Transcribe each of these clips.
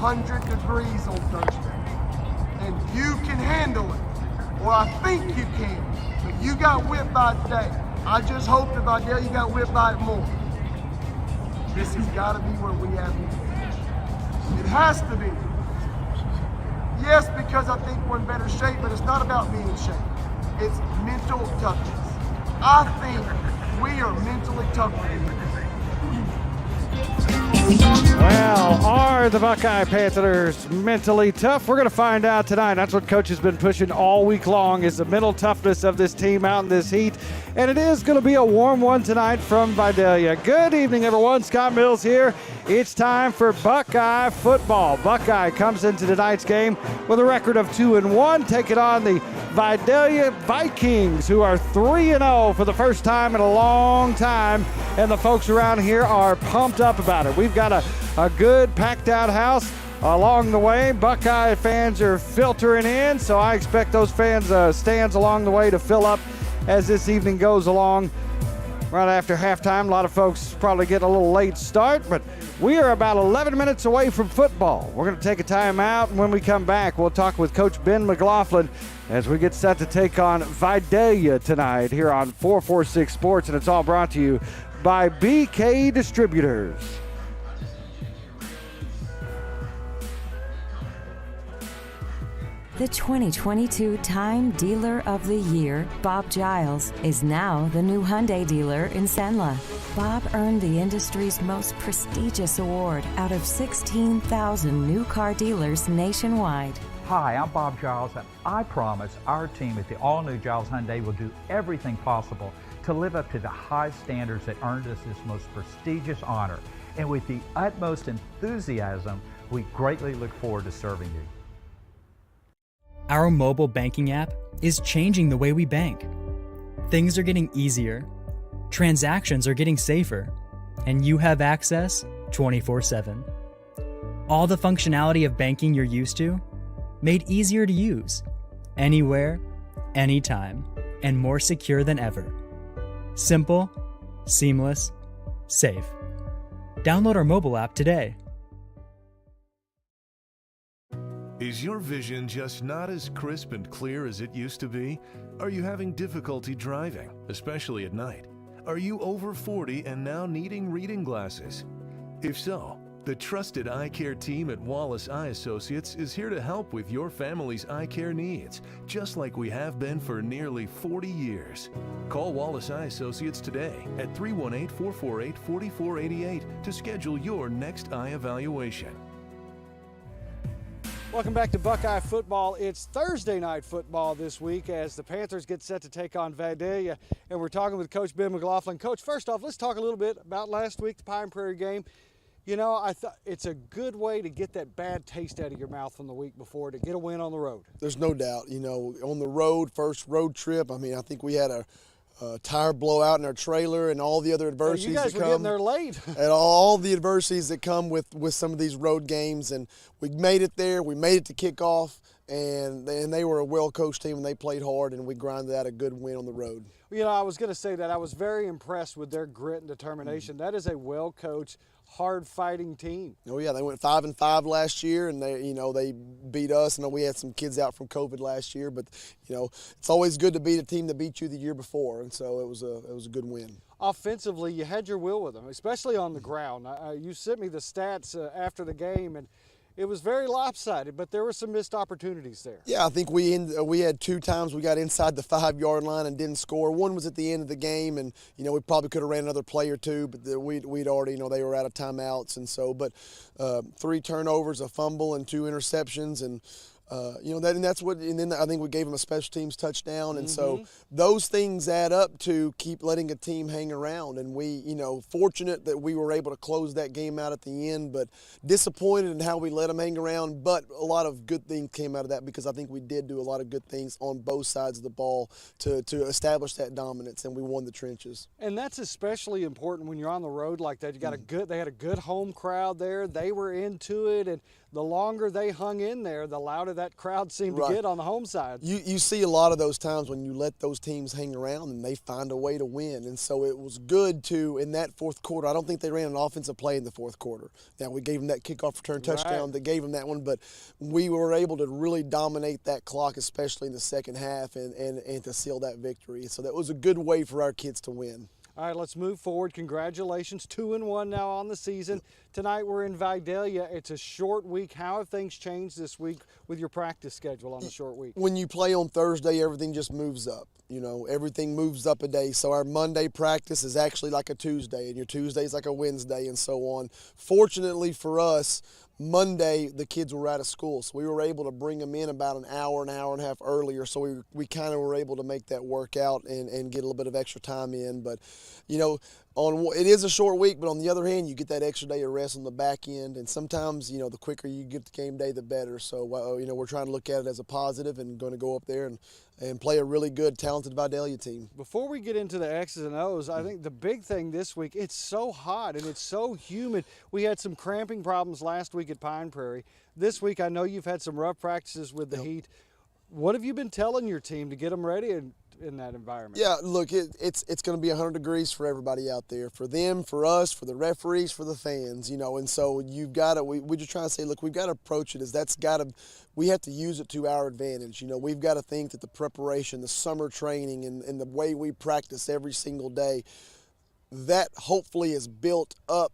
100 degrees on Thursday, and you can handle it, or I think you can, but you got whipped by it today. I just hope that Vidaila, you got whipped by it more. This has got to be where we have to be. It has to be. Yes, because I think we're in better shape, but it's not about being in shape. It's mental toughness. I think we are mentally tougher than you. Well, are the Buckeye Panthers mentally tough? We're going to find out tonight. That's what Coach has been pushing all week long, is the mental toughness of this team out in this heat. And it is going to be a warm one tonight from Vidaila. Good evening, everyone. Scott Mills here. It's time for Buckeye football. Buckeye comes into tonight's game with a record of 2-1, taking on the Vidaila Vikings, who are 3-0 for the first time in a long time. And the folks around here are pumped up about it. We've got a good packed out house along the way. Buckeye fans are filtering in, so I expect those fans stands along the way to fill up as this evening goes along. Right after halftime, a lot of folks probably get a little late start, but we are about 11 minutes away from football. We're going to take a time out, and when we come back, we'll talk with Coach Ben McLaughlin as we get set to take on Vidaila tonight here on 446 Sports, and it's all brought to you by BK Distributors. The 2022 Time Dealer of the Year, Bob Giles, is now the new Hyundai dealer in Senla. Bob earned the industry's most prestigious award out of 16,000 new car dealers nationwide. Hi, I'm Bob Giles, and I promise our team at the all-new Giles Hyundai will do everything possible to live up to the high standards that earned us this most prestigious honor. And with the utmost enthusiasm, we greatly look forward to serving you. Our mobile banking app is changing the way we bank. Things are getting easier, transactions are getting safer, and you have access 24/7. All the functionality of banking you're used to, made easier to use, anywhere, anytime, and more secure than ever. Simple, seamless, safe. Download our mobile app today. Is your vision just not as crisp and clear as it used to be? Are you having difficulty driving, especially at night? Are you over 40 and now needing reading glasses? If so, the trusted eye care team at Wallace Eye Associates is here to help with your family's eye care needs, just like we have been for nearly 40 years. Call Wallace Eye Associates today at 318-448-4488 to schedule your next eye evaluation. Welcome back to Buckeye football. It's Thursday night football this week as the Panthers get set to take on Vidaila, and we're talking with Coach Ben McLaughlin. Coach, first off, let's talk a little bit about last week, the Pine Prairie game. You know, I thought it's a good way to get that bad taste out of your mouth from the week before to get a win on the road. There's no doubt. You know, on the road, first road trip, I mean, I think we had a tire blowout in our trailer and all the other adversities you guys that were come. getting there late. And all the adversities that come with some of these road games. And we made it there. We made it to kickoff. And they were a well-coached team, and they played hard, and we grinded out a good win on the road. You know, I was going to say that I was very impressed with their grit and determination. That is a well-coached, hard-fighting team. Oh yeah, they went 5-5 last year, and they beat us. I know we had some kids out from COVID last year, but it's always good to beat a team that beat you the year before, and so it was a good win. Offensively, you had your will with them, especially on the ground. You sent me the stats after the game, and it was very lopsided, but there were some missed opportunities there. Yeah, I think we had 2 times we got inside the 5-yard line and didn't score. One was at the end of the game, and we probably could have ran another play or two, but we'd already they were out of timeouts, and so. But 3 turnovers, a fumble, and 2 interceptions, and that's what. And then I think we gave them a special teams touchdown, and so those things add up to keep letting a team hang around. And we, fortunate that we were able to close that game out at the end, but disappointed in how we let them hang around. But a lot of good things came out of that because I think we did do a lot of good things on both sides of the ball to establish that dominance, and we won the trenches. And that's especially important when you're on the road like that. You got they had a good home crowd there. They were into it, and the longer they hung in there, the louder that crowd seemed to get on the home side. You see a lot of those times when you let those teams hang around and they find a way to win. And so it was good to, in that fourth quarter, I don't think they ran an offensive play in the fourth quarter. Now, we gave them that kickoff return touchdown that gave them that one, but we were able to really dominate that clock, especially in the second half, and to seal that victory. So that was a good way for our kids to win. All right, let's move forward. Congratulations, 2-1 now on the season. Tonight we're in Vidaila. It's a short week. How have things changed this week with your practice schedule on the short week? When you play on Thursday, everything just moves up. Everything moves up a day. So our Monday practice is actually like a Tuesday, and your Tuesday is like a Wednesday, and so on. Fortunately for us, Monday, the kids were out of school, so we were able to bring them in about an hour and a half earlier, so we kind of were able to make that work out and get a little bit of extra time in. But, it is a short week, but on the other hand, you get that extra day of rest on the back end, and sometimes, the quicker you get the game day, the better. So, we're trying to look at it as a positive and going to go up there and play a really good, talented Vidaila team. Before we get into the X's and O's, I think the big thing this week, it's so hot and it's so humid. We had some cramping problems last week at Pine Prairie. This week, I know you've had some rough practices with the heat. What have you been telling your team to get them ready in that environment? Yeah, look, it's going to be 100 degrees for everybody out there, for them, for us, for the referees, for the fans, and so you've got to, we're just trying to say, look, we've got to approach it as we have to use it to our advantage. We've got to think that the preparation, the summer training, and the way we practice every single day, that hopefully is built up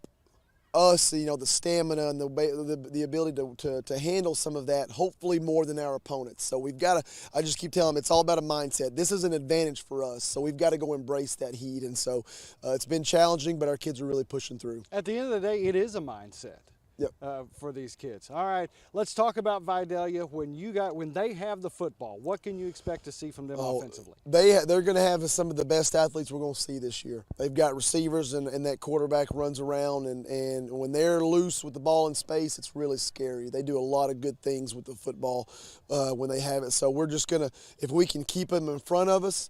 us, the stamina and the ability to handle some of that, hopefully more than our opponents. So we've got to, I just keep telling them, it's all about a mindset. This is an advantage for us, so we've got to go embrace that heat. And so it's been challenging, but our kids are really pushing through. At the end of the day, it is a mindset. For these kids. All right, let's talk about Vidaila. When they have the football, what can you expect to see from them offensively? They're going to have some of the best athletes we're going to see this year. They've got receivers, and that quarterback runs around, and when they're loose with the ball in space, it's really scary. They do a lot of good things with the football when they have it. So we're just going to, if we can keep them in front of us,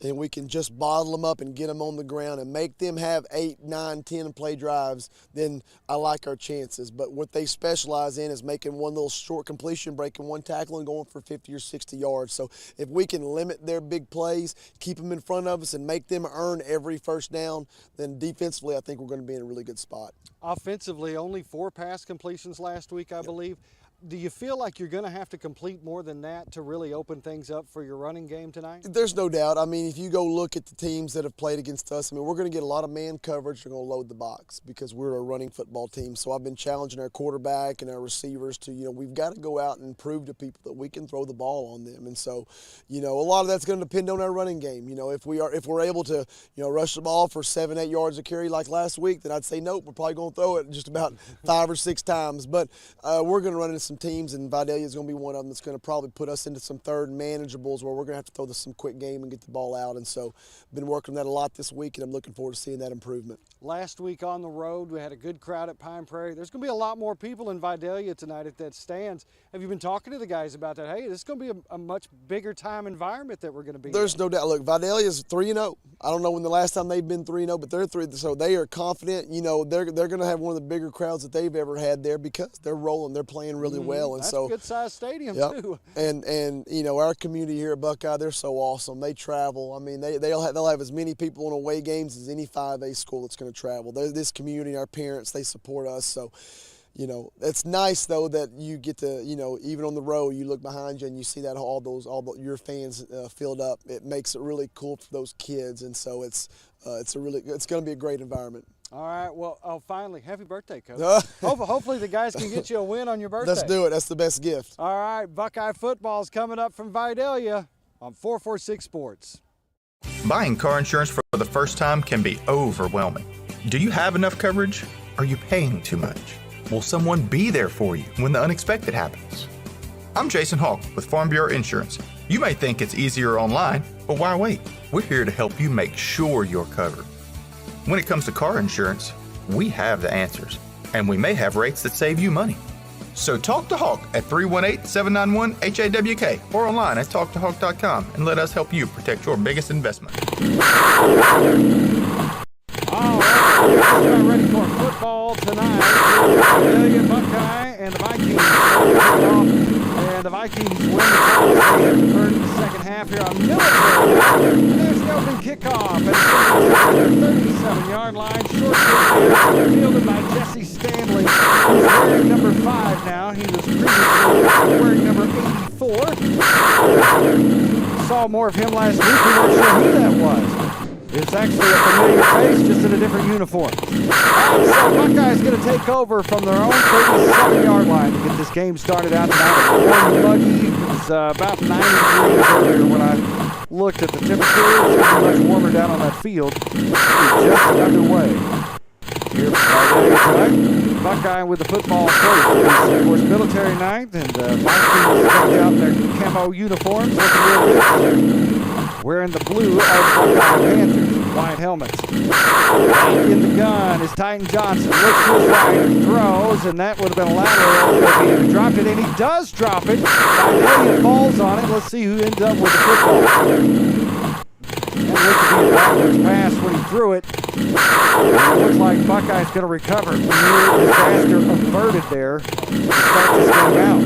and we can just bottle them up and get them on the ground and make them have 8, 9, 10 play drives, then I like our chances. But what they specialize in is making one little short completion, breaking one tackle, and going for 50 or 60 yards. So if we can limit their big plays, keep them in front of us, and make them earn every first down, then defensively I think we're going to be in a really good spot. Offensively, only 4 pass completions last week, I believe. Do you feel like you're going to have to complete more than that to really open things up for your running game tonight? There's no doubt. I mean, if you go look at the teams that have played against us, I mean, we're going to get a lot of man coverage. We're going to load the box because we're a running football team. So I've been challenging our quarterback and our receivers to, we've got to go out and prove to people that we can throw the ball on them. And so, a lot of that's going to depend on our running game. If we're able to, rush the ball for 7, 8 yards a carry like last week, then I'd say nope. We're probably going to throw it just about 5 or 6 times. But we're going to run into some teams, and Vidaila is going to be one of them that's going to probably put us into some third manageables where we're going to have to throw some quick game and get the ball out. And so been working on that a lot this week, and I'm looking forward to seeing that improvement. Last week on the road, we had a good crowd at Pine Prairie. There's going to be a lot more people in Vidaila tonight at that stands. Have you been talking to the guys about that? Hey, this is going to be a much bigger time environment that we're going to be There's in. no doubt. Look, Vidaila is 3-0. I don't know when the last time they've been 3-0, but they're 3. So they are confident. They're going to have one of the bigger crowds that they've ever had there because they're rolling. They're playing really well. And That's so a good-sized stadium, yep. too. And our community here at Buckeye, they're so awesome. They travel. I mean, they'll have as many people in away games as any 5A school that's going to travel. This community, our parents, they support us. So, it's nice though that you get to, even on the road, you look behind you and you see that your fans filled up. It makes it really cool for those kids, and so it's going to be a great environment. All right, well, finally, happy birthday, Coach. Hopefully the guys can get you a win on your birthday. Let's do it. That's the best gift. All right, Buckeye football's coming up from Vidaila on 446 Sports. Buying car insurance for the first time can be overwhelming. Do you have enough coverage? Are you paying too much? Will someone be there for you when the unexpected happens? I'm Jason Hawk with Farm Bureau Insurance. You may think it's easier online, but why wait? We're here to help you make sure you're covered. When it comes to car insurance, we have the answers, and we may have rates that save you money. So talk to Hawk at 318-791-HAWK or online at talktohawk.com and let us help you protect your biggest investment. All right, we're ready for football tonight. Vidaila Buckeye and the Vikings off, and the Vikings win the toss. They convert in the second half here on Military. There's the open kickoff, and it's going to the 37-yard line. Short kick fielded by Jesse Stanley. He's wearing number 5 now. He was previously wearing number 84. Saw more of him last week. We weren't sure who that was. It's actually a familiar face, just in a different uniform. So Buckeye's going to take over from their own 37-yard line to get this game started out tonight. Warm and muggy. It was about 90 degrees earlier when I looked at the temperature. It's going to be much warmer down on that field. It's just underway. Here tonight, Buckeye with the football first. It's, of course, military night, and Vikings checked out their camo uniforms. Looking real good. Wearing the blue are the Buckeye Panthers, white helmets. In the gun is Titan Johnson. Looks to his right and throws, and that would have been a lateral if he dropped it, and he does drop it. Vidaila falls on it. Let's see who ends up with the football. That looked to be a backwards pass when he threw it. And it looks like Buckeye's going to recover. Near disaster averted there to start this game out.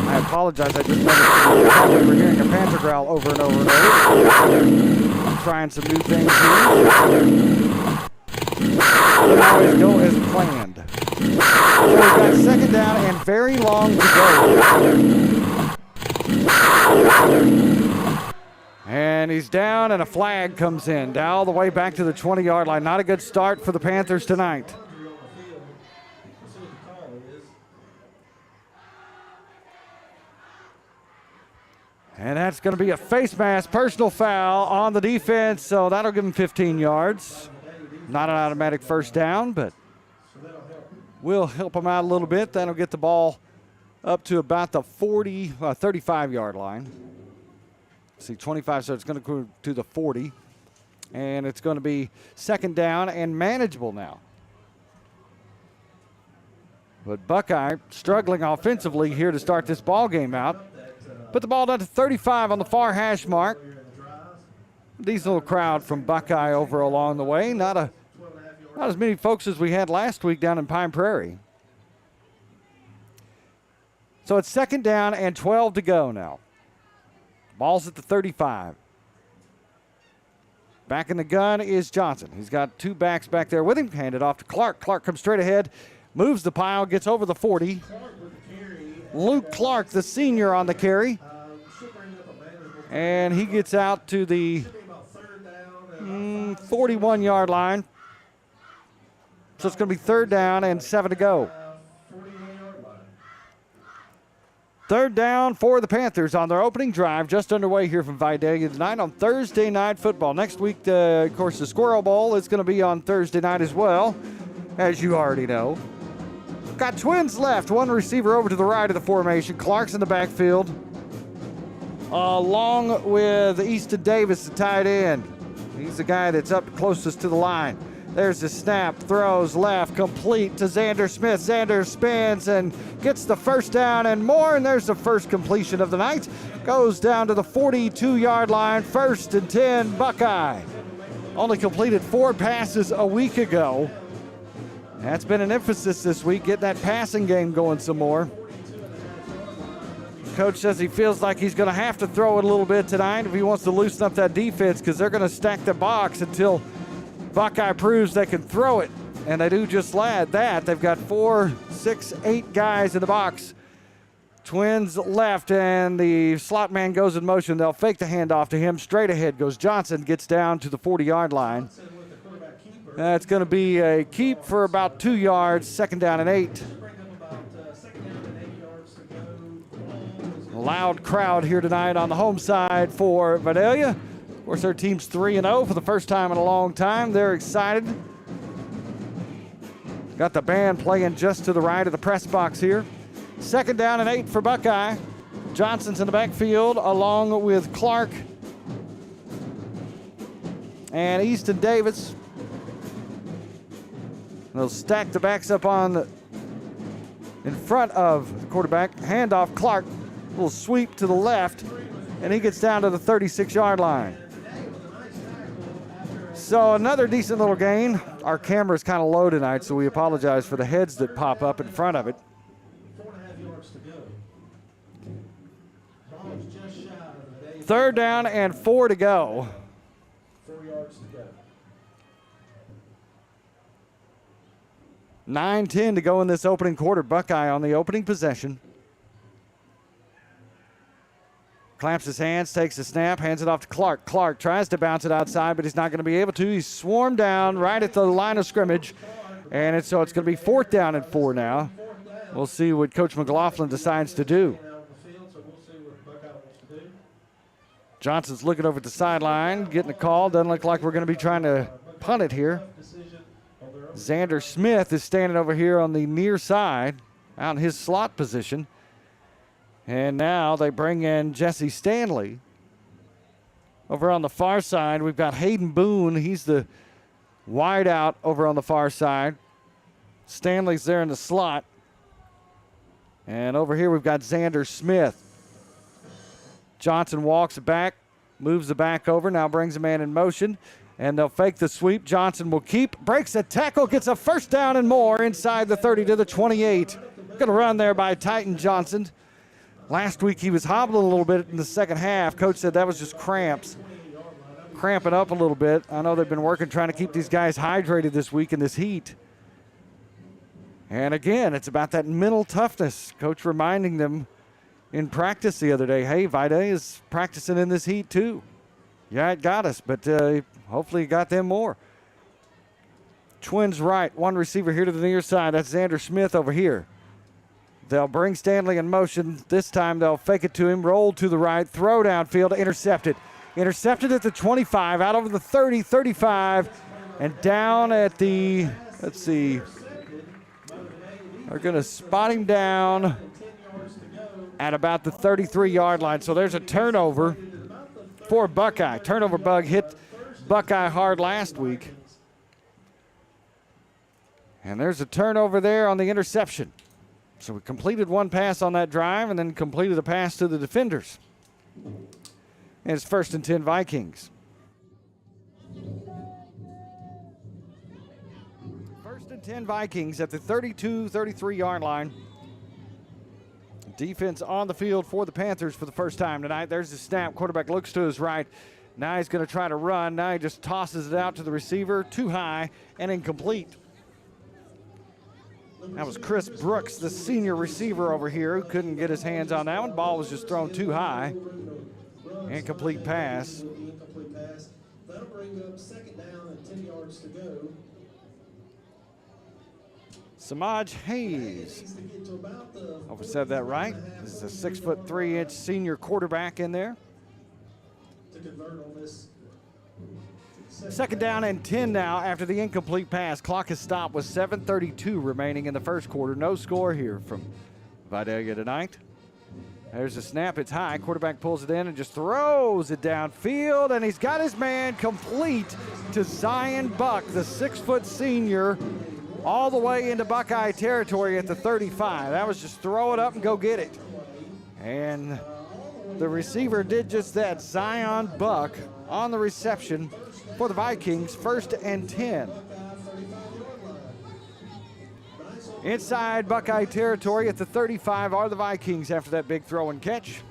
I apologize, I just noticed probably we're hearing a panther growl over and over and over. Trying some new things here. Doesn't always go as planned. So we've got second down and very long to go. And he's down and a flag comes in. All the way back to the 20-yard line. Not a good start for the Panthers tonight. And that's going to be a face mask personal foul on the defense, so that'll give him 15 yards. Not an automatic first down, but we'll help him out a little bit. That'll get the ball up to about the 35-yard line. See, 25, so it's going to go to the 40. And it's going to be second down and manageable now. But Buckeye struggling offensively here to start this ball game out. Put the ball down to 35 on the far hash mark. Decent little crowd from Buckeye over along the way. Not as many folks as we had last week down in Pine Prairie. So it's 2nd down and 12 to go now. Ball's at the 35. Back in the gun is Johnson. He's got 2 backs back there with him. Handed off to Clark. Clark comes straight ahead, moves the pile, gets over the 40. Luke Clark, the senior, on the carry. And he gets out to the 41-yard line. So it's going to be 3rd down and 7 to go. 3rd down for the Panthers on their opening drive, just underway here from Vidaila tonight on Thursday Night Football. Next week, of course, the Squirrel Bowl is going to be on Thursday night as well, as you already know. Got twins left. One receiver over to the right of the formation. Clark's in the backfield, along with Easton Davis, the tight end. He's the guy that's up closest to the line. There's the snap, throws left, complete to Xander Smith. Xander spins and gets the 1st down and more, and there's the first completion of the night. Goes down to the 42-yard line, 1st and 10, Buckeye. Only completed 4 passes a week ago. That's been an emphasis this week, getting that passing game going some more. Coach says he feels like he's going to have to throw it a little bit tonight if he wants to loosen up that defense, because they're going to stack the box until Buckeye proves they can throw it, and they do just that. They've got 4, 6, 8 guys in the box. Twins left, and the slot man goes in motion. They'll fake the handoff to him. Straight ahead goes Johnson, gets down to the 40-yard line. That's going to be a keep for about 2 yards, 2nd down and 8. Loud crowd here tonight on the home side for Vidaila. Of course, their team's 3-0 for the first time in a long time. They're excited. Got the band playing just to the right of the press box here. 2nd down and 8 for Buckeye. Johnson's in the backfield along with Clark and Easton Davis. They'll stack the backs up in front of the quarterback. Handoff, Clark. Little sweep to the left, and he gets down to the 36-yard line. So another decent little gain. Our camera's kind of low tonight, so we apologize for the heads that pop up in front of it. 4.5 yards to go. Ball's just shy of the 3rd down and 4 to go. 4 yards to go. 9:10 to go in this opening quarter. Buckeye on the opening possession. Clamps his hands, takes the snap, hands it off to Clark. Clark tries to bounce it outside, but he's not going to be able to. He's swarmed down right at the line of scrimmage, and so it's going to be 4th down and 4 now. We'll see what Coach McLaughlin decides to do. Johnson's looking over at the sideline, getting a call. Doesn't look like we're going to be trying to punt it here. Xander Smith is standing over here on the near side, out in his slot position. And now they bring in Jesse Stanley. Over on the far side, we've got Hayden Boone. He's the wide out over on the far side. Stanley's there in the slot. And over here we've got Xander Smith. Johnson walks back, moves the back over, now brings a man in motion. And they'll fake the sweep. Johnson will keep, breaks a tackle, gets a 1st down and more inside the 30 to the 28. Good run there by Titan Johnson. Last week he was hobbling a little bit in the second half. Coach said that was just cramps. Cramping up a little bit. I know they've been working trying to keep these guys hydrated this week in this heat. And again, it's about that mental toughness. Coach reminding them in practice the other day, hey, Vidaila is practicing in this heat too. Yeah, it got us, but hopefully it got them more. Twins right, one receiver here to the near side. That's Xander Smith over here. They'll bring Stanley in motion. This time they'll fake it to him, roll to the right, throw downfield, intercepted. Intercepted at the 25, out over the 30, 35, and down at the, let's see, they're going to spot him down at about the 33-yard line. So there's a turnover for Buckeye. Turnover bug hit Buckeye hard last week. And there's a turnover there on the interception. So we completed one pass on that drive and then completed a pass to the defenders. And it's 1st and 10 Vikings. 1st and 10 Vikings at the 32-33 yard line. Defense on the field for the Panthers for the first time tonight. There's the snap. Quarterback looks to his right. Now he's going to try to run. Now he just tosses it out to the receiver. Too high and incomplete. That was Chris Brooks, the senior receiver over here, who couldn't get his hands on that one. Ball was just thrown too high. Incomplete pass. That'll bring up 2nd down and 10 yards to go. Samaj Hayes. I hope I said that right. This is a 6'3" senior quarterback in there. To convert on this. 2nd down and 10 now after the incomplete pass. Clock is stopped with 7:32 remaining in the first quarter. No score here from Vidaila tonight. There's the snap. It's high. Quarterback pulls it in and just throws it downfield, and he's got his man complete to Zion Buck, the 6-foot senior, all the way into Buckeye territory at the 35. That was just throw it up and go get it. And the receiver did just that. Zion Buck on the reception for the Vikings, 1st and 10. Inside Buckeye territory at the 35 are the Vikings after that big throw and catch.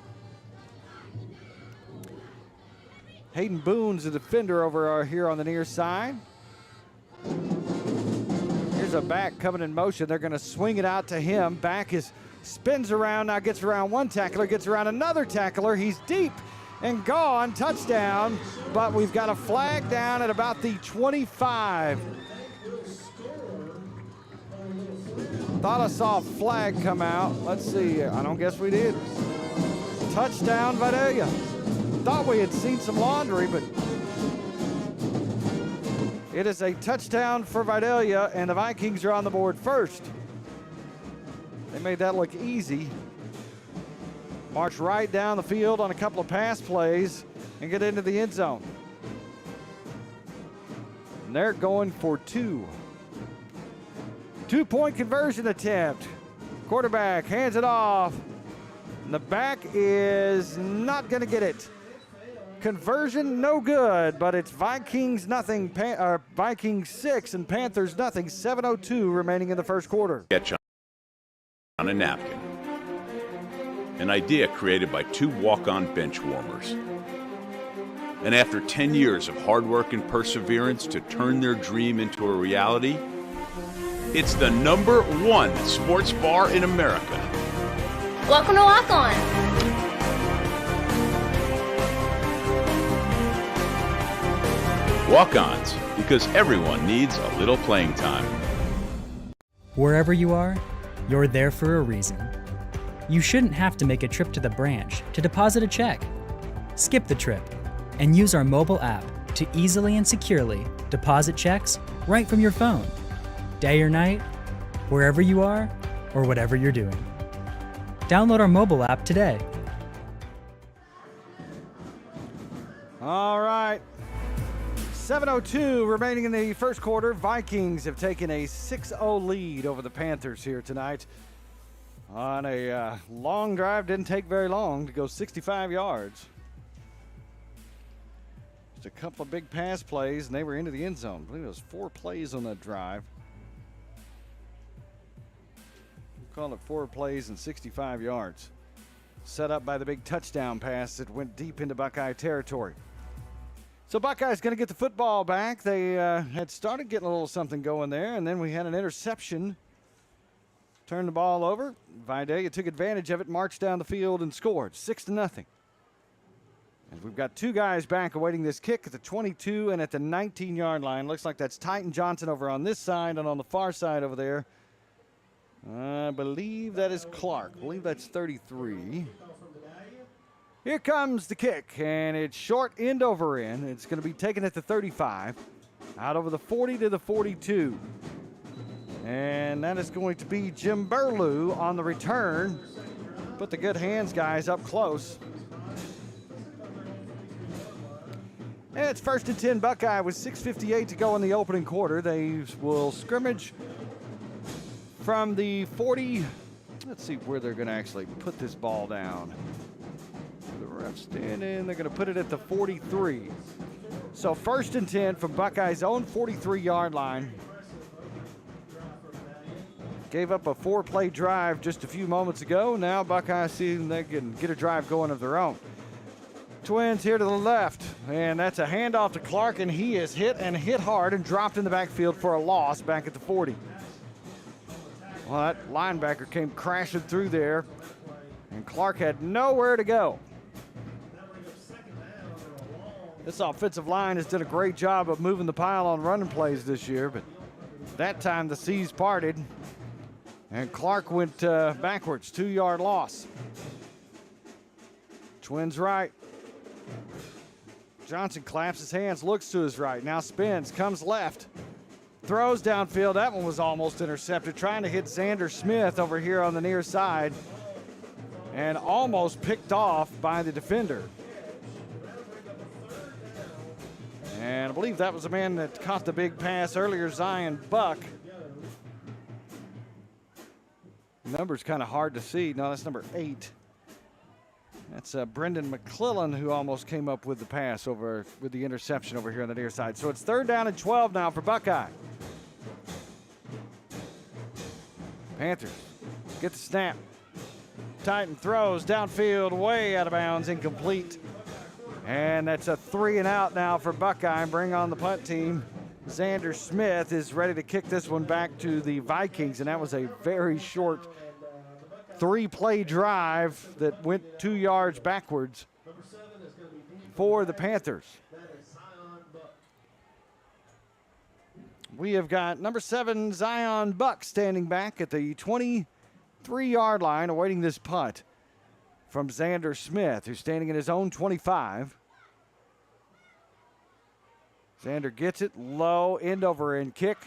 Hayden Boone's the defender over here on the near side. Here's a back coming in motion. They're going to swing it out to him. Back spins around, now gets around one tackler, gets around another tackler. He's deep and gone. Touchdown, but we've got a flag down at about the 25. Thought I saw a flag come out. Let's see. I don't guess we did. Touchdown, Vidaila. Thought we had seen some laundry, but it is a touchdown for Vidaila, and the Vikings are on the board first. They made that look easy. March right down the field on a couple of pass plays and get into the end zone. And they're going for 2. 2-point conversion attempt. Quarterback hands it off. And the back is not going to get it. Conversion no good, but it's Vikings nothing, Vikings 6 and Panthers nothing. 7:02 remaining in the first quarter. Sketch on a napkin. An idea created by 2 walk-on bench warmers. And after 10 years of hard work and perseverance to turn their dream into a reality, it's the #1 sports bar in America. Welcome to Walk On. Walk-ons, because everyone needs a little playing time. Wherever you are, you're there for a reason. You shouldn't have to make a trip to the branch to deposit a check. Skip the trip and use our mobile app to easily and securely deposit checks right from your phone. Day or night, wherever you are, or whatever you're doing. Download our mobile app today. All right. 7:02 remaining in the first quarter. Vikings have taken a 6-0 lead over the Panthers here tonight on a long drive. Didn't take very long to go 65 yards. Just a couple of big pass plays, and they were into the end zone. I believe it was 4 plays on that drive. Call it 4 plays and 65 yards. Set up by the big touchdown pass that went deep into Buckeye territory. So Buckeye's going to get the football back. They had started getting a little something going there, and then we had an interception. Turned the ball over. Vidaila took advantage of it, marched down the field, and scored 6-0. And we've got 2 guys back awaiting this kick at the 22 and at the 19-yard line. Looks like that's Titan Johnson over on this side, and on the far side over there, I believe that is Clark. I believe that's 33. Here comes the kick, and it's short end over end. It's going to be taken at the 35, out over the 40 to the 42. And that is going to be Jim Burlew on the return. Put the good hands guys up close. And it's 1st and 10 Buckeye with 6:58 to go in the opening quarter. They will scrimmage from the 40 Let's see where they're going to actually put this ball down. The ref's standing. They're going to put it at the 43. So 1st and 10 from Buckeyes' own 43-yard line. Gave up a 4-play drive just a few moments ago. Now Buckeyes see they can get a drive going of their own. Twins here to the left, and that's a handoff to Clark, and he is hit and hit hard and dropped in the backfield for a loss back at the 40. Well, that linebacker came crashing through there, and Clark had nowhere to go. This offensive line has done a great job of moving the pile on running plays this year, but that time the seas parted, and Clark went backwards, 2-yard loss. Twins right. Johnson claps his hands, looks to his right, now spins, comes left. Throws downfield. That one was almost intercepted. Trying to hit Xander Smith over here on the near side. And almost picked off by the defender. And I believe that was the man that caught the big pass earlier, Zion Buck. Number's kind of hard to see. No, that's number 8. That's Brendan McClellan who almost came up with the pass over with the interception over here on the near side. So it's 3rd down and 12 now for Buckeye. Panthers get the snap. Titan throws downfield, way out of bounds, incomplete. And that's a 3 and out now for Buckeye. Bring on the punt team. Xander Smith is ready to kick this one back to the Vikings, and that was a very short 3-play drive that went 2 yards backwards for the Panthers. We have got number 7, Zion Buck, standing back at the 23-yard line, awaiting this punt from Xander Smith, who's standing in his own 25. Xander gets it low, end over end kick.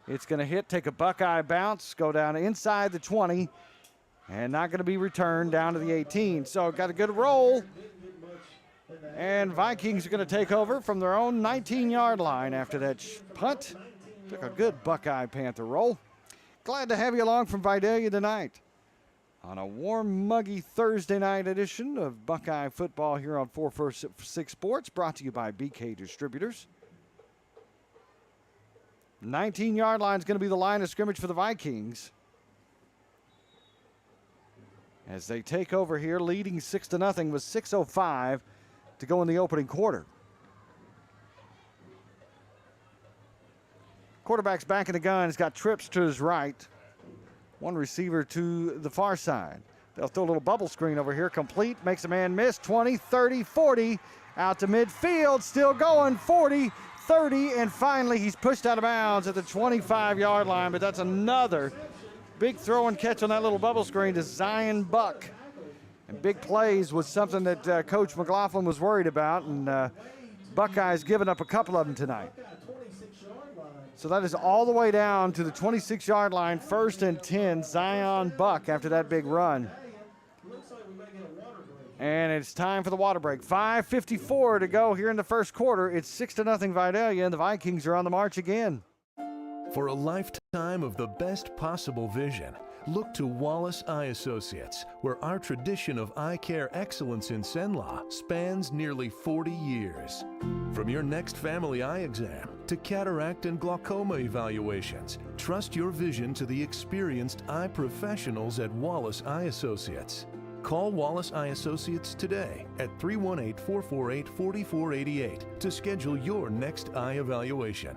It's going to hit, take a Buckeye bounce, go down inside the 20, and not going to be returned down to the 18. So got a good roll. And Vikings are going to take over from their own 19-yard line after that punt. Took a good Buckeye Panther roll. Glad to have you along from Vidaila tonight on a warm, muggy Thursday night edition of Buckeye football here on 446 Sports, brought to you by BK Distributors. 19-yard line is going to be the line of scrimmage for the Vikings as they take over here, leading 6-0 with 6:05 to go in the opening quarter. Quarterback's back in the gun. He's got trips to his right. One receiver to the far side. They'll throw a little bubble screen over here. Complete, makes a man miss. 20, 30, 40. Out to midfield, still going. 40, 30, and finally he's pushed out of bounds at the 25-yard line, but that's another big throw and catch on that little bubble screen to Zion Buck. And big plays was something that Coach McLaughlin was worried about, and Buckeyes giving up a couple of them tonight. So that is all the way down to the 26-yard line, 1st and 10, Zion Buck after that big run. And it's time for the water break. 5:54 to go here in the first quarter. It's 6-0 Vidaila, and the Vikings are on the march again. For a lifetime of the best possible vision, look to Wallace Eye Associates, where our tradition of eye care excellence in Cenla spans nearly 40 years. From your next family eye exam to cataract and glaucoma evaluations, trust your vision to the experienced eye professionals at Wallace Eye Associates. Call Wallace Eye Associates today at 318-448-4488 to schedule your next eye evaluation.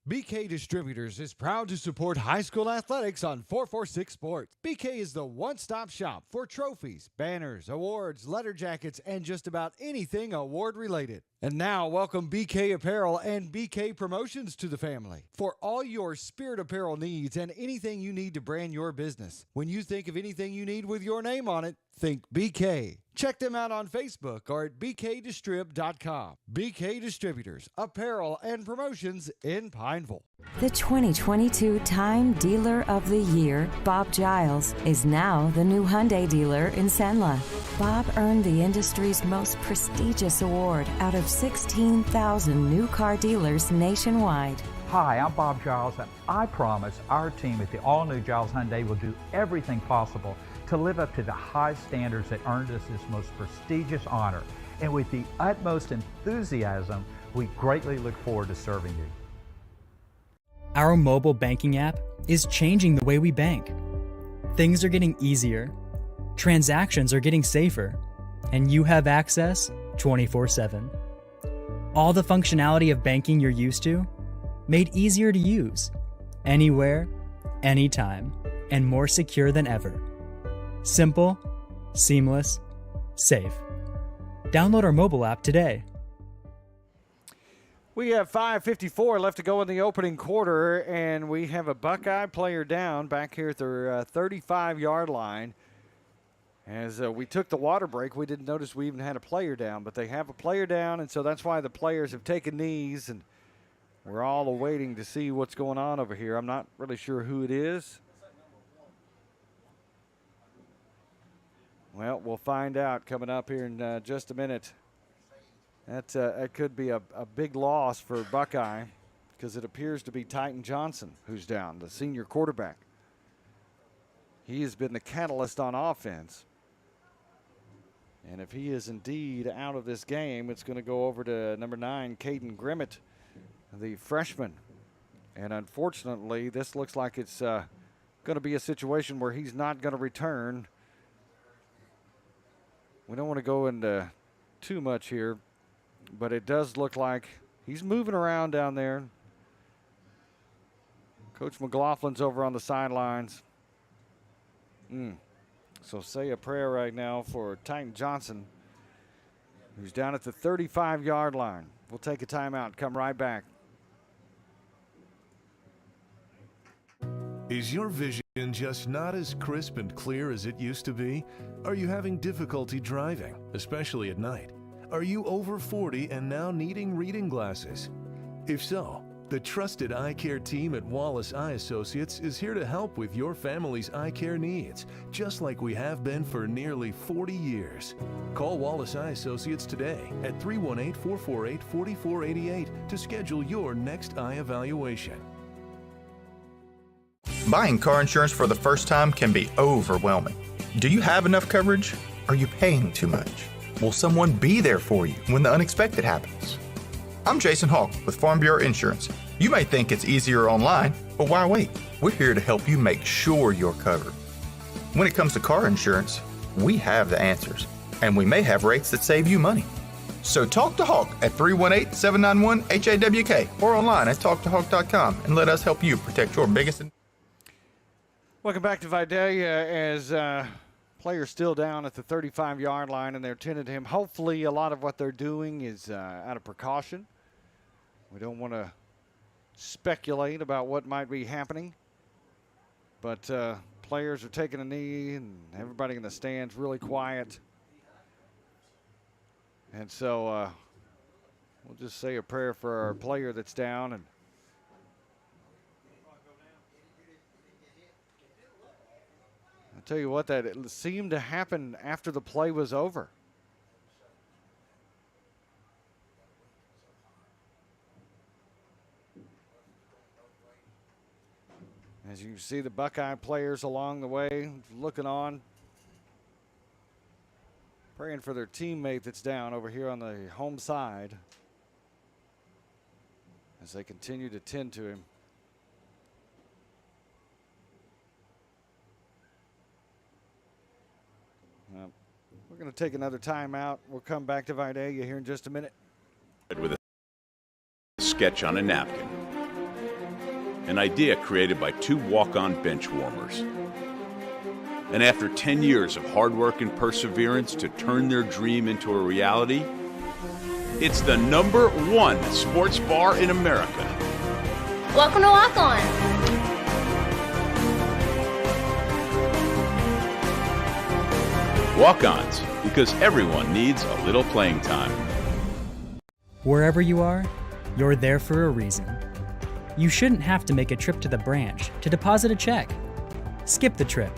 BK Distributors is proud to support high school athletics on 446 Sports. BK is the one-stop shop for trophies, banners, awards, letter jackets, and just about anything award-related. And now, welcome BK Apparel and BK Promotions to the family for all your spirit apparel needs and anything you need to brand your business. When you think of anything you need with your name on it, think BK. Check them out on Facebook or at bkdistrib.com. BK Distributors, apparel and promotions in Pineville. The 2022 Time Dealer of the Year, Bob Giles, is now the new Hyundai dealer in Cenla. Bob earned the industry's most prestigious award out of 16,000 new car dealers nationwide. Hi, I'm Bob Giles, and I promise our team at the all-new Giles Hyundai will do everything possible to live up to the high standards that earned us this most prestigious honor. And with the utmost enthusiasm, we greatly look forward to serving you. Our mobile banking app is changing the way we bank. Things are getting easier, transactions are getting safer, and you have access 24/7. All the functionality of banking you're used to, made easier to use, anywhere, anytime, and more secure than ever. Simple, seamless, safe. Download our mobile app today. We have 5:54 left to go in the opening quarter, and we have a Buckeye player down back here at their 35-yard line. As we took the water break, we didn't notice we even had a player down, but they have a player down, and so that's why the players have taken knees, and we're all awaiting to see what's going on over here. I'm not really sure who it is. Well, we'll find out coming up here in just a minute. That could be a big loss for Buckeye because it appears to be Titan Johnson who's down, the senior quarterback. He has been the catalyst on offense. And if he is indeed out of this game, it's going to go over to number 9, Caden Grimmett, the freshman. And unfortunately, this looks like it's going to be a situation where he's not going to return. We don't want to go into too much here, but it does look like he's moving around down there. Coach McLaughlin's over on the sidelines. So say a prayer right now for Titan Johnson, who's down at the 35-yard line. We'll take a timeout, come right back. Is your vision just not as crisp and clear as it used to be? Are you having difficulty driving, especially at night? Are you over 40 and now needing reading glasses? If so, the trusted eye care team at Wallace Eye Associates is here to help with your family's eye care needs, just like we have been for nearly 40 years. Call Wallace Eye Associates today at 318-448-4488 to schedule your next eye evaluation. Buying car insurance for the first time can be overwhelming. Do you have enough coverage? Are you paying too much? Will someone be there for you when the unexpected happens? I'm Jason Hawk with Farm Bureau Insurance. You may think it's easier online, but why wait? We're here to help you make sure you're covered. When it comes to car insurance, we have the answers, and we may have rates that save you money. So talk to Hawk at 318-791-HAWK or online at talktohawk.com and let us help you protect your biggest. Welcome back to Vidaila as players still down at the 35-yard line, and they're tending to him. Hopefully a lot of what they're doing is out of precaution. We don't want to speculate about what might be happening, but players are taking a knee, and everybody in the stands really quiet. And so we'll just say a prayer for our player that's down. And I'll tell you what, that it seemed to happen after the play was over. As you see the Buckeye players along the way looking on, praying for their teammate that's down over here on the home side as they continue to tend to him. We're going to take another timeout. We'll come back to Vidaila here in just a minute. With a sketch on a napkin. An idea created by two walk-on bench warmers. And after 10 years of hard work and perseverance to turn their dream into a reality, it's the #1 sports bar in America. Welcome to Walk On. Walk-ons, because everyone needs a little playing time. Wherever you are, you're there for a reason. You shouldn't have to make a trip to the branch to deposit a check. Skip the trip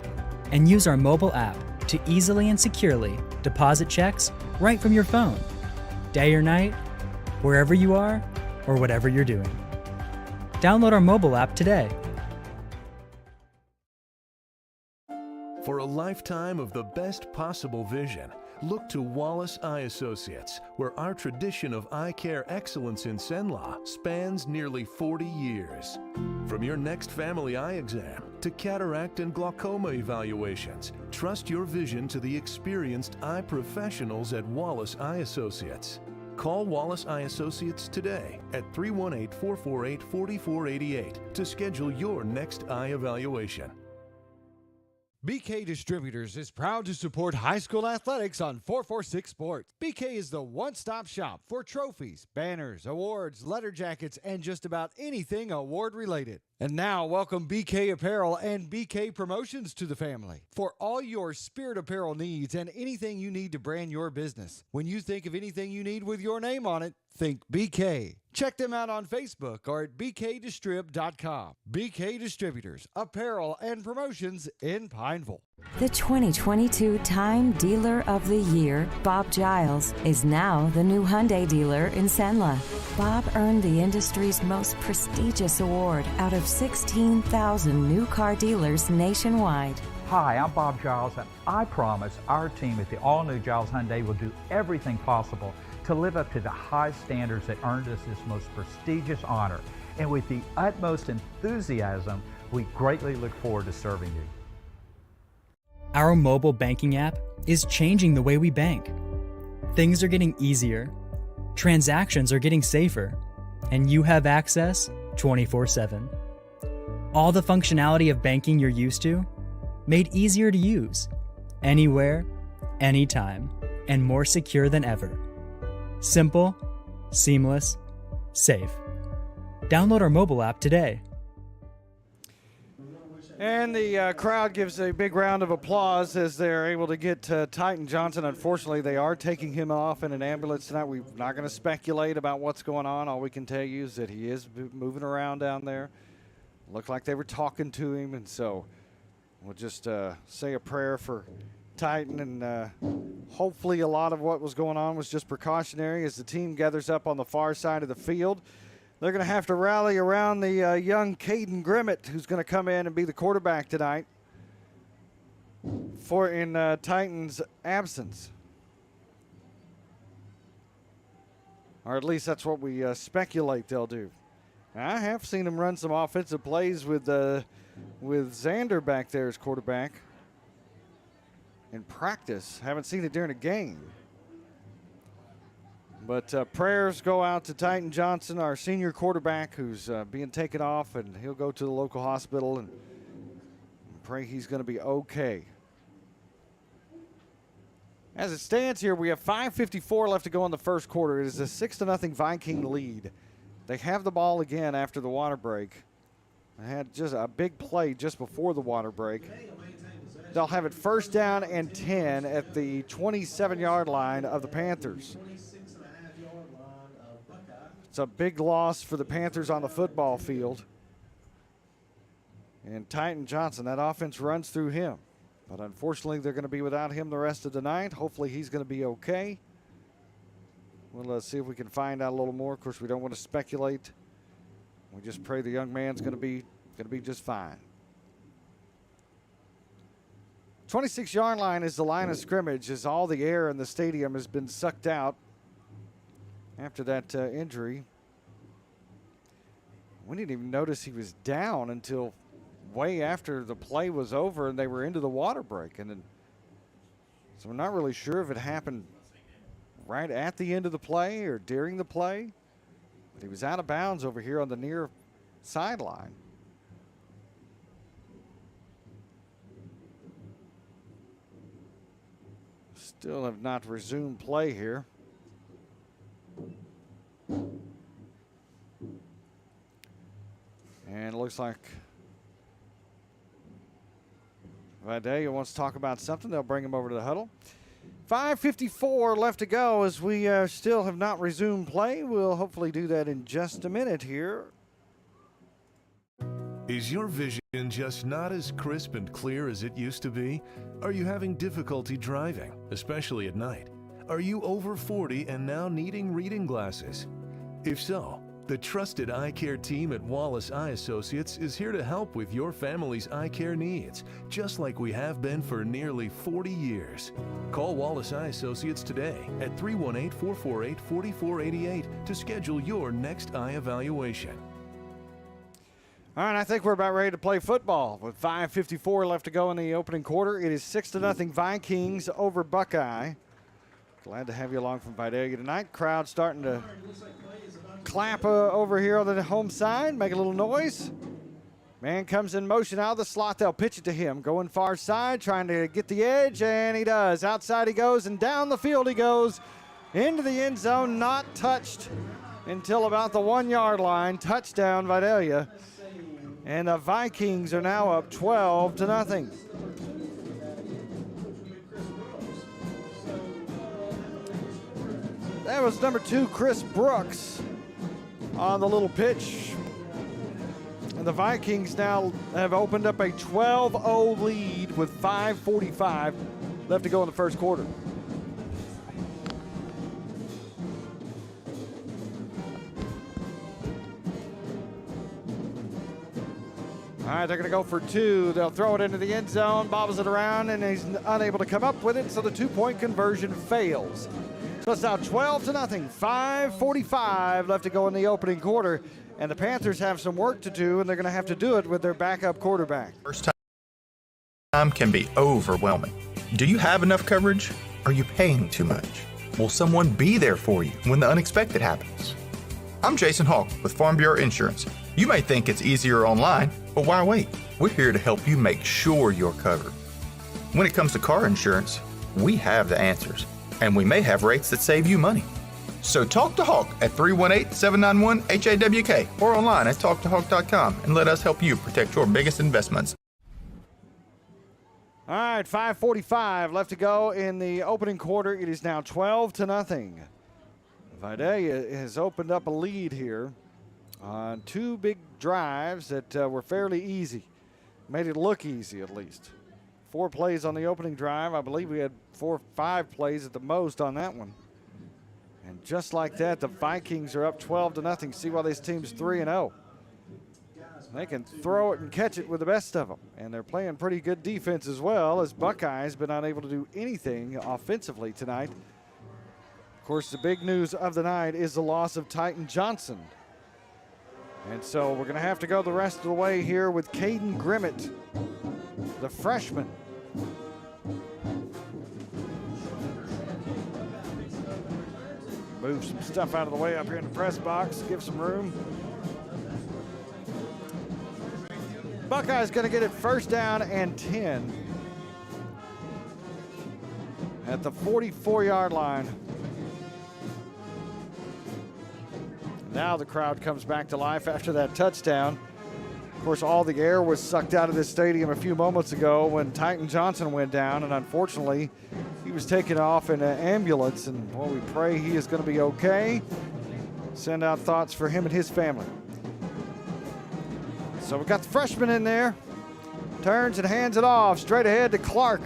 and use our mobile app to easily and securely deposit checks right from your phone. Day or night, wherever you are, or whatever you're doing. Download our mobile app today. For a lifetime of the best possible vision, look to Wallace Eye Associates, where our tradition of eye care excellence in Cenla spans nearly 40 years. From your next family eye exam to cataract and glaucoma evaluations, trust your vision to the experienced eye professionals at Wallace Eye Associates. Call Wallace Eye Associates today at 318-448-4488 to schedule your next eye evaluation. BK Distributors is proud to support high school athletics on 446 Sports. BK is the one-stop shop for trophies, banners, awards, letter jackets, and just about anything award-related. And now, welcome BK Apparel and BK Promotions to the family for all your spirit apparel needs and anything you need to brand your business. When you think of anything you need with your name on it, think BK. Check them out on Facebook or at bkdistrib.com. BK Distributors, Apparel and Promotions in Pineville. The 2022 Time Dealer of the Year, Bob Giles, is now the new Hyundai dealer in Cenla. Bob earned the industry's most prestigious award out of 16,000 new car dealers nationwide. Hi, I'm Bob Giles, and I promise our team at the all-new Giles Hyundai will do everything possible to live up to the high standards that earned us this most prestigious honor. And with the utmost enthusiasm, we greatly look forward to serving you. Our mobile banking app is changing the way we bank. Things are getting easier, transactions are getting safer, and you have access 24/7. All the functionality of banking you're used to, made easier to use, anywhere, anytime, and more secure than ever. Simple, seamless, safe. Download our mobile app today. And the crowd gives a big round of applause as they're able to get Titan Johnson. Unfortunately, they are taking him off in an ambulance tonight. We're not going to speculate about what's going on. All we can tell you is that he is moving around down there. Looked like they were talking to him, and so we'll just say a prayer for Titan, and hopefully a lot of what was going on was just precautionary as the team gathers up on the far side of the field. They're going to have to rally around the young Caden Grimmett, who's going to come in and be the quarterback tonight in Titan's absence. Or at least that's what we speculate they'll do. I have seen him run some offensive plays with Xander back there as quarterback in practice. Haven't seen it during a game. But prayers go out to Titan Johnson, our senior quarterback, who's being taken off, and he'll go to the local hospital and pray he's going to be okay. As it stands here, we have 5:54 left to go in the first quarter. It is a 6-0 Viking lead. They have the ball again after the water break. They had just a big play just before the water break. They'll have it first down and 10 at the 27-yard line of the Panthers. It's a big loss for the Panthers on the football field. And Titan Johnson, that offense runs through him. But unfortunately, they're going to be without him the rest of the night. Hopefully, he's going to be okay. We'll see if we can find out a little more. Of course, we don't want to speculate. We just pray the young man's going to be just fine. 26-yard line is the line of scrimmage as all the air in the stadium has been sucked out after that injury. We didn't even notice he was down until way after the play was over and they were into the water break. And then, so we're not really sure if it happened right at the end of the play or during the play. But he was out of bounds over here on the near sideline. Still have not resumed play here. And it looks like Vidaila wants to talk about something. They'll bring him over to the huddle. 5:54 left to go as we still have not resumed play. We'll hopefully do that in just a minute here. Is your vision just not as crisp and clear as it used to be? Are you having difficulty driving, especially at night? Are you over 40 and now needing reading glasses? If so, The trusted eye care team at Wallace Eye Associates is here to help with your family's eye care needs, just like we have been for nearly 40 years. Call Wallace Eye Associates today at 318-448-4488 to schedule your next eye evaluation. All right, I think we're about ready to play football. With 5:54 left to go in the opening quarter, it is 6-0 Vikings over Buckeye. Glad to have you along from Vidaila tonight. Crowd starting to clap over here on the home side, make a little noise. Man comes in motion out of the slot. They'll pitch it to him. Going far side, trying to get the edge, and he does. Outside he goes, and down the field he goes. Into the end zone, not touched until about the 1-yard line. Touchdown, Vidaila. And the Vikings are now up 12-0. That was number 2, Chris Brooks, on the little pitch. And the Vikings now have opened up a 12-0 lead with 5:45 left to go in the first quarter. All right, they're going to go for 2. They'll throw it into the end zone, bobbles it around, and he's unable to come up with it, so the 2-point conversion fails. So it's now 12-0, 5:45 left to go in the opening quarter, and the Panthers have some work to do, and they're going to have to do it with their backup quarterback. First time can be overwhelming. Do you have enough coverage? Are you paying too much? Will someone be there for you when the unexpected happens? I'm Jason Hawk with Farm Bureau Insurance. You may think it's easier online, but why wait? We're here to help you make sure you're covered. When it comes to car insurance, we have the answers, and we may have rates that save you money. So talk to Hawk at 318-791-HAWK or online at talktohawk.com and let us help you protect your biggest investments. All right, 5:45 left to go in the opening quarter. It is now 12-0. Vidaila has opened up a lead here on 2 big drives that were fairly easy. Made it look easy, at least. 4 plays on the opening drive. I believe we had 4 or 5 plays at the most on that one. And just like that, the Vikings are up 12-0. See why this team's 3-0. They can throw it and catch it with the best of them. And they're playing pretty good defense as well, as Buckeye's been unable to do anything offensively tonight. Of course, the big news of the night is the loss of Titan Johnson. And so we're going to have to go the rest of the way here with Caden Grimmett, the freshman. Move some stuff out of the way up here in the press box, give some room. Buckeye's going to get it first down and 10 at the 44-yard line. Now the crowd comes back to life after that touchdown. Of course, all the air was sucked out of this stadium a few moments ago when Titan Johnson went down, and unfortunately, he was taken off in an ambulance, and well, we pray he is going to be okay. Send out thoughts for him and his family. So we got the freshman in there. Turns and hands it off straight ahead to Clark.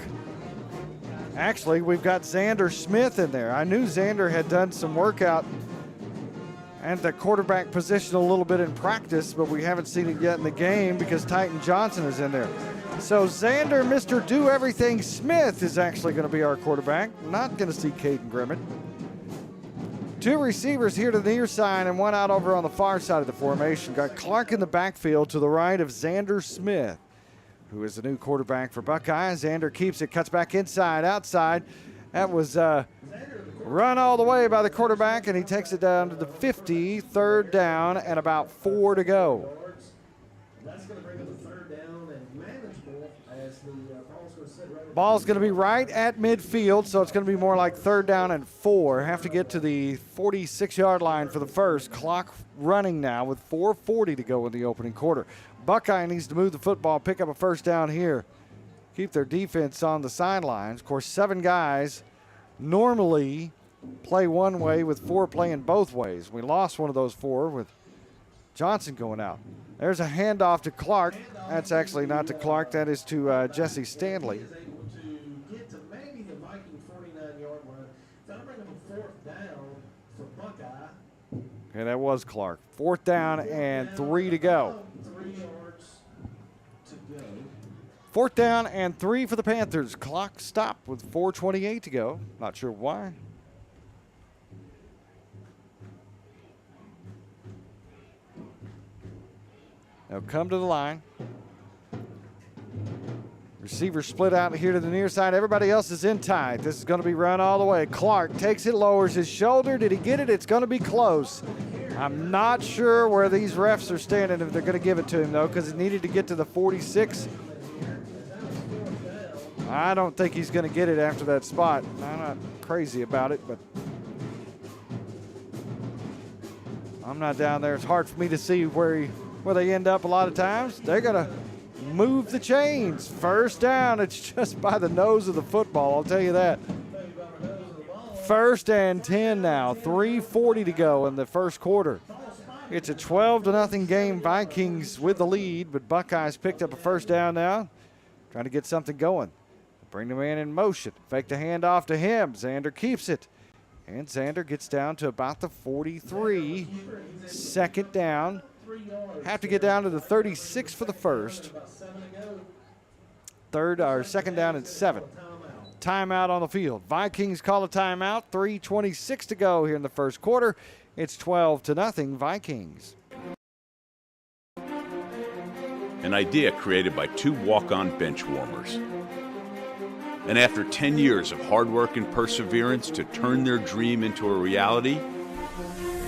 Actually, we've got Xander Smith in there. I knew Xander had done some workout and the quarterback position a little bit in practice, but we haven't seen it yet in the game because Titan Johnson is in there. So Xander, Mr. Do Everything Smith, is actually going to be our quarterback. Not going to see Caden Grimmett. 2 receivers here to the near side and 1 out over on the far side of the formation. Got Clark in the backfield to the right of Xander Smith, who is the new quarterback for Buckeye. Xander keeps it, cuts back inside, outside. That was run all the way by the quarterback, and he takes it down to the 50, 3rd down, and about 4 to go. That's going to bring up a 3rd down and manageable as the ball's going to sit right. Ball's going to be right at midfield, so it's going to be more like 3rd down and 4. Have to get to the 46-yard line for the first. Clock running now with 4:40 to go in the opening quarter. Buckeye needs to move the football, pick up a first down here, keep their defense on the sidelines. Of course, 7 guys normally play one way with 4 playing both ways. We lost one of those 4 with Johnson going out. There's a handoff to Clark. That's actually not to Clark. That is to Jesse Stanley. Is able to get to maybe the Viking 49-yard line. That'll bring up a 4th down for Buckeye. Okay, that was Clark. 4th down and 3 to go. 3 yards to go. 4th down and 3 for the Panthers. Clock stopped with 4:28 to go. Not sure why. They'll come to the line. Receiver split out here to the near side. Everybody else is in tight. This is going to be run all the way. Clark takes it, lowers his shoulder. Did he get it? It's going to be close. I'm not sure where these refs are standing if they're going to give it to him, though, because he needed to get to the 46. I don't think he's going to get it after that spot. I'm not crazy about it, but I'm not down there. It's hard for me to see where they end up a lot of times. They're going to move the chains. 1st down. It's just by the nose of the football, I'll tell you that. 1st and 10 now. 3:40 to go in the first quarter. It's a 12-0 game. Vikings with the lead, but Buckeyes picked up a 1st down now. Trying to get something going. Bring the man in motion. Fake the handoff to him. Xander keeps it. And Xander gets down to about the 43. 2nd down. Have to get down to the 36 for the 1st. 2nd down and 7. Timeout on the field. Vikings call a timeout. 3:26 to go here in the first quarter. It's 12-0 Vikings. An idea created by 2 walk-on bench warmers. And after 10 years of hard work and perseverance to turn their dream into a reality,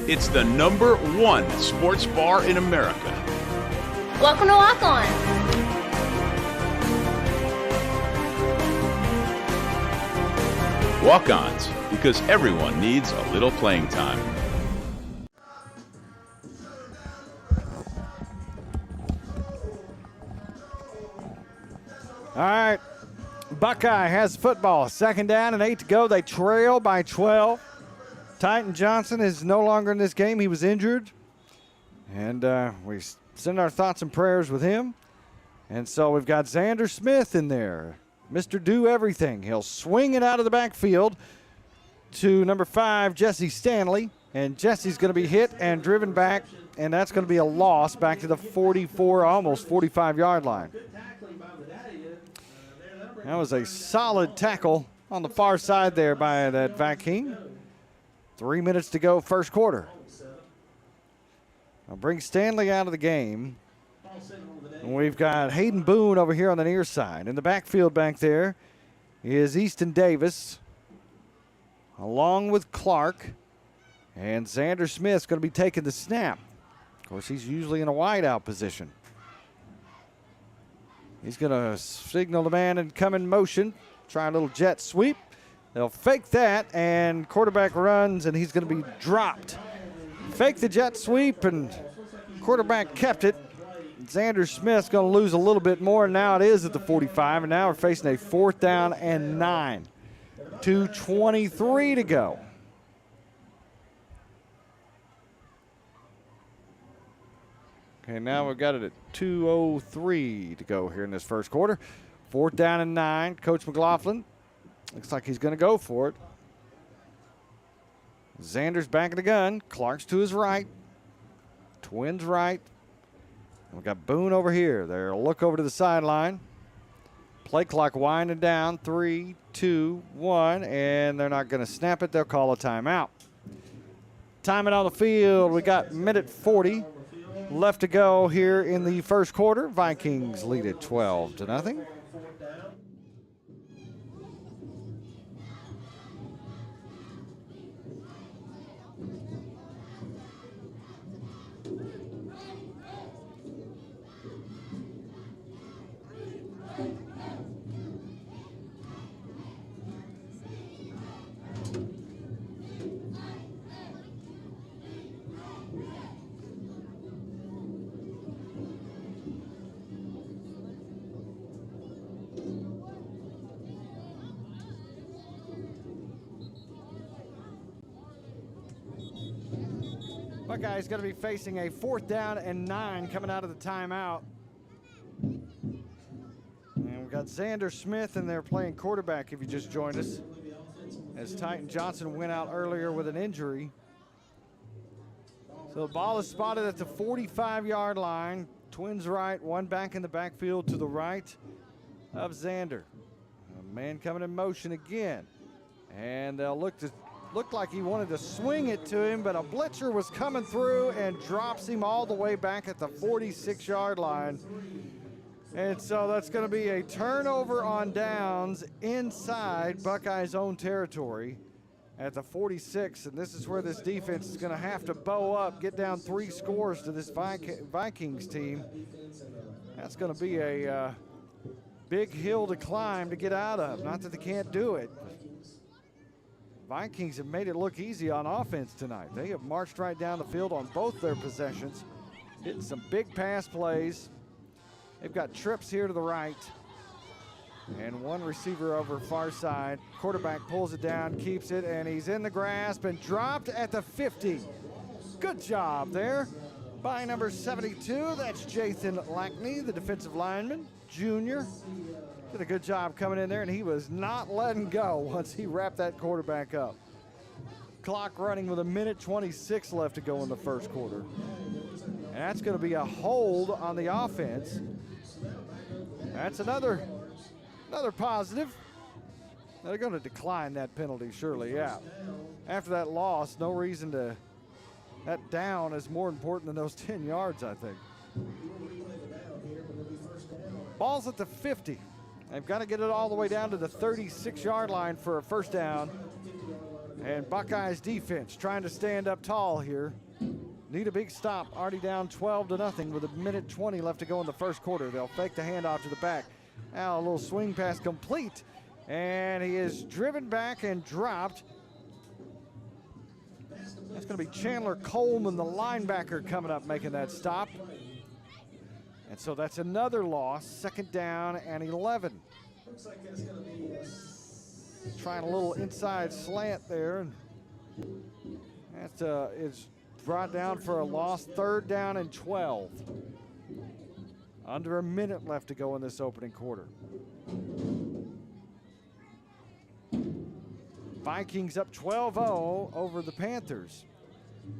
it's the #1 sports bar in America. Welcome to Walk On. Walk-ons, because everyone needs a little playing time. All right, Buckeye has football. 2nd down and 8 to go. They trail by 12. Titan Johnson is no longer in this game. He was injured. And we send our thoughts and prayers with him. And so we've got Xander Smith in there. Mr. Do Everything. He'll swing it out of the backfield to number 5, Jesse Stanley. And Jesse's going to be hit and driven back. And that's going to be a loss back to the 44, almost 45-yard line. That was a solid tackle on the far side there by that Viking. 3 minutes to go, first quarter. I'll bring Stanley out of the game. And we've got Hayden Boone over here on the near side. In the backfield back there is Easton Davis, along with Clark. And Xander Smith's going to be taking the snap. Of course, he's usually in a wideout position. He's going to signal the man and come in motion. Try a little jet sweep. They'll fake that, and quarterback runs, and he's going to be dropped. Fake the jet sweep, and quarterback kept it. Xander Smith's going to lose a little bit more, and now it is at the 45, and now we're facing a 4th down and 9. 2:23 to go. Okay, now we've got it at 2:03 to go here in this first quarter. 4th down and 9. Coach McLaughlin looks like he's going to go for it. Xander's back of the gun. Clark's to his right. Twins right. And we've got Boone over here. They'll look over to the sideline. Play clock winding down. 3, 2, 1. And they're not going to snap it. They'll call a timeout. Time it on the field. We got minute 40 left to go here in the first quarter. Vikings lead it 12-0. Buckeyes going to be facing a 4th down and 9 coming out of the timeout. And we've got Xander Smith in there playing quarterback if you just joined us, as Titan Johnson went out earlier with an injury. So the ball is spotted at the 45-yard line. Twins right, one back in the backfield to the right of Xander. A man coming in motion again. And they'll look like he wanted to swing it to him, but a blitzer was coming through and drops him all the way back at the 46-yard line. And so that's going to be a turnover on downs inside Buckeyes' own territory at the 46. And this is where this defense is going to have to bow up, get down 3 scores to this Vikings team. That's going to be a big hill to climb to get out of. Not that they can't do it. Vikings have made it look easy on offense tonight. They have marched right down the field on both their possessions, hitting some big pass plays. They've got trips here to the right and one receiver over far side. Quarterback pulls it down, keeps it, and he's in the grasp and dropped at the 50. Good job there by number 72. That's Jathan Lackney, the defensive lineman, junior. Did a good job coming in there, and he was not letting go once he wrapped that quarterback up. Clock running with 1:26 left to go in the first quarter. And that's going to be a hold on the offense. That's another positive. They're going to decline that penalty, surely, yeah. After that loss, no reason to. That down is more important than those 10 yards, I think. Ball's at the 50. They've got to get it all the way down to the 36-yard line for a first down. And Buckeyes defense trying to stand up tall here. Need a big stop. Already down 12-0 with 1:20 left to go in the first quarter. They'll fake the handoff to the back. Now a little swing pass complete. And he is driven back and dropped. That's going to be Chandler Coleman, the linebacker, coming up making that stop. And so that's another loss. Second down and 11. Looks like that's going to be trying a little inside slant there. That's it's brought down for a loss. Third down and 12. Under a minute left to go in this opening quarter. Vikings up 12-0 over the Panthers.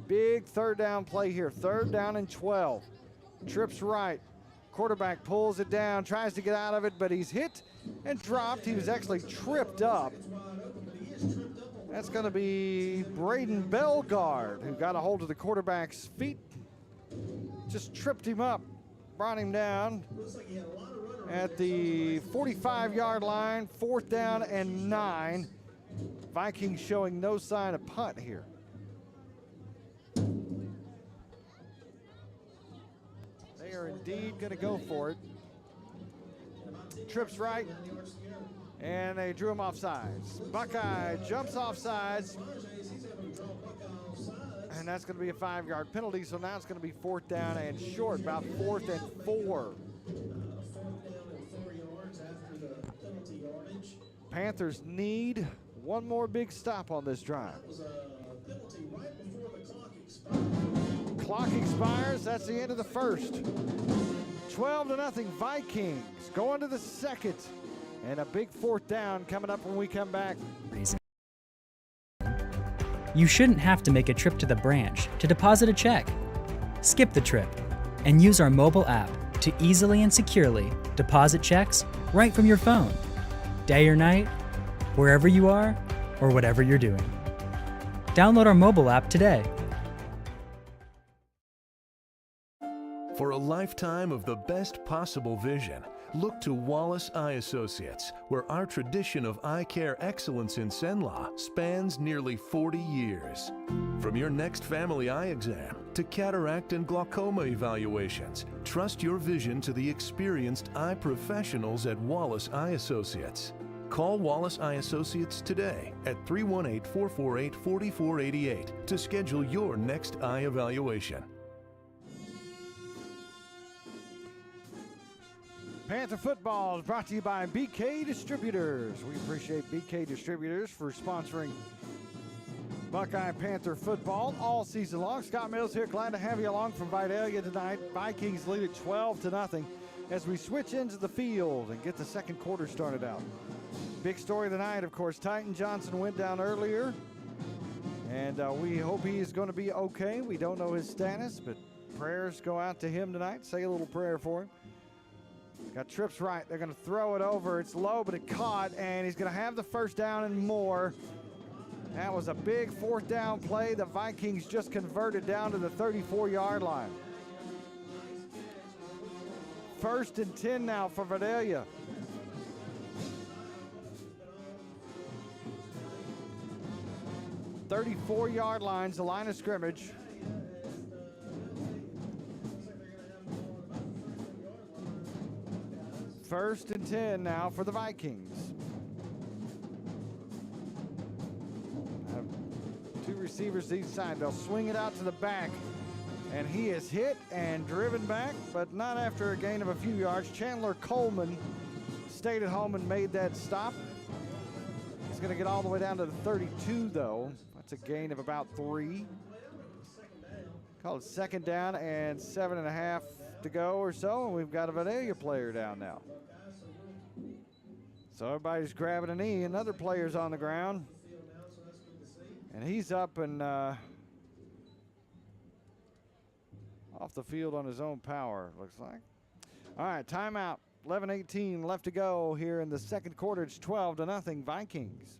Big third down play here. Third down and 12. Trips right. Quarterback pulls it down, tries to get out of it, but he's hit and dropped. He was actually tripped up. That's going to be Braden Bellegarde, who got a hold of the quarterback's feet. Just tripped him up, brought him down at the 45-yard line. Fourth down and 9. Vikings showing no sign of punt here. They are indeed going to go for it. Trips right, and they drew him off sides. Buckeye jumps off sides, and that's going to be a 5-yard penalty, so now it's going to be fourth down and short, about 4th and 4. Panthers need one more big stop on this drive. Clock expires. That's the end of the first. 12-0 Vikings going to the second. And a big fourth down coming up when we come back. You shouldn't have to make a trip to the branch to deposit a check. Skip the trip and use our mobile app to easily and securely deposit checks right from your phone. Day or night, wherever you are, or whatever you're doing. Download our mobile app today. For a lifetime of the best possible vision, look to Wallace Eye Associates, where our tradition of eye care excellence in Cenla spans nearly 40 years. From your next family eye exam to cataract and glaucoma evaluations, trust your vision to the experienced eye professionals at Wallace Eye Associates. Call Wallace Eye Associates today at 318-448-4488 to schedule your next eye evaluation. Panther football is brought to you by BK Distributors. We appreciate BK Distributors for sponsoring Buckeye Panther football all season long. Scott Mills here, glad to have you along from Vidaila tonight. Vikings lead it 12-0 as we switch into the field and get the second quarter started out. Big story of the night, of course, Titan Johnson went down earlier, And we hope he is going to be okay. We don't know his status, but prayers go out to him tonight. Say a little prayer for him. Got trips right. They're going to throw it over. It's low, but it caught, and he's going to have the first down and more. That was a big fourth down play. The Vikings just converted down to the 34-yard line. 1st and 10 now for Vidaila. "34-yard lines, the line of scrimmage." First and 10 now for the Vikings. Two receivers each side. They'll swing it out to the back. And he is hit and driven back, but not after a gain of a few yards. Chandler Coleman stayed at home and made that stop. He's going to get all the way down to the 32, though. That's a gain of about 3. Call it 2nd down and 7.5 to go or so, and we've got a Vidaila player down now. So everybody's grabbing a knee. Another player's on the ground. And he's up and off the field on his own power, looks like. All right, timeout. 11:18 left to go here in the second quarter. It's 12-0 Vikings.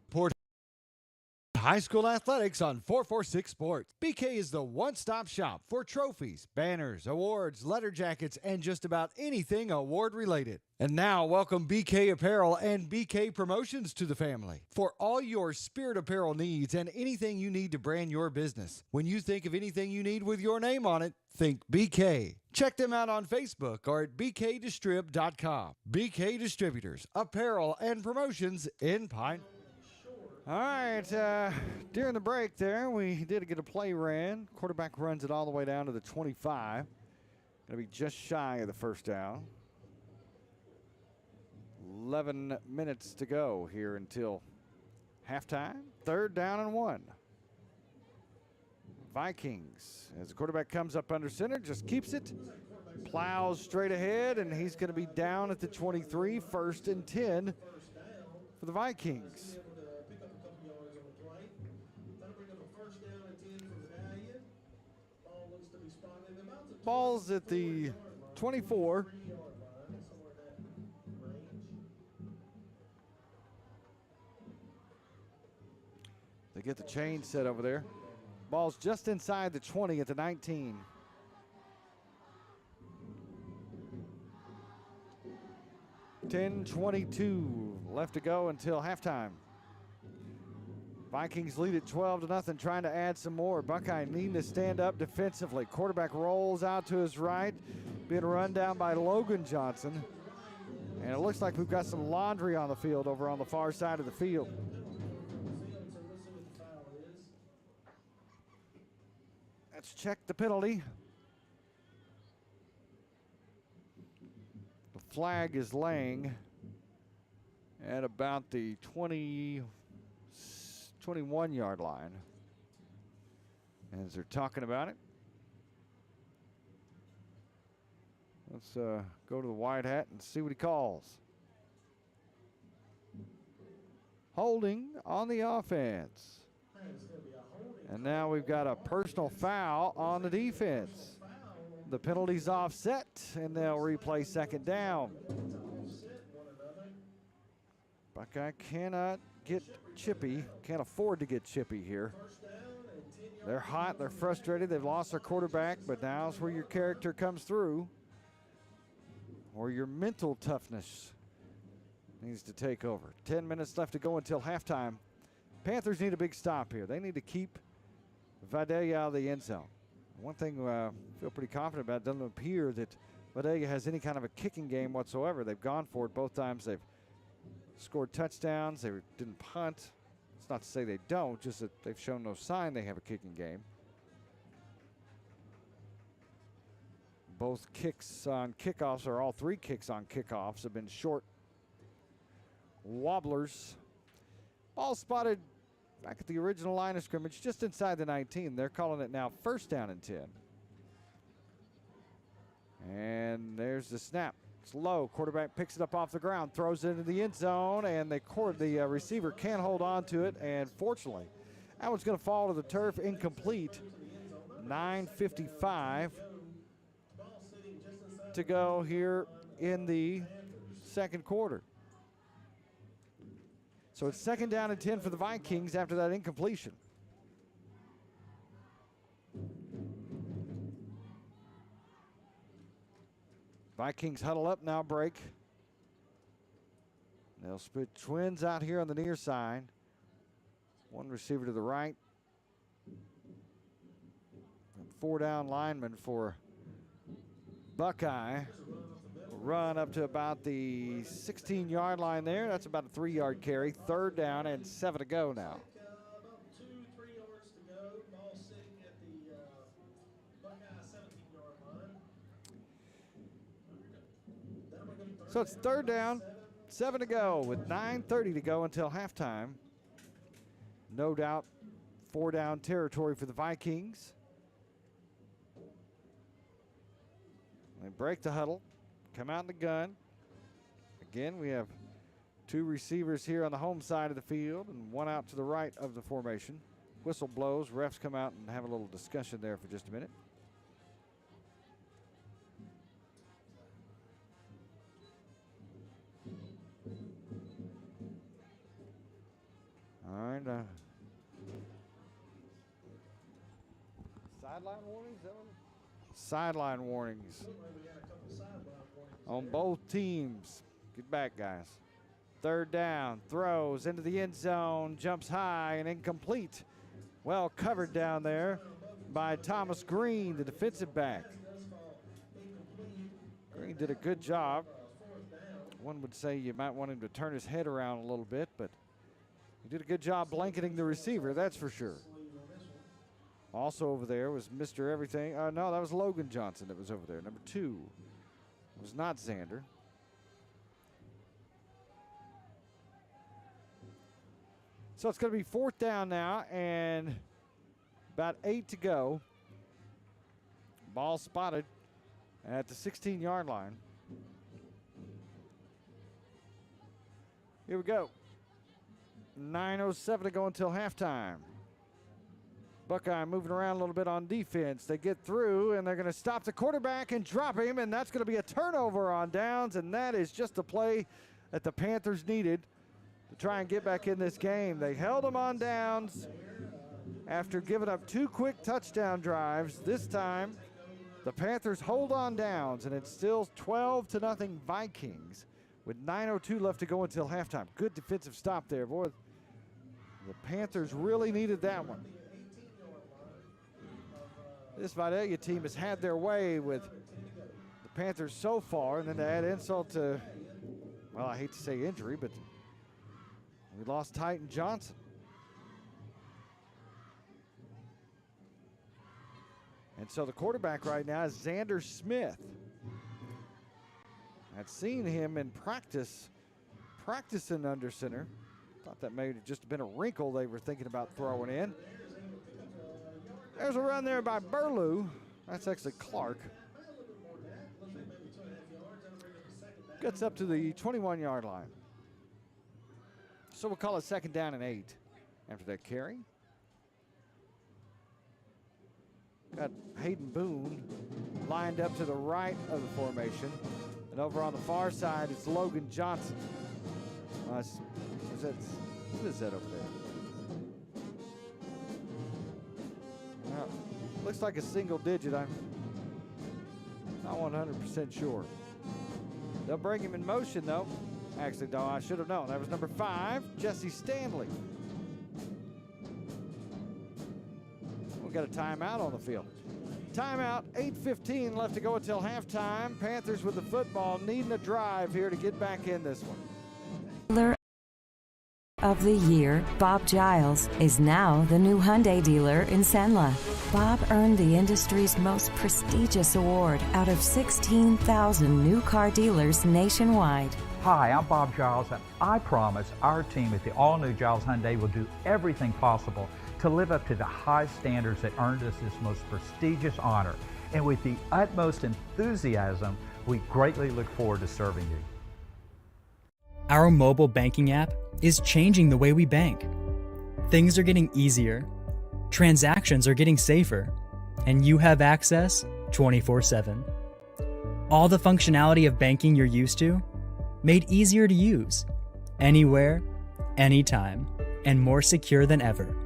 High school athletics on 446 Sports. BK is the one-stop shop for trophies, banners, awards, letter jackets, and just about anything award-related. And now, welcome BK Apparel and BK Promotions to the family. For all your spirit apparel needs and anything you need to brand your business. When you think of anything you need with your name on it, think BK. Check them out on Facebook or at bkdistrib.com. BK Distributors, apparel and promotions in Pine. All right, during the break there, we did get a play ran. Quarterback runs it all the way down to the 25. Going to be just shy of the first down. 11 minutes to go here until halftime. 3rd down and 1. Vikings, as the quarterback comes up under center, just keeps it, plows straight ahead, and he's going to be down at the 23, 1st and 10 for the Vikings. Ball's at the 24. They get the chain set over there. Ball's just inside the 20 at the 19. $10:22 left to go until halftime. Vikings lead at 12-0, trying to add some more. Buckeye needing to stand up defensively. Quarterback rolls out to his right, being run down by Logan Johnson. And it looks like we've got some laundry on the field over on the far side of the field. Let's check the penalty. The flag is laying at about the 21-yard line as they're talking about it. Let's go to the white hat and see what he calls. Holding on the offense. And now we've got a personal foul on the defense. The penalty's offset, and they'll replay 2nd down. Buckeye cannot get chippy, can't afford to get chippy here. They're hot, they're frustrated, they've lost their quarterback, but now's where your character comes through, or your mental toughness needs to take over. 10 minutes left to go until halftime. Panthers need a big stop here. They need to keep Vidaila out of the end zone. One thing I feel pretty confident about, it doesn't appear that Vidaila has any kind of a kicking game whatsoever. They've gone for it both times. They've scored touchdowns. They didn't punt. It's not to say they don't, just that they've shown no sign they have a kicking game. Both kicks on kickoffs, or all 3 kicks on kickoffs, have been short wobblers. Ball spotted back at the original line of scrimmage, just inside the 19. They're calling it now 1st down and 10. And there's the snap. It's low. Quarterback picks it up off the ground, throws it into the end zone, and the receiver can't hold on to it. And fortunately, That one's going to fall to the turf, incomplete. 9:55 to go here in the second quarter. So it's 2nd down and 10 for the Vikings after that incompletion. Vikings huddle up now, break. They'll split twins out here on the near side. One receiver to the right. And 4 down linemen for Buckeye. Run up to about the 16-yard line there. That's about a 3-yard carry. 3rd down and 7 to go now. About 2-3 yards to go. Ball sitting at the Buckeye 17-yard line. So it's 3rd down, 7 to go with 9:30 to go until halftime. No doubt 4-down territory for the Vikings. They break the huddle, come out in the gun. Again, we have 2 receivers here on the home side of the field and 1 out to the right of the formation. Whistle blows, refs come out and have a little discussion there for just a minute. All right. Sideline warnings? Sideline warnings on both teams. Get back, guys. 3rd down, throws into the end zone, jumps high and incomplete. Well covered down there by Thomas Green, the defensive back. Green did a good job. One would say you might want him to turn his head around a little bit, but he did a good job blanketing the receiver, that's for sure. Also over there was Mr. Everything. No, that was Logan Johnson that was over there. Number 2 was not Xander. So it's going to be 4th down now and about 8 to go. Ball spotted at the 16-yard line. Here we go. 9:07 to go until halftime. Buckeye moving around a little bit on defense. They get through, and they're going to stop the quarterback and drop him, and that's going to be a turnover on downs, and that is just the play that the Panthers needed to try and get back in this game. They held them on downs after giving up 2 quick touchdown drives. This time, the Panthers hold on downs, and it's still 12-0 Vikings with 9:02 left to go until halftime. Good defensive stop there, boy. The Panthers really needed that one. This Vidaila team has had their way with the Panthers so far, and then to add insult to, well, I hate to say injury, but we lost Titan Johnson. And so the quarterback right now is Xander Smith. I'd seen him in practicing under center. Thought that may have just been a wrinkle they were thinking about throwing in. There's a run there by Burlew. That's actually Clark. Gets up to the 21-yard line. So we'll call it 2nd down and 8 after that carry. Got Hayden Boone lined up to the right of the formation. And over on the far side, it's Logan Johnson. What is that over there? Looks like a single digit. I'm not 100% sure. They'll bring him in motion, though. Actually, no, I should have known. That was number 5, Jesse Stanley. We got a timeout on the field. Timeout, 8:15 left to go until halftime. Panthers with the football, needing a drive here to get back in this one. Of the year, Bob Giles is now the new Hyundai dealer in Senla. Bob earned the industry's most prestigious award out of 16,000 new car dealers nationwide. Hi, I'm Bob Giles, and I promise our team at the all-new Giles Hyundai will do everything possible to live up to the high standards that earned us this most prestigious honor. And with the utmost enthusiasm, we greatly look forward to serving you. Our mobile banking app is changing the way we bank. Things are getting easier, Transactions are getting safer, and you have access 24/7. All the functionality of banking you're used to, made easier to use, anywhere, anytime, and more secure than ever.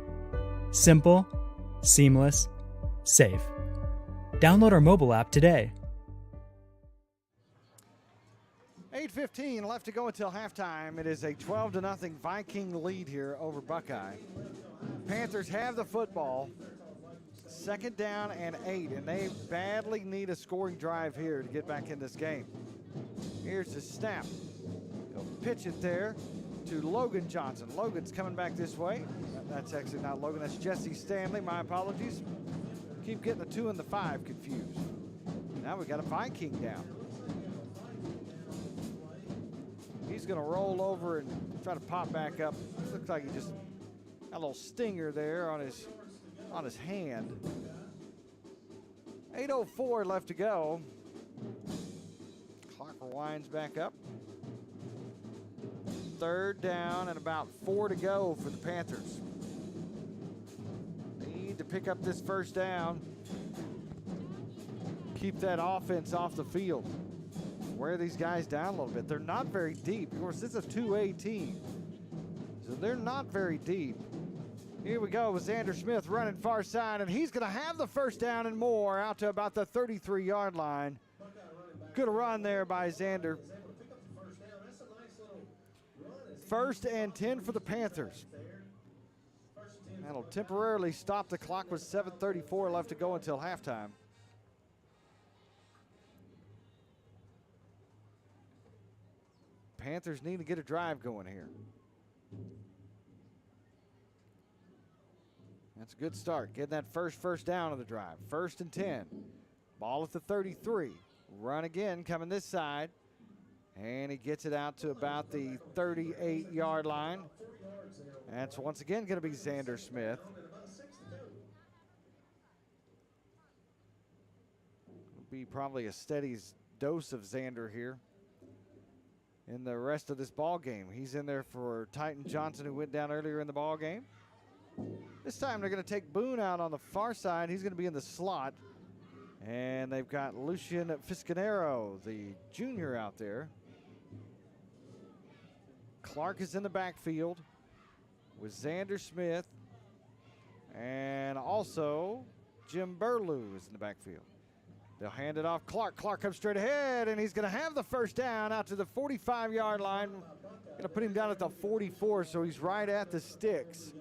Simple, seamless, safe. Download our mobile app today. 8:15 left to go until halftime. It is a 12-0 Viking lead here over Buckeye. Panthers have the football. 2nd down and 8, and they badly need a scoring drive here to get back in this game. Here's the snap. He'll pitch it there to Logan Johnson. Logan's coming back this way. That's actually not Logan, that's Jesse Stanley. My apologies. Keep getting the 2 and the 5 confused. Now we got a Viking down. He's going to roll over and try to pop back up. Looks like he just got a little stinger there on his hand. 8:04 left to go. Clock rewinds back up. 3rd down and about 4 to go for the Panthers. They need to pick up this 1st down. Keep that offense off the field. Wear these guys down a little bit. They're not very deep. Of course, this is a 2A team, so they're not very deep. Here we go with Xander Smith running far side, and he's going to have the 1st down and more out to about the 33-yard line. Good run there by Xander. 1st and 10 for the Panthers. That'll temporarily stop the clock with 7:34 left to go until halftime. Panthers need to get a drive going here. That's a good start. Getting that first down of the drive. 1st and 10. Ball at the 33. Run again coming this side. And he gets it out to about the 38-yard line. That's once again going to be Xander Smith. It'll be probably a steady dose of Xander here in the rest of this ball game. He's in there for Titan Johnson, who went down earlier in the ball game. This time they're going to take Boone out on the far side. He's going to be in the slot. And they've got Lucian Fiscanero, the junior, out there. Clark is in the backfield with Xander Smith. And also Jim Burlew is in the backfield. They'll hand it off. Clark comes straight ahead, and he's going to have the 1st down out to the 45-yard line. Going to put him down at the 44, so he's right at the sticks.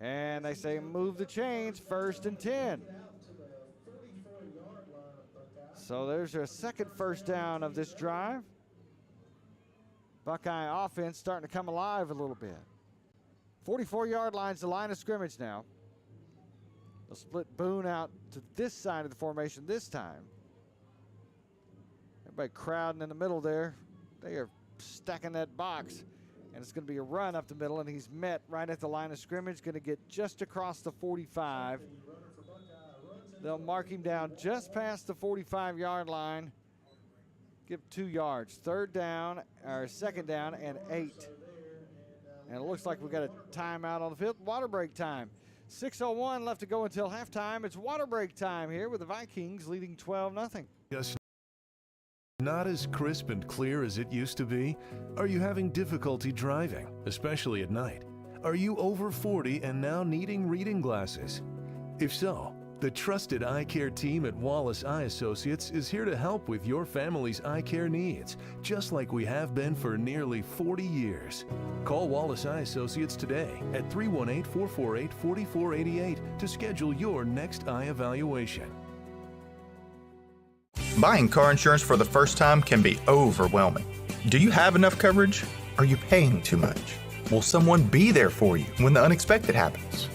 And they say move the chains, 1st and 10. So there's your 2nd 1st down of this drive. Buckeye offense starting to come alive a little bit. 44-yard line's the line of scrimmage now. They'll split Boone out to this side of the formation this time. Everybody crowding in the middle there. They are stacking that box. And it's going to be a run up the middle, and he's met right at the line of scrimmage. Going to get just across the 45. They'll mark him down just past the 45-yard line. Give 2 yards. 2nd down and 8. And it looks like we got a timeout on the field. Water break time. 6:01 left to go until halftime. It's water break time here with the Vikings leading 12-0. Just not as crisp and clear as it used to be? Are you having difficulty driving, especially at night? Are you over 40 and now needing reading glasses? If so, the trusted eye care team at Wallace Eye Associates is here to help with your family's eye care needs, just like we have been for nearly 40 years. Call Wallace Eye Associates today at 318-448-4488 to schedule your next eye evaluation. Buying car insurance for the first time can be overwhelming. Do you have enough coverage? Are you paying too much? Will someone be there for you when the unexpected happens?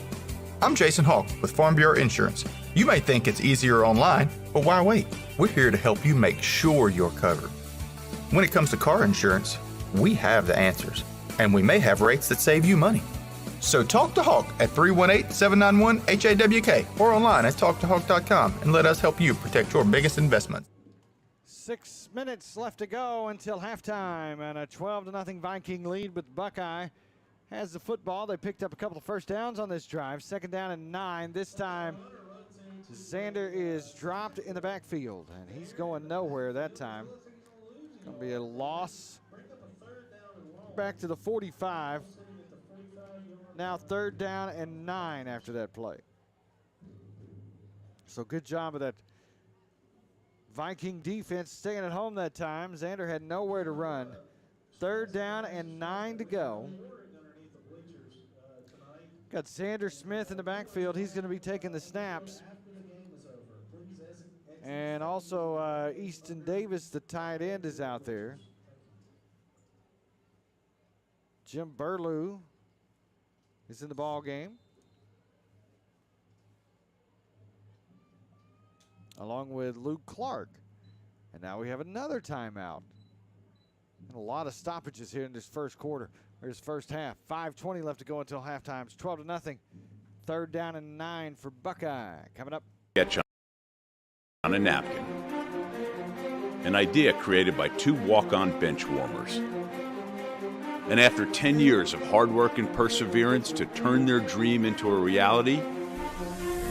I'm Jason Hawk with Farm Bureau Insurance. You may think it's easier online, but why wait? We're here to help you make sure you're covered. When it comes to car insurance, we have the answers, and we may have rates that save you money. So talk to Hawk at 318-791-HAWK or online at talktohawk.com and let us help you protect your biggest investment. 6 minutes left to go until halftime, and a 12-0 Viking lead with Buckeye. has the football. They picked up a couple of first downs on this drive. 2nd down and 9. This time, Xander is dropped in the backfield, and he's going nowhere that time. It's going to be a loss back to the 45. Now 3rd down and 9 after that play. So good job of that Viking defense staying at home that time. Xander had nowhere to run. 3rd down and 9 to go. Got Xander Smith in the backfield. He's going to be taking the snaps. And also Easton Davis, the tight end, is out there. Jim Burlew is in the ball game, along with Luke Clark. And now we have another timeout. And a lot of stoppages here in this first quarter, or this first half. 5:20 left to go until halftime. It's 12-0. 3rd down and 9 for Buckeye. Coming up. Sketch on a napkin. An idea created by 2 walk-on bench warmers. And after 10 years of hard work and perseverance to turn their dream into a reality,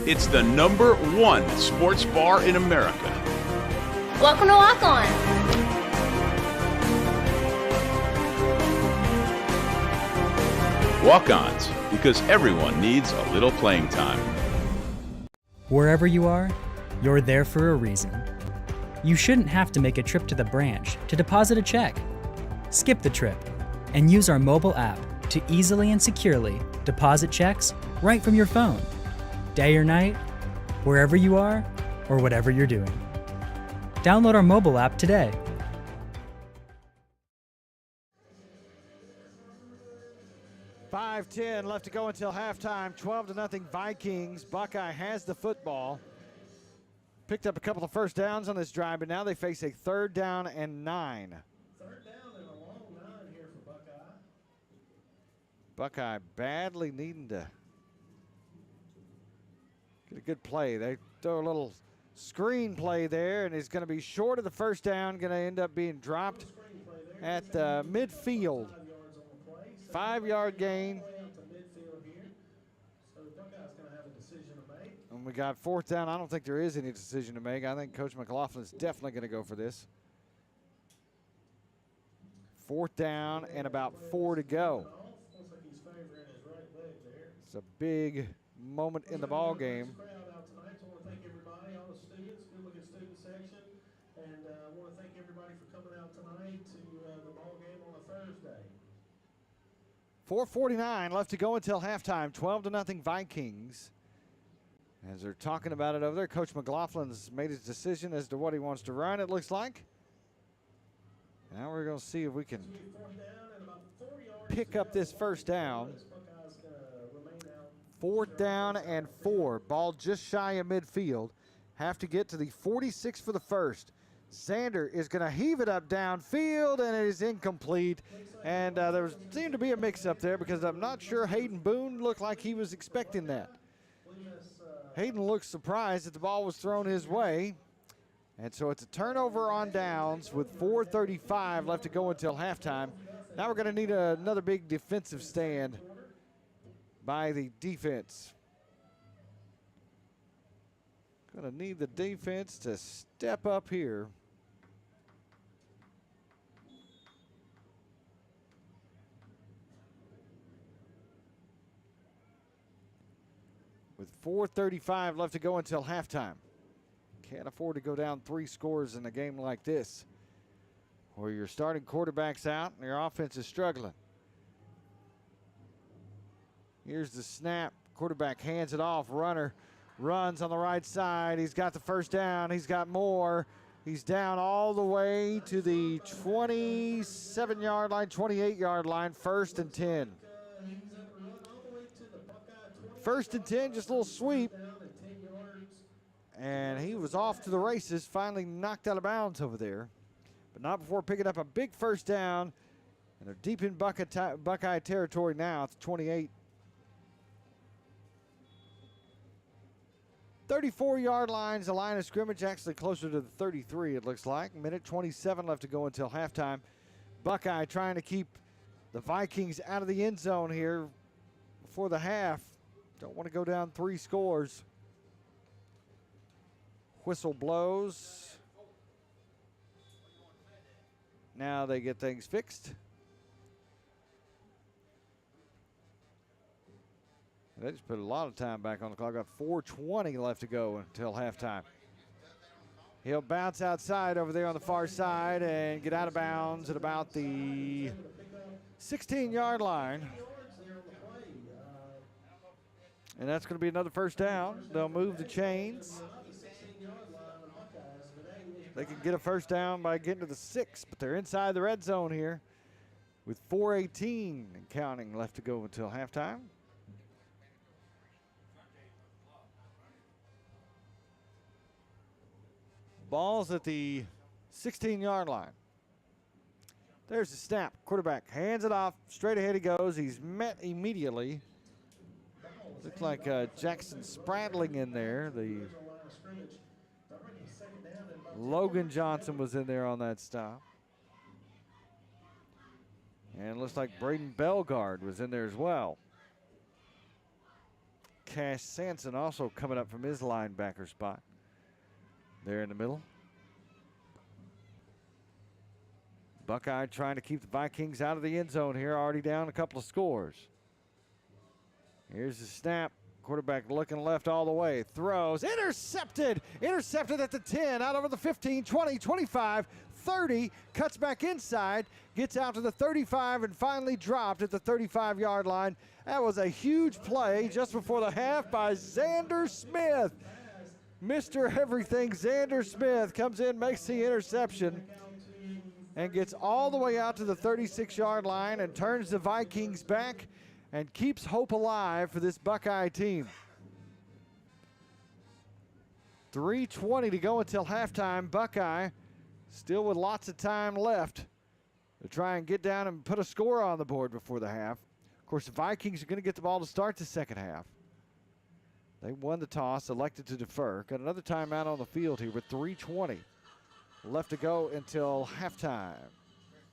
it's the #1 sports bar in America. Welcome to Lock On. Walk-ons, because everyone needs a little playing time. Wherever you are, you're there for a reason. You shouldn't have to make a trip to the branch to deposit a check. Skip the trip and use our mobile app to easily and securely deposit checks right from your phone. Day or night, wherever you are, or whatever you're doing. Download our mobile app today. $5:10 left to go until halftime. 12-0 Vikings. Buckeye has the football. Picked up a couple of first downs on this drive, but now they face a 3rd down and 9. 3rd down and a long 9 here for Buckeye. Buckeye badly needing to get a good play. They throw a little screen play there, and it's going to be short of the 1st down. Going to end up being dropped at midfield. 5-yard gain. And we got 4th down. I don't think there is any decision to make. I think Coach McLaughlin's definitely going to go for this. 4th down and about 4 to go. It's a big moment in the ball game. And I want to thank everybody for coming out tonight to the ball game on a Thursday. 4:49 left to go until halftime. 12-0 Vikings. As they're talking about it over there, Coach McLaughlin's made his decision as to what he wants to run, it looks like. Now we're going to see if we can pick up this 1st down. 4th down and 4. Ball just shy of midfield. Have to get to the 46 for the 1st. Xander is going to heave it up downfield, and it is incomplete. And there seemed to be a mix-up there because I'm not sure Hayden Boone looked like he was expecting that. Hayden looked surprised that the ball was thrown his way. And so it's a turnover on downs with 4:35 left to go until halftime. Now we're going to need another big defensive stand by the defense. Going to need the defense to step up here. With 4:35 left to go until halftime. Can't afford to go down 3 scores in a game like this, where your starting quarterback's out and your offense is struggling. Here's the snap. Quarterback hands it off. Runner runs on the right side. He's got the 1st down. He's got more. He's down all the way to the 27-yard line, 28-yard line, 1st and 10. 1st and 10, just a little sweep. And he was off to the races, finally knocked out of bounds over there. But not before picking up a big 1st down. And they're deep in Buckeye territory now. It's 28. 34-yard lines, the line of scrimmage, actually closer to the 33, it looks like. 1:27 left to go until halftime. Buckeye trying to keep the Vikings out of the end zone here before the half. Don't want to go down 3 scores. Whistle blows. Now they get things fixed. They just put a lot of time back on the clock. Got 4:20 left to go until halftime. He'll bounce outside over there on the far side and get out of bounds at about the 16-yard line. And that's going to be another first down. They'll move the chains. They can get a first down by getting to the 6, but they're inside the red zone here with 4:18 and counting left to go until halftime. Ball's at the 16-yard line. There's the snap. Quarterback hands it off. Straight ahead he goes. He's met immediately. Looks like Jackson Spradling in there. The Logan Johnson was in there on that stop. And it looks like Braden Bellegarde was in there as well. Cash Sanson also coming up from his linebacker spot. There in the middle. Buckeye trying to keep the Vikings out of the end zone here. Already down a couple of scores. Here's the snap. Quarterback looking left all the way. Throws. Intercepted. Intercepted at the 10. Out over the 15, 20, 25, 30. Cuts back inside. Gets out to the 35 and finally dropped at the 35-yard line. That was a huge play just before the half by Xander Smith. Mr. Everything, Xander Smith comes in, makes the interception, and gets all the way out to the 36-yard line and turns the Vikings back and keeps hope alive for this Buckeye team. 3:20 to go until halftime. Buckeye still with lots of time left to try and get down and put a score on the board before the half. Of course, the Vikings are going to get the ball to start the second half. They won the toss, elected to defer. Got another timeout on the field here with 3:20 left to go until halftime.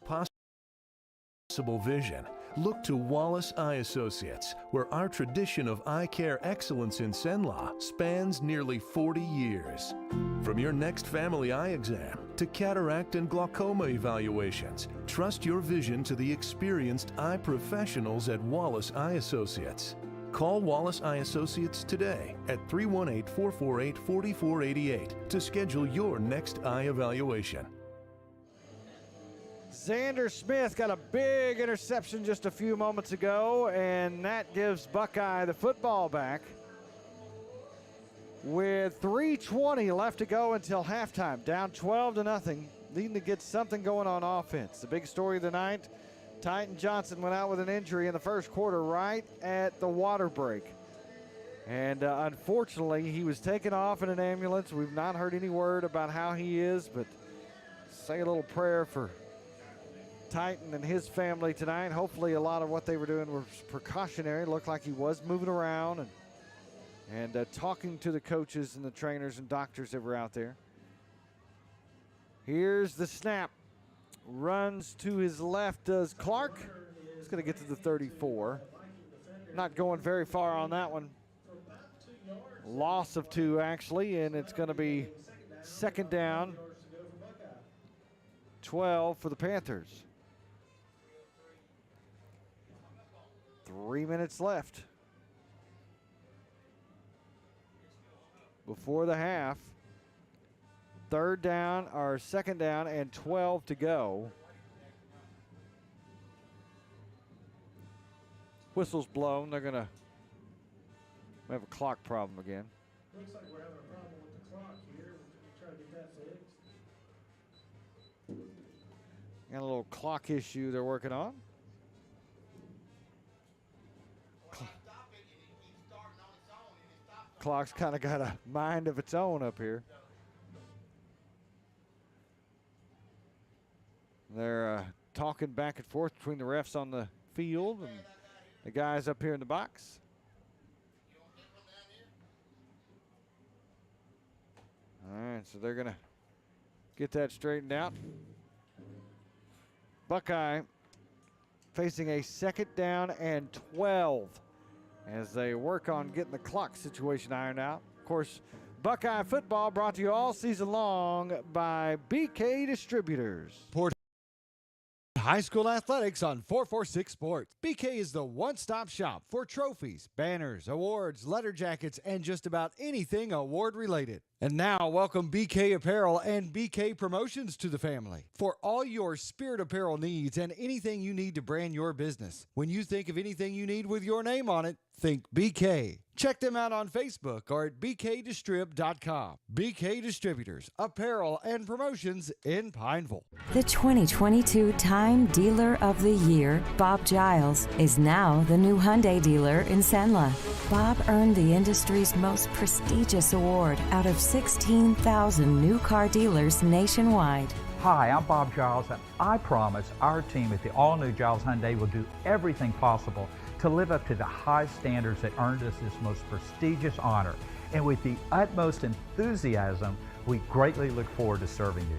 Possible vision. Look to Wallace Eye Associates, where our tradition of eye care excellence in Cenla spans nearly 40 years. From your next family eye exam to cataract and glaucoma evaluations, trust your vision to the experienced eye professionals at Wallace Eye Associates. Call Wallace Eye Associates today at 318-448-4488 to schedule your next eye evaluation. Xander Smith got a big interception just a few moments ago, and that gives Buckeye the football back with 3:20 left to go until halftime. Down 12-0, needing to get something going on offense. The big story of the night, Titan Johnson went out with an injury in the first quarter right at the water break. And unfortunately, he was taken off in an ambulance. We've not heard any word about how he is, but say a little prayer for Titan and his family tonight. Hopefully a lot of what they were doing was precautionary. It looked like he was moving around and talking to the coaches and the trainers and doctors that were out there. Here's the snap. Runs to his left does Clark. He's going to get to the 34. Not going very far on that one. Loss of 2 actually, and it's going to be second down. 12 for the Panthers. 3 minutes left before the half. Third down, or second down, and 12 to go. Whistle's blown. They're going to have a clock problem again. Looks like we're having a problem with the clock here. We'll try to get that fixed. Got a little clock issue they're working on. Clock's kind of got a mind of its own up here. They're talking back and forth between the refs on the field and the guys up here in the box. All right, so they're going to get that straightened out. Buckeye facing a 2nd down and 12 as they work on getting the clock situation ironed out. Of course, Buckeye football brought to you all season long by BK Distributors. High school athletics on 446 Sports. BK is the one-stop shop for trophies, banners, awards, letter jackets, and just about anything award-related. And now, welcome BK Apparel and BK Promotions to the family for all your spirit apparel needs and anything you need to brand your business. When you think of anything you need with your name on it, think BK. Check them out on Facebook or at bkdistrib.com. BK Distributors, Apparel and Promotions in Pineville. The 2022 Time Dealer of the Year, Bob Giles, is now the new Hyundai dealer in Senla. Bob earned the industry's most prestigious award out of 16,000 new car dealers nationwide. Hi, I'm Bob Giles, and I promise our team at the all-new Giles Hyundai will do everything possible to live up to the high standards that earned us this most prestigious honor. And with the utmost enthusiasm, we greatly look forward to serving you.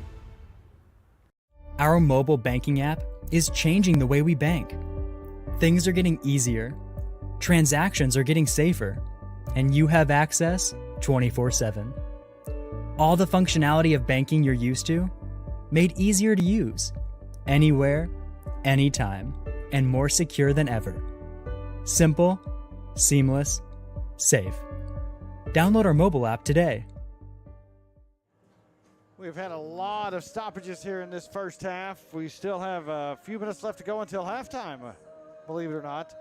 Our mobile banking app is changing the way we bank. Things are getting easier, transactions are getting safer, and you have access 24/7. All the functionality of banking you're used to, made easier to use, anywhere, anytime, and more secure than ever. Simple, seamless, safe. Download our mobile app today. We've had a lot of stoppages here in this first half. We still have a few minutes left to go until halftime, believe it or not.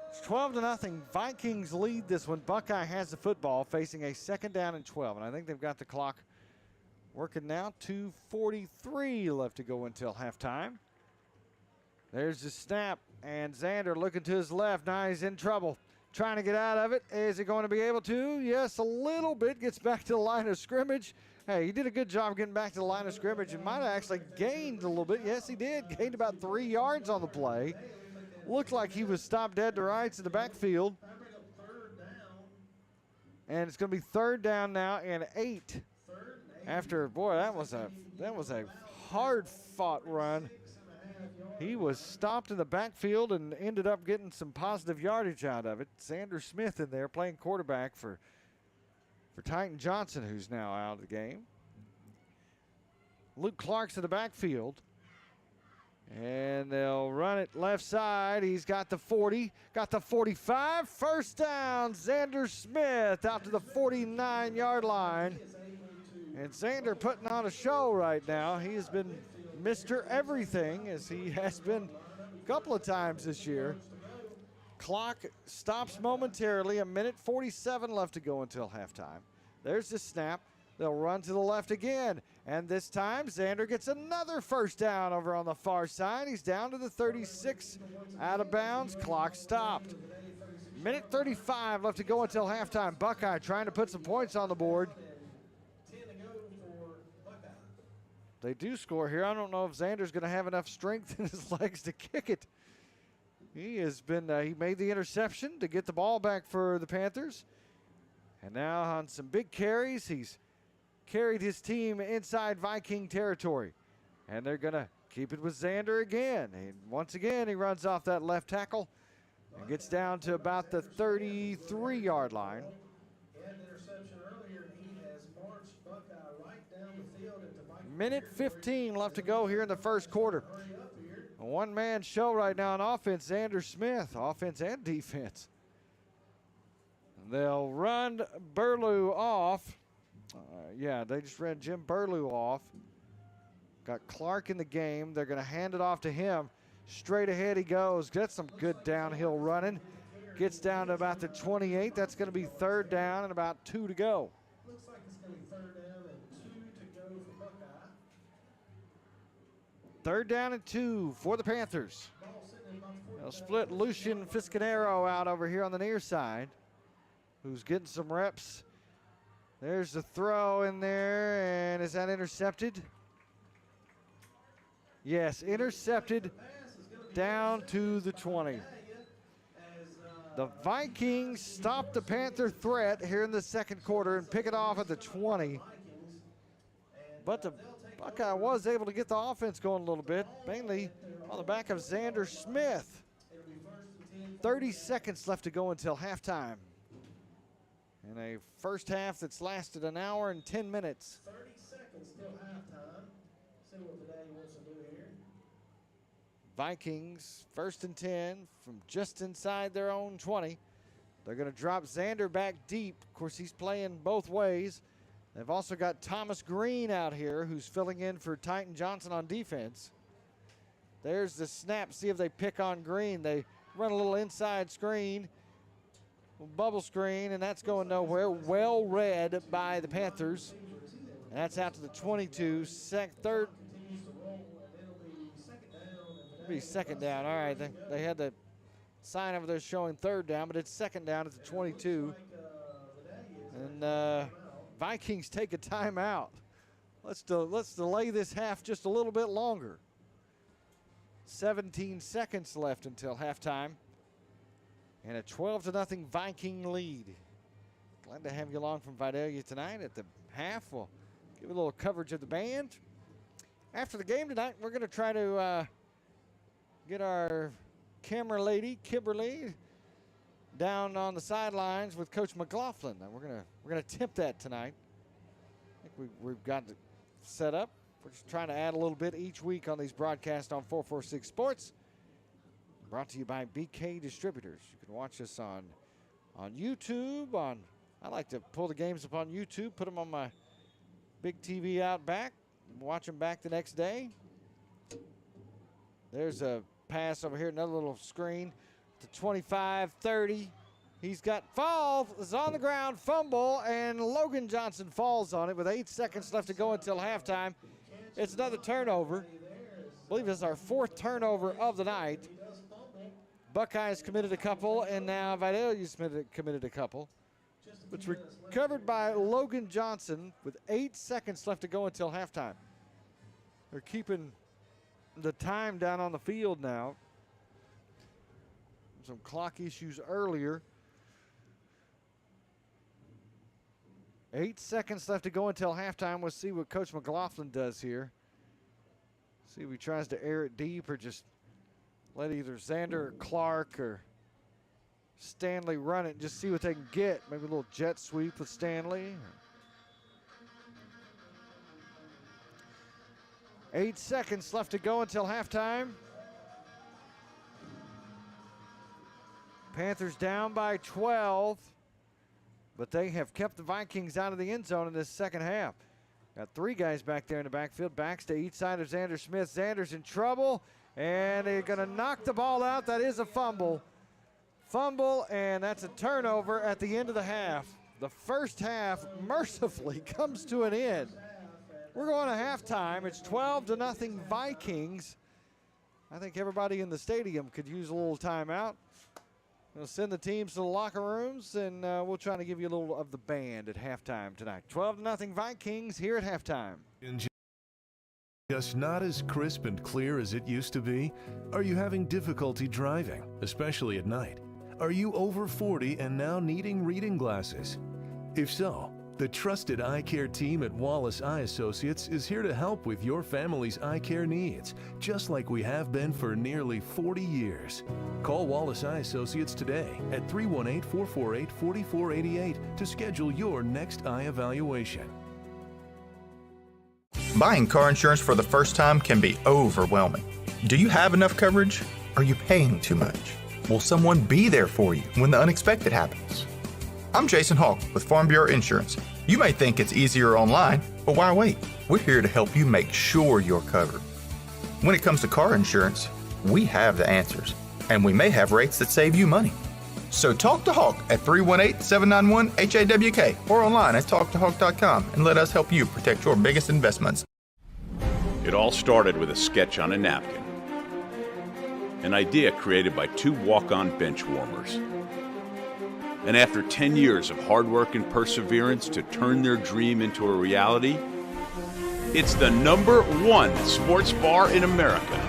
It's 12-0. Vikings lead this one. Buckeye has the football, facing a 2nd down and 12. And I think they've got the clock working now. 2:43 left to go until halftime. There's the snap, and Xander looking to his left. Now he's in trouble. Trying to get out of it. Is he going to be able to? Yes, a little bit. Gets back to the line of scrimmage. Hey, he did a good job getting back to the line of scrimmage and might have actually gained a little bit. Yes, he did. Gained about 3 yards on the play. Looked like he was stopped dead to rights in the backfield. And it's going to be 3rd down now and 8. After, boy, that was a hard-fought run. He was stopped in the backfield and ended up getting some positive yardage out of it. Xander Smith in there playing quarterback for Titan Johnson, who's now out of the game. Luke Clark's in the backfield. And they'll run it left side. He's got the 40, got the 45. 1st down, Xander Smith out to the 49-yard line. And Xander putting on a show right now. He has been Mr. Everything, as he has been a couple of times this year. Clock stops momentarily. 1:47 left to go until halftime. There's the snap. They'll run to the left again. And this time, Xander gets another 1st down over on the far side. He's down to the 36, out of bounds. Clock stopped. 1:35 left to go until halftime. Buckeye trying to put some points on the board. They do score here. I don't know if Xander's going to have enough strength in his legs to kick it. He has been, he made the interception to get the ball back for the Panthers. And now on some big carries, he's carried his team inside Viking territory. And they're going to keep it with Xander again. And once again, he runs off that left tackle and gets down to about the 33-yard line. 1:15 left to go here in the first quarter. A one-man show right now on offense, Xander Smith, offense and defense. They'll run Burlew off. They just ran Jim Burlew off. Got Clark in the game. They're going to hand it off to him. Straight ahead he goes. Gets some good downhill running. Gets down to about the 28. That's going to be 3rd down and about 2 to go. Looks like it's going to be 3rd down and 2 to go for Buckeye. 3rd down and 2 for the Panthers. They'll split Lucian Fiscanero out over here on the near side, who's getting some reps. There's the throw in there, and is that intercepted? Yes, intercepted down to the 20. The Vikings stop the Panther threat here in the second quarter and pick it off at the 20. But the Buckeye was able to get the offense going a little bit, mainly on the back of Xander Smith. 30 seconds left to go until halftime. In a first half that's lasted an hour and 10 minutes. 30 seconds till halftime. See what Vidaila wants to do here. Vikings 1st and 10 from just inside their own 20. They're going to drop Xander back deep. Of course, he's playing both ways. They've also got Thomas Green out here who's filling in for Titan Johnson on defense. There's the snap. See if they pick on Green. They run a little inside screen, bubble screen, and that's going nowhere. Well read by the Panthers. And that's out to the 22. Third. It'll be second down. All right, they had the sign over there showing third down, but it's second down at the 22. And Vikings take a timeout. Let's delay this half just a little bit longer. 17 seconds left until halftime. And a 12-0 Viking lead. Glad to have you along from Vidaila tonight. At the half, we'll give a little coverage of the band. After the game tonight, we're going to try to get our camera lady, Kimberly, down on the sidelines with Coach McLaughlin. And we're gonna attempt that tonight. I think we've got it set up. We're just trying to add a little bit each week on these broadcasts on 446 Sports. Brought to you by BK Distributors. You can watch us on YouTube. I like to pull the games up on YouTube, put them on my big TV out back, watch them back the next day. There's a pass over here, another little screen to 25-30. He's got is on the ground, fumble, and Logan Johnson falls on it with 8 seconds left to go until halftime. It's another turnover. I believe it's our 4th turnover of the night. Buckeyes committed a couple, and now Vidaila's committed a couple. It's recovered by Logan Johnson with 8 seconds left to go until halftime. They're keeping the time down on the field now. Some clock issues earlier. 8 seconds left to go until halftime. We'll see what Coach McLaughlin does here. See if he tries to air it deep or just let either Xander or Clark or Stanley run it and just see what they can get. Maybe a little jet sweep with Stanley. 8 seconds left to go until halftime. Panthers down by 12, but they have kept the Vikings out of the end zone in this second half. Got 3 guys back there in the backfield. Backs to each side of Xander Smith. Xander's in trouble, and they're going to knock the ball out. That is a fumble. And that's a turnover at the end of the half. The first half mercifully comes to an end. We're going to halftime. It's 12-0 Vikings. I think everybody in the stadium could use a little timeout. We'll send the teams to the locker rooms, and we'll try to give you a little of the band at halftime tonight. 12-0 Vikings here at halftime. Just not as crisp and clear as it used to be? Are you having difficulty driving, especially at night? Are you over 40 and now needing reading glasses? If so, the trusted eye care team at Wallace Eye Associates is here to help with your family's eye care needs, just like we have been for nearly 40 years. Call Wallace Eye Associates today at 318-448-4488 to schedule your next eye evaluation. Buying car insurance for the first time can be overwhelming. Do you have enough coverage? Are you paying too much? Will someone be there for you when the unexpected happens? I'm Jason Hawk with Farm Bureau Insurance. You may think it's easier online, but why wait? We're here to help you make sure you're covered. When it comes to car insurance, we have the answers, and we may have rates that save you money. So talk to Hawk at 318-791-HAWK or online at talktohawk.com and let us help you protect your biggest investments. It all started with a sketch on a napkin. An idea created by 2 walk-on bench warmers. And after 10 years of hard work and perseverance to turn their dream into a reality, it's the #1 sports bar in America.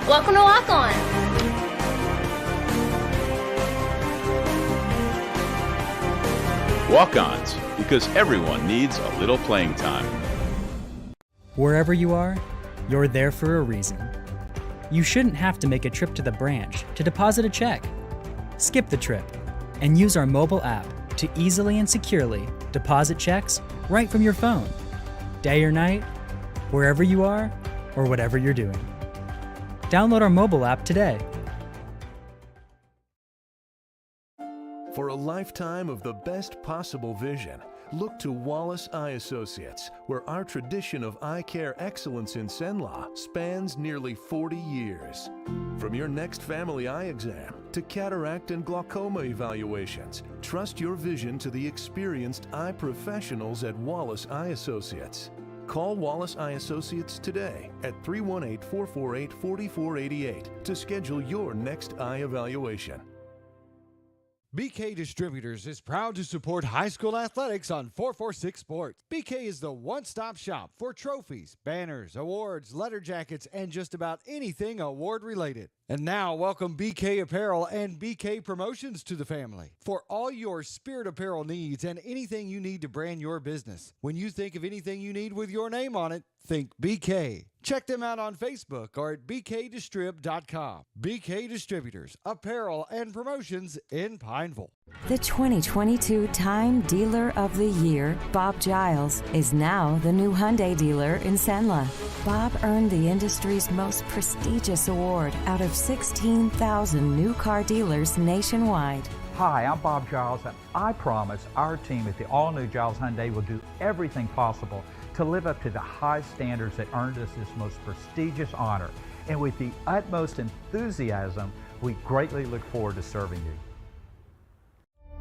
Welcome to Walk On. Walk-ons, because everyone needs a little playing time. Wherever you are, you're there for a reason. You shouldn't have to make a trip to the branch to deposit a check. Skip the trip and use our mobile app to easily and securely deposit checks right from your phone, day or night, wherever you are or whatever you're doing. Download our mobile app today. For a lifetime of the best possible vision, look to Wallace Eye Associates, where our tradition of eye care excellence in Cenla spans nearly 40 years. From your next family eye exam to cataract and glaucoma evaluations, trust your vision to the experienced eye professionals at Wallace Eye Associates. Call Wallace Eye Associates today at 318-448-4488 to schedule your next eye evaluation. BK Distributors is proud to support high school athletics on 446 Sports. BK is the one-stop shop for trophies, banners, awards, letter jackets, and just about anything award-related. And now, welcome BK Apparel and BK Promotions to the family. For all your spirit apparel needs and anything you need to brand your business. When you think of anything you need with your name on it, think BK. Check them out on Facebook or at bkdistrib.com. BK Distributors, Apparel and Promotions in Pineville. The 2022 Time Dealer of the Year, Bob Giles, is now the new Hyundai dealer in Cenla. Bob earned the industry's most prestigious award out of 16,000 new car dealers nationwide. Hi, I'm Bob Giles, and I promise our team at the all-new Giles Hyundai will do everything possible to live up to the high standards that earned us this most prestigious honor. And with the utmost enthusiasm, we greatly look forward to serving you.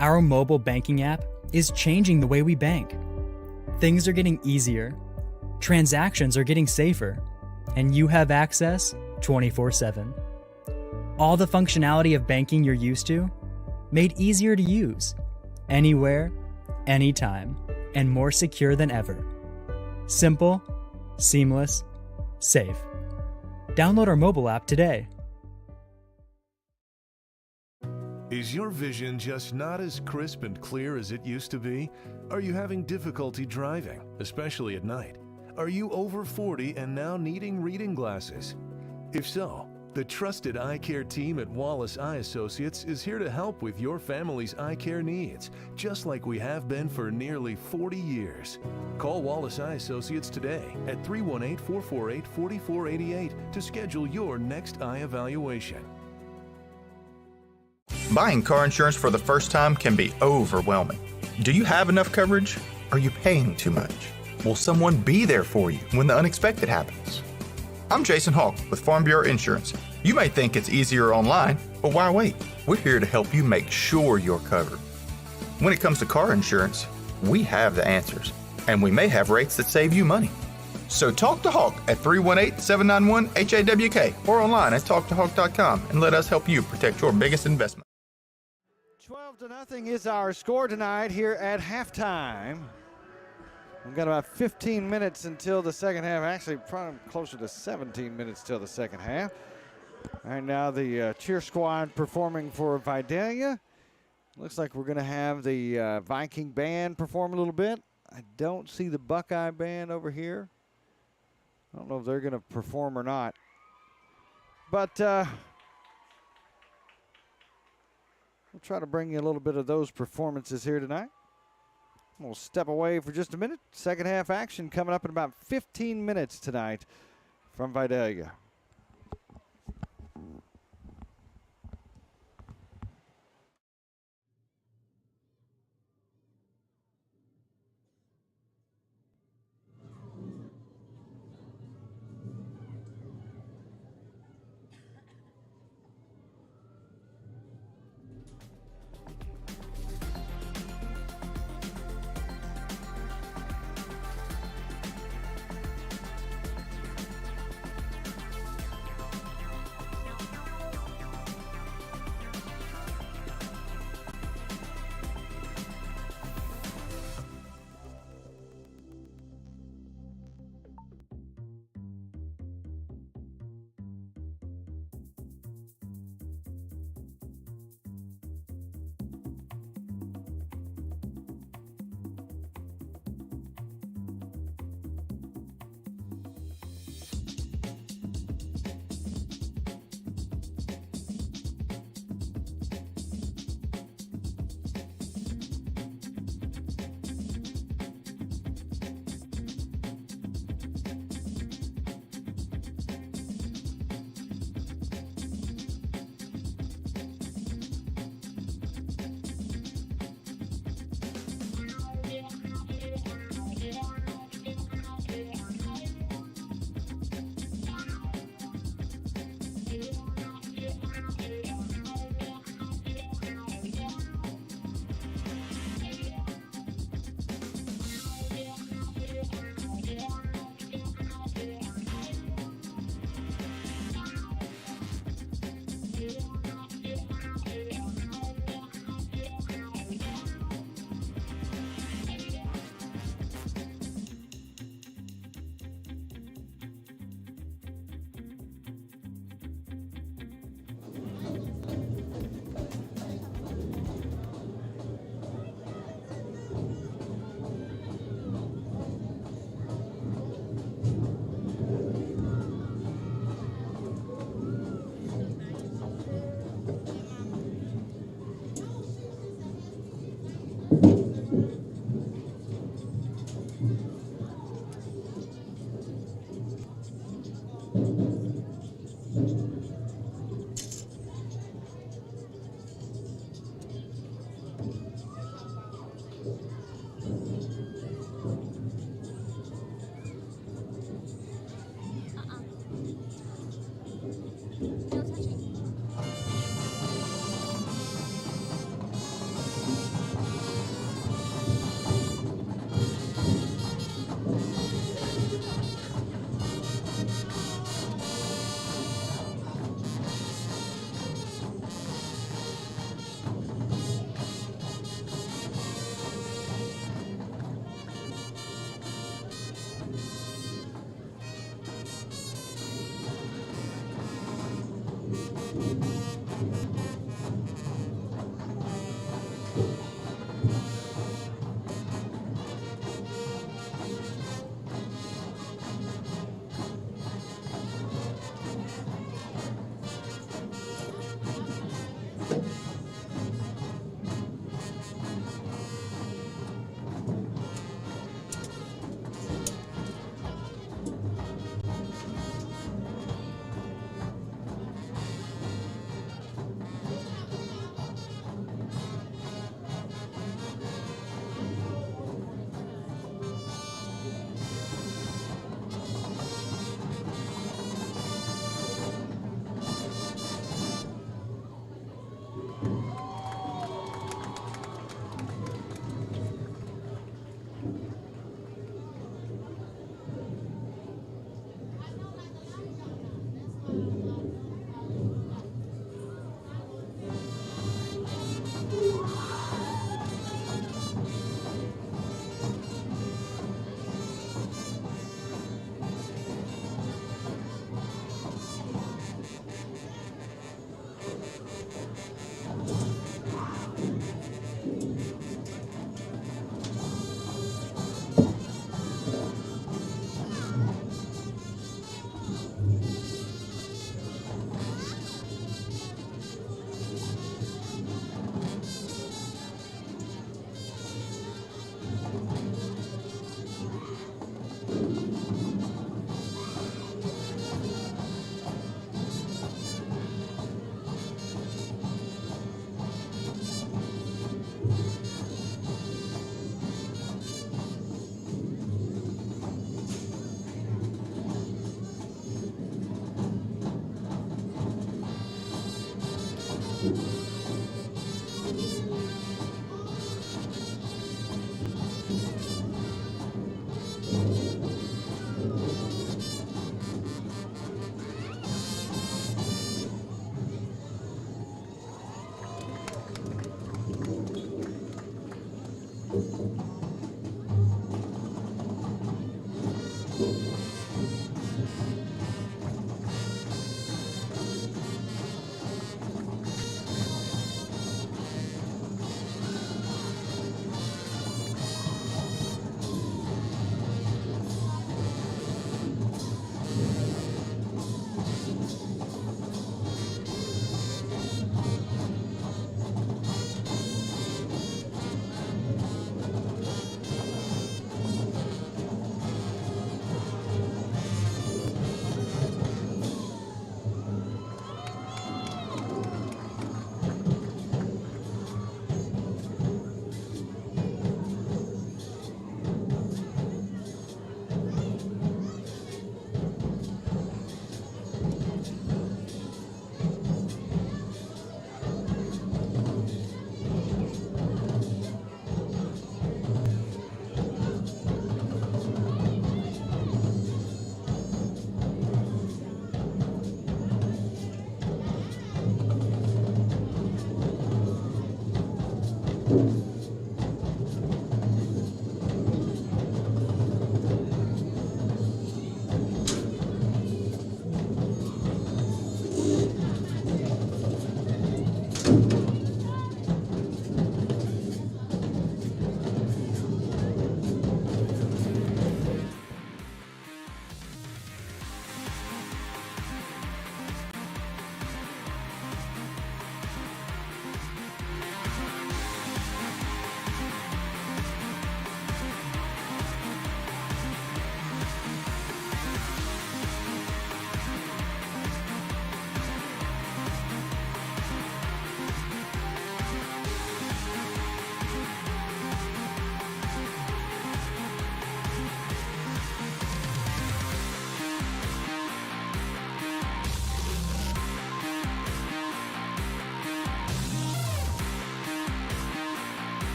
Our mobile banking app is changing the way we bank. Things are getting easier, transactions are getting safer, and you have access 24/7. All the functionality of banking you're used to, made easier to use, anywhere, anytime, and more secure than ever. Simple, seamless, safe. Download our mobile app today. Is your vision just not as crisp and clear as it used to be? Are you having difficulty driving, especially at night? Are you over 40 and now needing reading glasses? If so, the trusted eye care team at Wallace Eye Associates is here to help with your family's eye care needs, just like we have been for nearly 40 years. Call Wallace Eye Associates today at 318-448-4488 to schedule your next eye evaluation. Buying car insurance for the first time can be overwhelming. Do you have enough coverage? Are you paying too much? Will someone be there for you when the unexpected happens? I'm Jason Hawk with Farm Bureau Insurance. You may think it's easier online, but why wait? We're here to help you make sure you're covered. When it comes to car insurance, we have the answers, and we may have rates that save you money. So talk to Hawk at 318-791-HAWK or online at talktohawk.com and let us help you protect your biggest investment. 12-0 is our score tonight here at halftime. We've got about 15 minutes until the second half. Actually, probably closer to 17 minutes till the second half. Right now, the cheer squad performing for Vidaila. Looks like we're going to have the Viking band perform a little bit. I don't see the Buckeye band over here. I don't know if they're going to perform or not. But we'll try to bring you a little bit of those performances here tonight. We'll step away for just a minute. Second half action coming up in about 15 minutes tonight from Vidaila.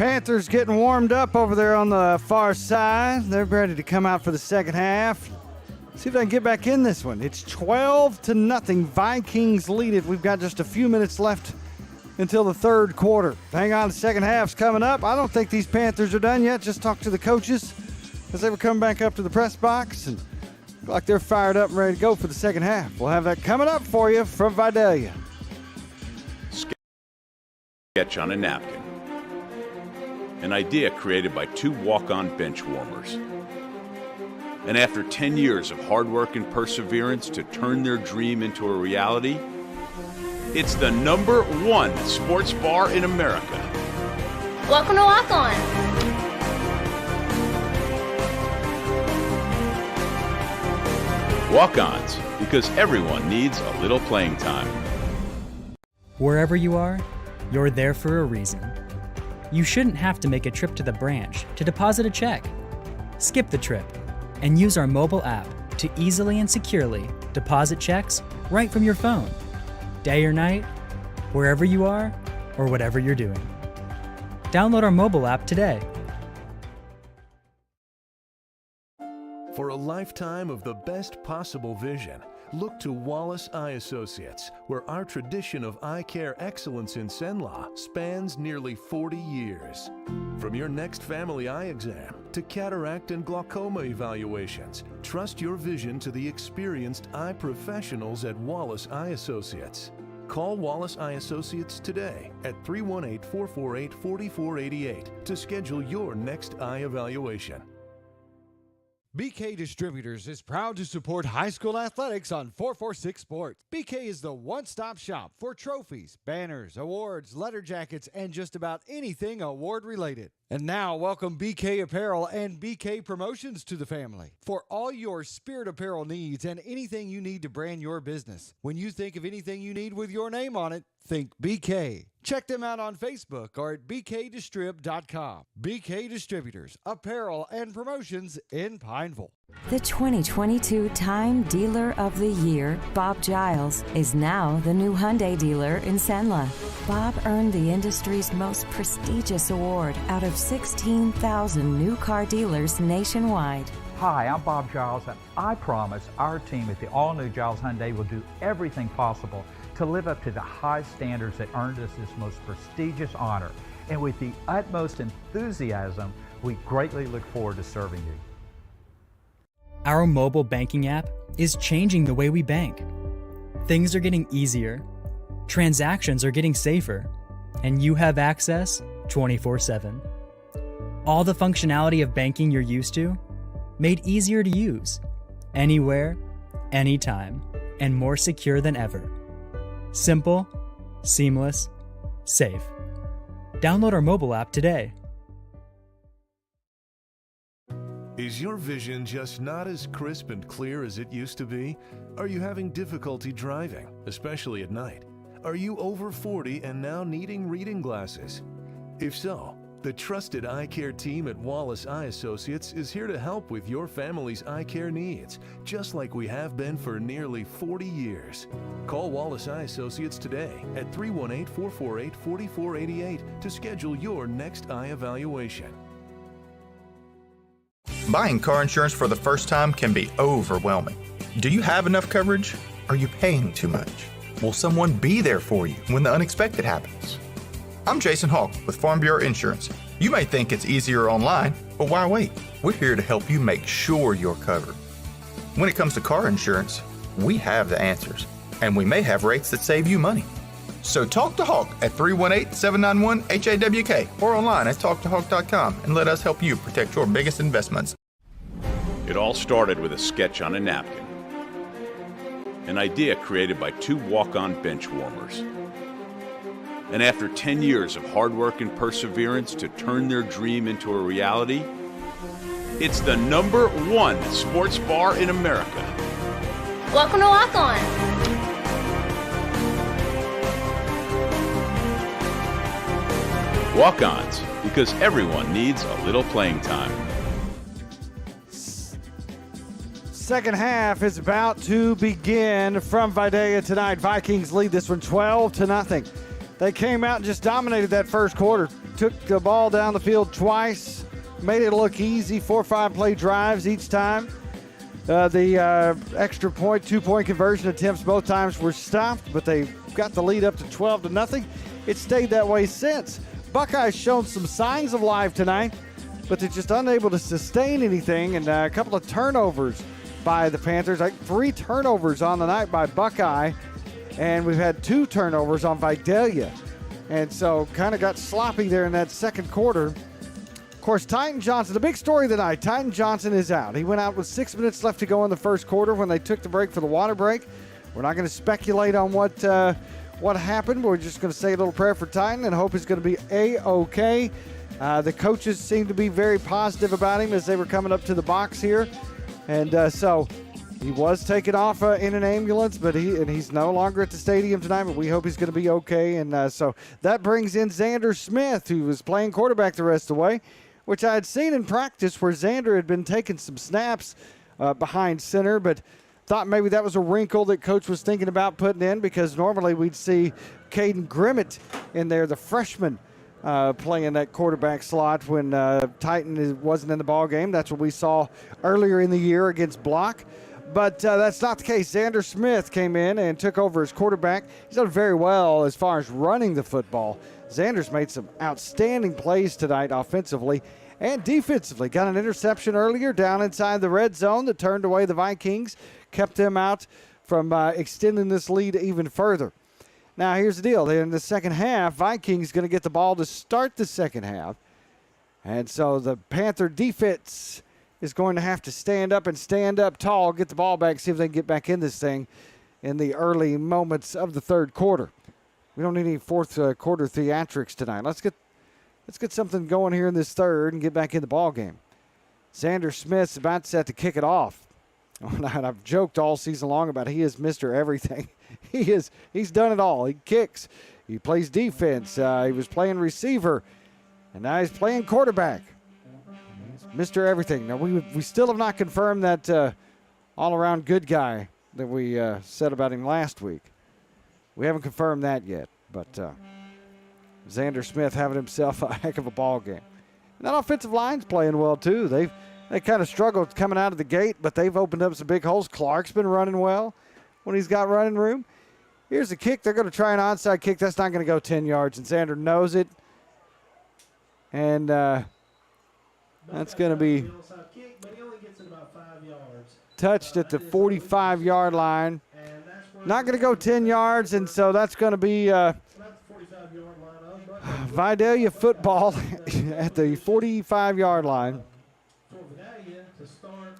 Panthers getting warmed up over there on the far side. They're ready to come out for the second half. See if they can get back in this one. It's 12-0. Vikings lead it. We've got just a few minutes left until the third quarter. Hang on, the second half's coming up. I don't think these Panthers are done yet. Just talked to the coaches as they were coming back up to the press box, and look like they're fired up and ready to go for the second half. We'll have that coming up for you from Vidaila. Sketch on a napkin. An idea created by two walk-on bench warmers. And after 10 years of hard work and perseverance to turn their dream into a reality, it's the #1 sports bar in America. Welcome to Walk On. Walk-ons, because everyone needs a little playing time. Wherever you are, you're there for a reason. You shouldn't have to make a trip to the branch to deposit a check. Skip the trip and use our mobile app to easily and securely deposit checks right from your phone. Day or night, wherever you are, or whatever you're doing. Download our mobile app today. For a lifetime of the best possible vision, look to Wallace Eye Associates, where our tradition of eye care excellence in Cenla spans nearly 40 years. From your next family eye exam to cataract and glaucoma evaluations, trust your vision to the experienced eye professionals at Wallace Eye Associates. Call Wallace Eye Associates today at 318-448-4488 to schedule your next eye evaluation. BK Distributors is proud to support high school athletics on 446 Sports. BK is the one-stop shop for trophies, banners, awards, letter jackets, and just about anything award-related. And now, welcome BK Apparel and BK Promotions to the family for all your spirit apparel needs and anything you need to brand your business. When you think of anything you need with your name on it, think BK. Check them out on Facebook or at bkdistrib.com. BK Distributors, Apparel and Promotions in Pineville. The 2022 Time Dealer of the Year, Bob Giles, is now the new Hyundai dealer in Cenla. Bob earned the industry's most prestigious award out of 16,000 new car dealers nationwide. Hi, I'm Bob Giles, and I promise our team at the all-new Giles Hyundai will do everything possible to live up to the high standards that earned us this most prestigious honor. And with the utmost enthusiasm, we greatly look forward to serving you. Our mobile banking app is changing the way we bank. Things are getting easier, transactions are getting safer, and you have access 24/7. All the functionality of banking you're used to, made easier to use, anywhere, anytime, and more secure than ever. Simple, seamless, safe. Download our mobile app today. Is your vision just not as crisp and clear as it used to be? Are you having difficulty driving, especially at night? Are you over 40 and now needing reading glasses? If so, the trusted eye care team at Wallace Eye Associates is here to help with your family's eye care needs, just like we have been for nearly 40 years. Call Wallace Eye Associates today at 318-448-4488 to schedule your next eye evaluation. Buying car insurance for the first time can be overwhelming. Do you have enough coverage? Are you paying too much? Will someone be there for you when the unexpected happens? I'm Jason Hawk with Farm Bureau Insurance. You may think it's easier online, but why wait? We're here to help you make sure you're covered. When it comes to car insurance, we have the answers, and we may have rates that save you money. So talk to Hawk at 318-791-HAWK or online at talktohawk.com and let us help you protect your biggest investments. It all started with a sketch on a napkin. An idea created by two walk-on bench warmers. And after 10 years of hard work and perseverance to turn their dream into a reality, it's the #1 sports bar in America. Welcome to Walk On. Walk-ons, because everyone needs a little playing time. Second half is about to begin from Vidaila tonight. Vikings lead this one 12-0. They came out and just dominated that first quarter. took the ball down the field twice, made it look easy, 4 or 5 play drives each time. The extra point, 2-point conversion attempts both times were stopped, but they got the lead up to 12-0. It stayed that way since. Buckeyes shown some signs of life tonight, but they're just unable to sustain anything, and a couple of turnovers by the Panthers, like 3 turnovers on the night by Buckeye, and we've had 2 turnovers on Vidaila, and so kind of got sloppy there in that second quarter. Of course, Titan Johnson, the big story tonight, Titan Johnson is out. He went out with 6 minutes left to go in the first quarter when they took the break for the water break. We're not going to speculate on what happened. We're just going to say a little prayer for Titan and hope he's going to be A-OK. The coaches seemed to be very positive about him as they were coming up to the box here. And so he was taken off in an ambulance, but he's no longer at the stadium tonight, but we hope he's going to be okay. And so that brings in Xander Smith, who was playing quarterback the rest of the way, which I had seen in practice where Xander had been taking some snaps behind center, but thought maybe that was a wrinkle that Coach was thinking about putting in, because normally we'd see Caden Grimmett in there, the freshman, playing that quarterback slot when Titan wasn't in the ball game. That's what we saw earlier in the year against Block. But that's not the case. Xander Smith came in and took over as quarterback. He's done very well as far as running the football. Xander's made some outstanding plays tonight offensively and defensively. Got an interception earlier down inside the red zone that turned away the Vikings, kept them out from extending this lead even further. Now, here's the deal. In the second half, Vikings going to get the ball to start the second half. And so the Panther defense is going to have to stand up tall, get the ball back, see if they can get back in this thing in the early moments of the third quarter. We don't need any fourth quarter theatrics tonight. Let's get something going here in this third and get back in the ball game. Xander Smith's about set to kick it off. And I've joked all season long about he is Mr. Everything. He's done it all. He kicks. He plays defense. He was playing receiver. And now he's playing quarterback. He's Mr. Everything. Now, we still have not confirmed that all-around good guy that we said about him last week. We haven't confirmed that yet. But Xander Smith having himself a heck of a ball game. And that offensive line's playing well, too. They kind of struggled coming out of the gate, but they've opened up some big holes. Clark's been running well when he's got running room. Here's the kick. They're going to try an onside kick. That's not going to go 10 yards, and Xander knows it. And that's going to be touched at the 45-yard line. Not going to go 10 yards, and so that's going to be Vidaila football at the 45-yard line. To start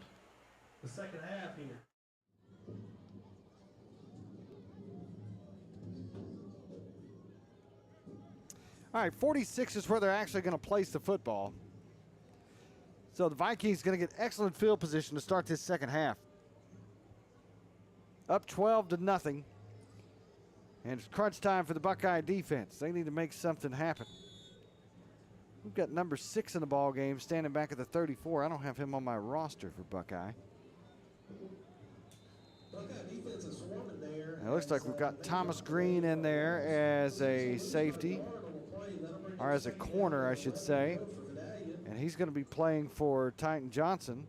the second half here. All right, 46 is where they're actually going to place the football. So the Vikings going to get excellent field position to start this second half. Up 12-0. And it's crunch time for the Buckeye defense. They need to make something happen. We've got number 6 in the ball game, standing back at the 34. I don't have him on my roster for Buckeye. It looks like we've got Thomas Green in there as a safety, or as a corner, I should say. And he's going to be playing for Titan Johnson.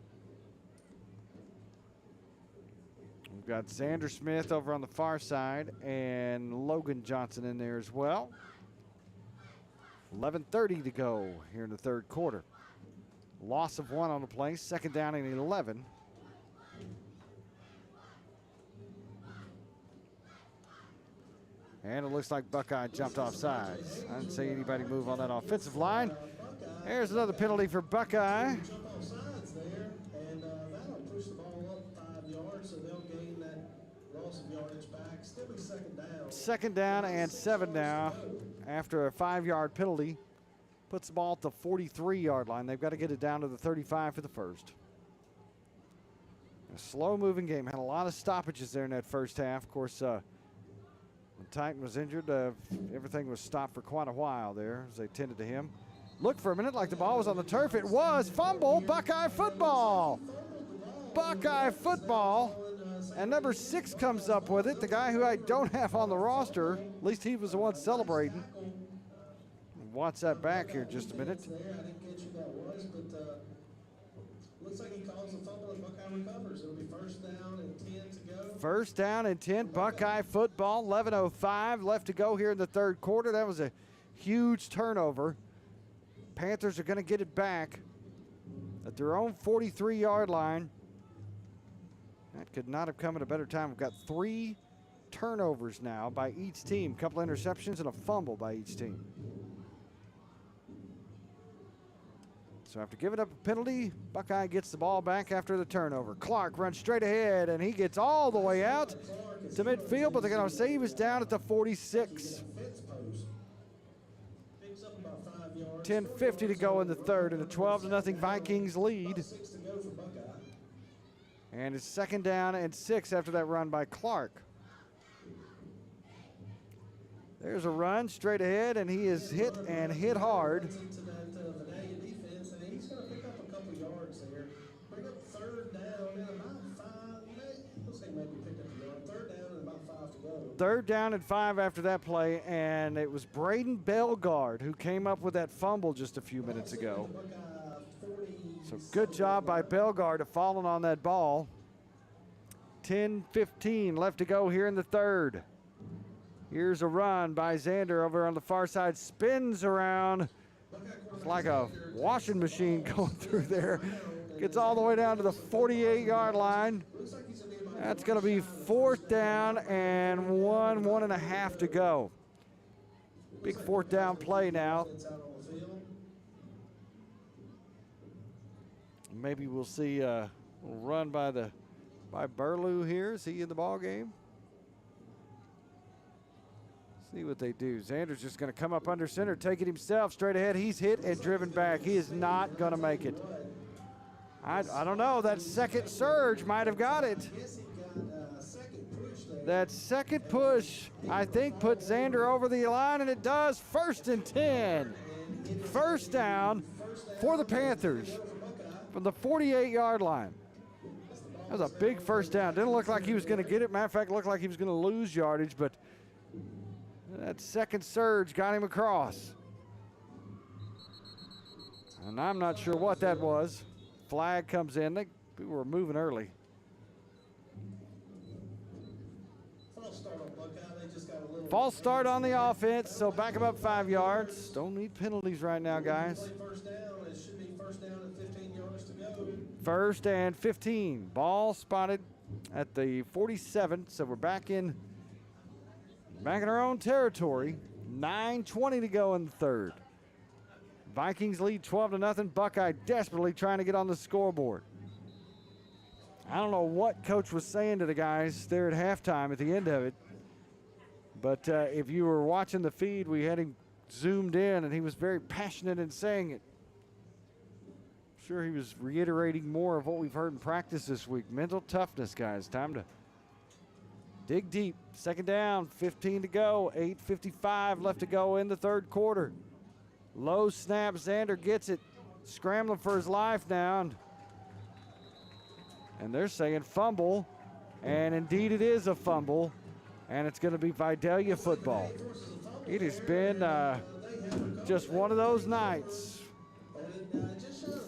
We've got Xander Smith over on the far side and Logan Johnson in there as well. 11:30 to go here in the third quarter. Loss of 1 on the play, second down and 11. And it looks like Buckeye jumped off sides. I didn't see anybody move on that offensive line. There's another penalty for Buckeye. Second down and 7 now after a 5-yard penalty. Puts the ball at the 43-yard line. They've got to get it down to the 35 for the first. A slow-moving game. Had a lot of stoppages there in that first half. Of course, when Titan was injured, everything was stopped for quite a while there as they tended to him. Looked for a minute like the ball was on the turf. It was. Fumble. Buckeye football. Buckeye football. And number 6 comes up with it, the guy who I don't have on the roster. At least he was the one celebrating. watch that back here just a minute. There, I didn't catch who that was, but looks like he calls the fumble and Buckeye recovers. It'll be first down and 10 to go. First down and 10, Buckeye football, 11:05 left to go here in the third quarter. That was a huge turnover. Panthers are going to get it back at their own 43-yard line. That could not have come at a better time. We've got 3 turnovers now by each team. A couple interceptions and a fumble by each team. So after giving up a penalty, Buckeye gets the ball back after the turnover. Clark runs straight ahead, and he gets all the way out to midfield, but they're going to say he was down at the 46. 10:50 to go in the third, and a 12-0 Vikings lead. And it's second down and 6 after that run by Clark. There's a run straight ahead, and he is hit and hit hard. He's going to pick up a couple yards there. Bring up third down and about 5. Looks like maybe picked up a yard. Third down and about 5 to go. Third down and 5 after that play, and it was Braden Bellegarde who came up with that fumble just a few minutes ago. So good job by Bellegarde of falling on that ball. 10:15 left to go here in the third. Here's a run by Xander over on the far side, spins around. It's like a washing machine going through there. Gets all the way down to the 48-yard line. That's going to be fourth down and 1.5 to go. Big fourth down play now. Maybe we'll see a run by Burlew here. Is he in the ball game? See what they do. Xander's just going to come up under center, take it himself straight ahead. He's hit and driven back. He is not going to make it. I don't know. That second surge might have got it. That second push, I think, put Xander over the line, and it does. First and 10. First down for the Panthers from the 48-yard line. That was a big first down. Didn't look like he was going to get it. Matter of fact, looked like he was going to lose yardage, but that second surge got him across. And I'm not sure what that was. Flag comes in. We were moving early. False start on the offense, so back him up 5 yards. Don't need penalties right now, guys. First down. It should be first down and 15 yards to go. First and 15. Ball spotted at the 47, so we're back in our own territory. 9:20 to go in the third. Vikings lead 12-0. Buckeye desperately trying to get on the scoreboard. I don't know what Coach was saying to the guys there at halftime at the end of it, but if you were watching the feed, we had him zoomed in, and he was very passionate in saying it. I'm sure he was reiterating more of what we've heard in practice this week. Mental toughness, guys. Time to dig deep. Second down, 15 to go. 8:55 left to go in the third quarter. Low snap, Xander gets it. Scrambling for his life now. And they're saying fumble. And indeed it is a fumble. And it's going to be Vidaila football. It has been just one of those nights.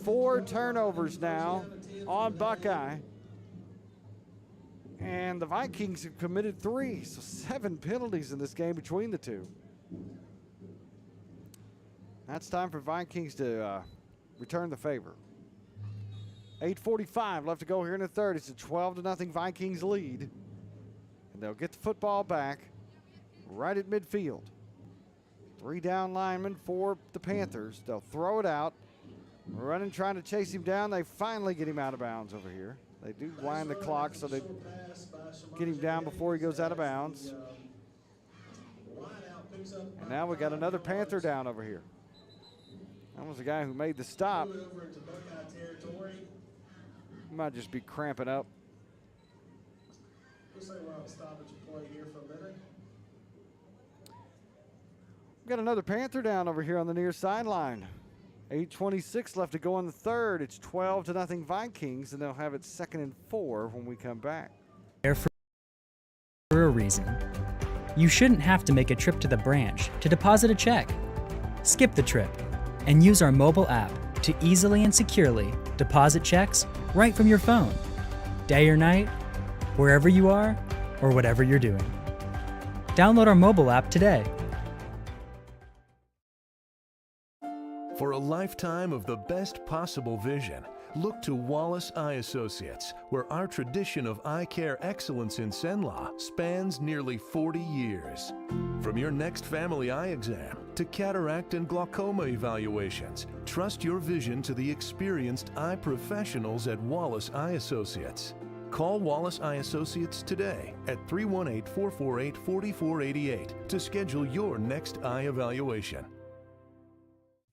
4 turnovers now on Buckeye. And the Vikings have committed 3, so 7 penalties in this game between the two. That's time for Vikings to return the favor. 8:45 left to go here in the third. It's a 12-0 Vikings lead. And they'll get the football back right at midfield. 3 down linemen for the Panthers. They'll throw it out. Running, trying to chase him down. They finally get him out of bounds over here. They do wind the clock so they get him down before he goes out of bounds. And now we got another Panther down over here. That was the guy who made the stop. He might just be cramping up. We got another Panther down over here on the near sideline. 8:26 left to go in the third. It's 12-0 Vikings, and they'll have it 2nd and 4 when we come back. There for a reason. You shouldn't have to make a trip to the branch to deposit a check. Skip the trip and use our mobile app to easily and securely deposit checks right from your phone, day or night, wherever you are or whatever you're doing. Download our mobile app today. For a lifetime of the best possible vision, look to Wallace Eye Associates, where our tradition of eye care excellence in Cenla spans nearly 40 years. From your next family eye exam to cataract and glaucoma evaluations, trust your vision to the experienced eye professionals at Wallace Eye Associates. Call Wallace Eye Associates today at 318-448-4488 to schedule your next eye evaluation.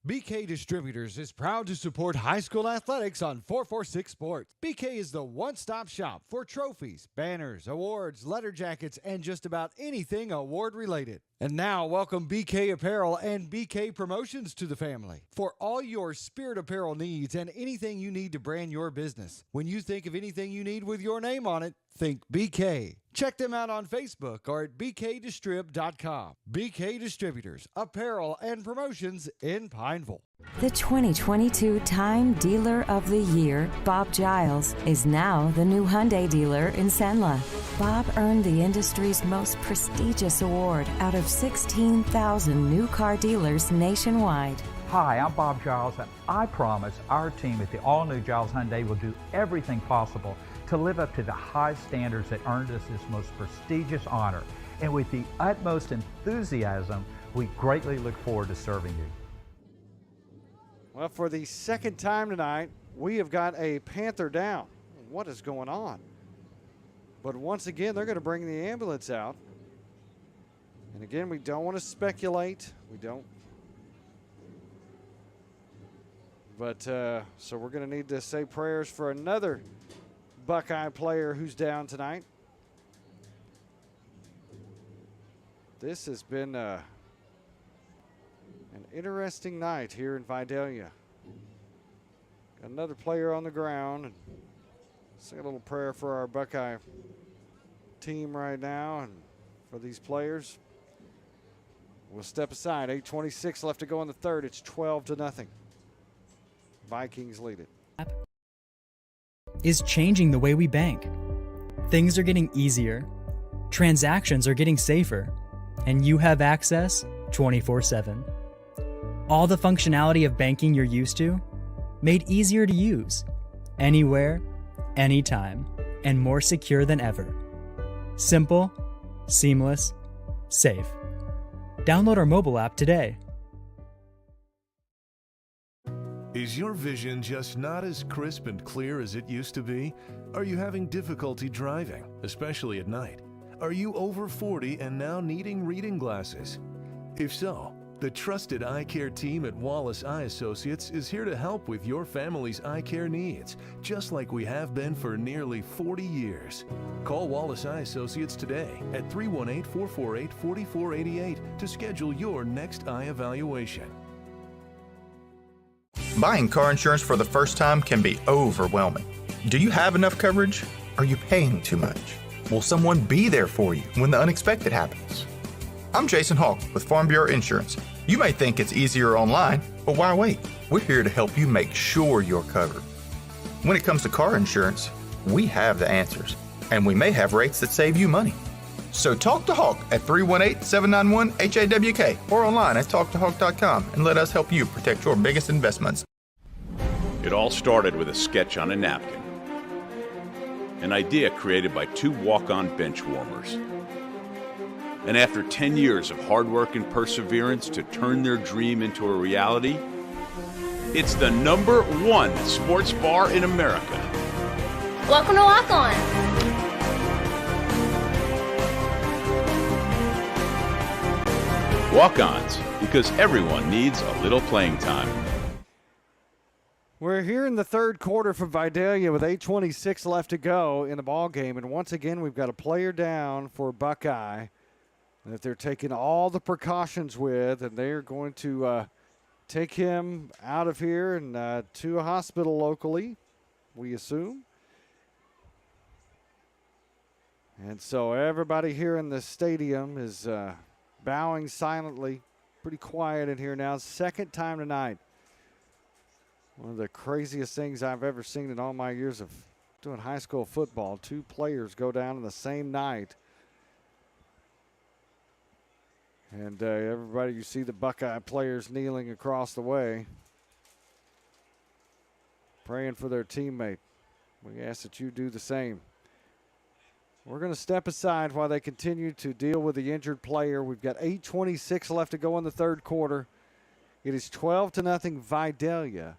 BK Distributors is proud to support high school athletics on 446 Sports. BK is the one-stop shop for trophies, banners, awards, letter jackets, and just about anything award-related. And now, welcome BK Apparel and BK Promotions to the family for all your spirit apparel needs and anything you need to brand your business. When you think of anything you need with your name on it, think BK. Check them out on Facebook or at bkdistrib.com. BK Distributors, Apparel and Promotions in Pineville. The 2022 Time Dealer of the Year, Bob Giles, is now the new Hyundai dealer in Cenla. Bob earned the industry's most prestigious award out of 16,000 new car dealers nationwide. Hi, I'm Bob Giles, and I promise our team at the all-new Giles Hyundai will do everything possible to live up to the high standards that earned us this most prestigious honor. And with the utmost enthusiasm, we greatly look forward to serving you. Well, for the second time tonight, we have got a Panther down. What is going on? But once again, they're going to bring the ambulance out. And again, we don't want to speculate. We don't. But so we're going to need to say prayers for another Buckeye player who's down tonight. This has been an interesting night here in Vidaila. Got another player on the ground. And say a little prayer for our Buckeye team right now and for these players. We'll step aside. 8:26 left to go in the third. It's 12-0. Vikings lead it. Is changing the way we bank. Things are getting easier, transactions are getting safer, and you have access 24/7. All the functionality of banking you're used to, made easier to use, anywhere, anytime, and more secure than ever. Simple, seamless, safe. Download our mobile app today. Is your vision just not as crisp and clear as it used to be? Are you having difficulty driving, especially at night? Are you over 40 and now needing reading glasses? If so, the trusted eye care team at Wallace Eye Associates is here to help with your family's eye care needs, just like we have been for nearly 40 years. Call Wallace Eye Associates today at 318-448-4488 to schedule your next eye evaluation. Buying car insurance for the first time can be overwhelming. Do you have enough coverage? Are you paying too much? Will someone be there for you when the unexpected happens? I'm Jason Hawk with Farm Bureau Insurance. You may think it's easier online, but why wait? We're here to help you make sure you're covered. When it comes to car insurance, we have the answers, and we may have rates that save you money. So talk to Hawk at 318-791-HAWK or online at talktohawk.com and let us help you protect your biggest investments. It all started with a sketch on a napkin. An idea created by two walk-on bench warmers. And after 10 years of hard work and perseverance to turn their dream into a reality, it's the #1 sports bar in America. Welcome to Walk On. Walk-ons, because everyone needs a little playing time. We're here in the third quarter for Vidaila with 8:26 left to go in the ball game, and once again we've got a player down for Buckeye that they're taking all the precautions with, and they're going to take him out of here and to a hospital locally, we assume. And so everybody here in the stadium is bowing silently pretty quiet in here now. Second time tonight. One of the craziest things I've ever seen in all my years of doing high school football. 2 players go down in the same night. And everybody, you see the Buckeye players kneeling across the way, praying for their teammate. We ask that you do the same. We're going to step aside while they continue to deal with the injured player. We've got 8:26 left to go in the third quarter. It is 12-0 Vidaila.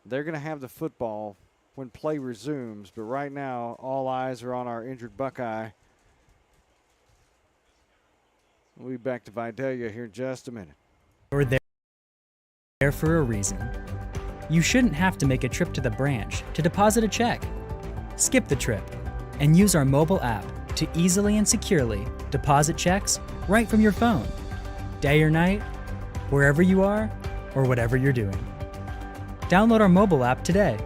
They're going to have the football when play resumes, but right now all eyes are on our injured Buckeye. We'll be back to Vidaila here in just a minute. You're there for a reason. You shouldn't have to make a trip to the branch to deposit a check. Skip the trip and use our mobile app to easily and securely deposit checks right from your phone, day or night, wherever you are or whatever you're doing. Download our mobile app today.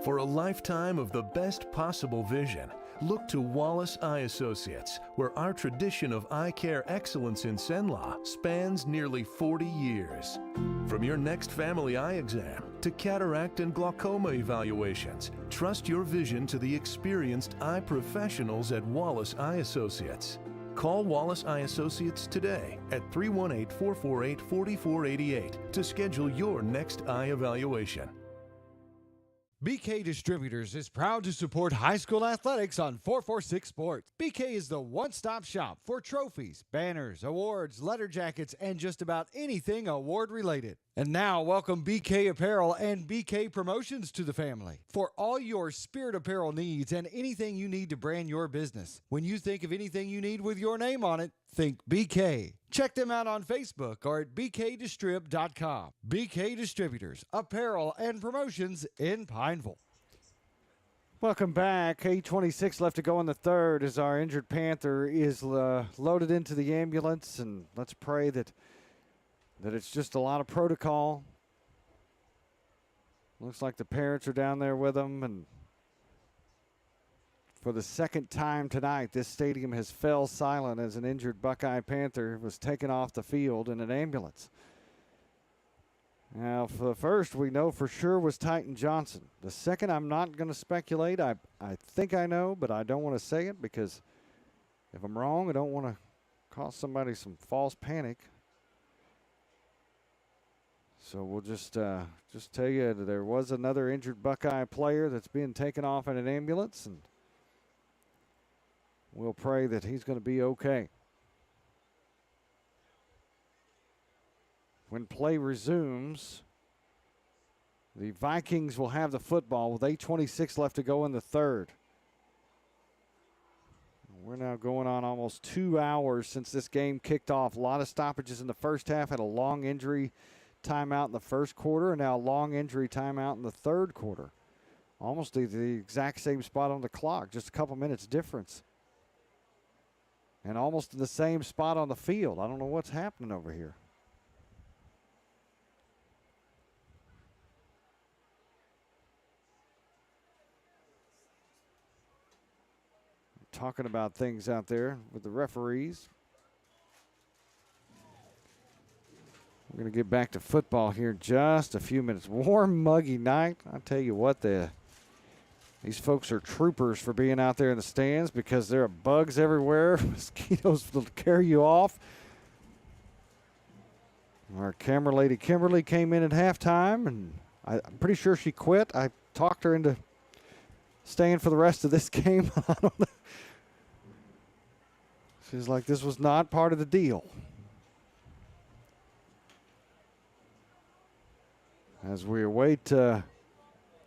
For a lifetime of the best possible vision, look to Wallace Eye Associates, where our tradition of eye care excellence in Cenla spans nearly 40 years. From your next family eye exam to cataract and glaucoma evaluations, trust your vision to the experienced eye professionals at Wallace Eye Associates. Call Wallace Eye Associates today at 318-448-4488 to schedule your next eye evaluation. BK Distributors is proud to support high school athletics on 446 Sports. BK is the one-stop shop for trophies, banners, awards, letter jackets, and just about anything award-related. And now, welcome BK Apparel and BK Promotions to the family for all your spirit apparel needs and anything you need to brand your business. When you think of anything you need with your name on it, think BK. Check them out on Facebook or at bkdistrib.com. BK Distributors, apparel and promotions in Pineville. Welcome back. 8:26 left to go in the third as our injured Panther is loaded into the ambulance, and let's pray that it's just a lot of protocol. Looks like the parents are down there with him, and for the second time tonight, this stadium has fell silent as an injured Buckeye Panther was taken off the field in an ambulance. Now, for the first, we know for sure was Titan Johnson. The second, I'm not going to speculate. I think I know, but I don't want to say it because if I'm wrong, I don't want to cause somebody some false panic. So we'll just tell you that there was another injured Buckeye player that's being taken off in an ambulance, and we'll pray that he's going to be okay. When play resumes, the Vikings will have the football with 8:26 left to go in the third. We're now going on almost 2 hours since this game kicked off. A lot of stoppages in the first half, had a long injury timeout in the first quarter, and now a long injury timeout in the third quarter. Almost the exact same spot on the clock, just a couple minutes difference. And almost in the same spot on the field. I don't know what's happening over here. Talking about things out there with the referees. We're going to get back to football here in just a few minutes. Warm, muggy night. I tell you what, these folks are troopers for being out there in the stands because there are bugs everywhere. Mosquitoes will carry you off. Our camera lady Kimberly came in at halftime, and I'm pretty sure she quit. I talked her into staying for the rest of this game. I don't know. She's like, this was not part of the deal. As we await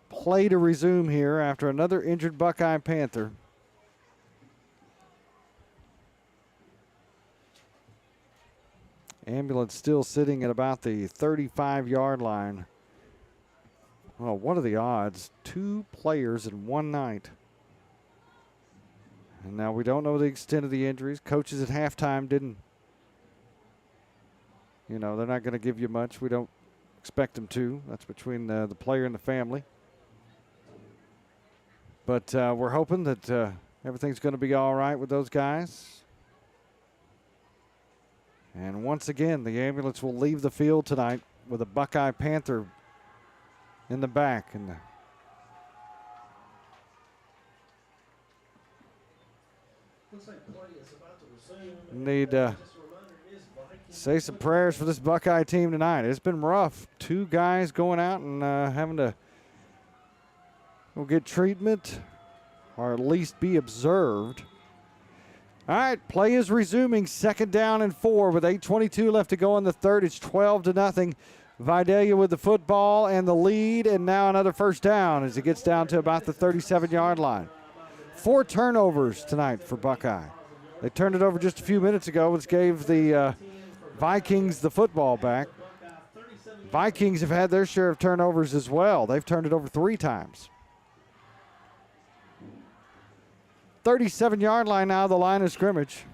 play to resume here after another injured Buckeye Panther. Ambulance still sitting at about the 35-yard line. Well, what are the odds? 2 players in one night. And now we don't know the extent of the injuries. Coaches at halftime didn't, they're not going to give you much. We don't expect them to. That's between the player and the family. But we're hoping that everything's going to be all right with those guys. And once again, the ambulance will leave the field tonight with a Buckeye Panther in the back. And Looks like play is about to resume. need to say some prayers for this Buckeye team tonight. It's been rough. 2 guys going out and having to go get treatment or at least be observed. All right, play is resuming. 2nd down and 4 with 8:22 left to go in the third. It's 12-0. Vidaila with the football and the lead, and now another first down as it gets down to about the 37-yard line. 4 turnovers tonight for Buckeye. They turned it over just a few minutes ago, which gave the Vikings the football back. Vikings have had their share of turnovers as well. They've turned it over 3 times. 37-yard line now, the line of scrimmage.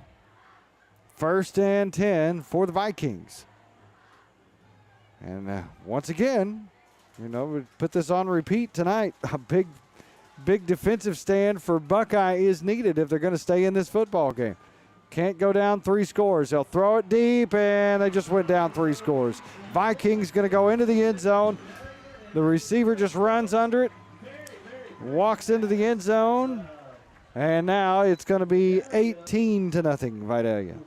1st and 10 for the Vikings. And once again, we put this on repeat tonight. A big defensive stand for Buckeye is needed if they're going to stay in this football game. Can't go down 3 scores. They'll throw it deep, and they just went down 3 scores. Vikings going to go into the end zone. The receiver just runs under it, walks into the end zone, and now it's going to be 18-0, Vidaila.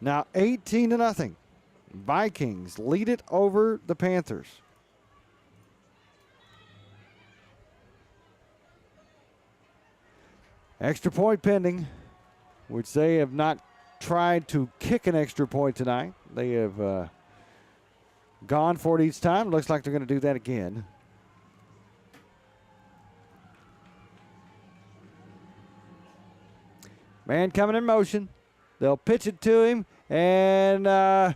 Now 18-0. Vikings lead it over the Panthers. Extra point pending, which they have not tried to kick an extra point tonight. They have gone for it each time. Looks like they're going to do that again. Man coming in motion. They'll pitch it to him, and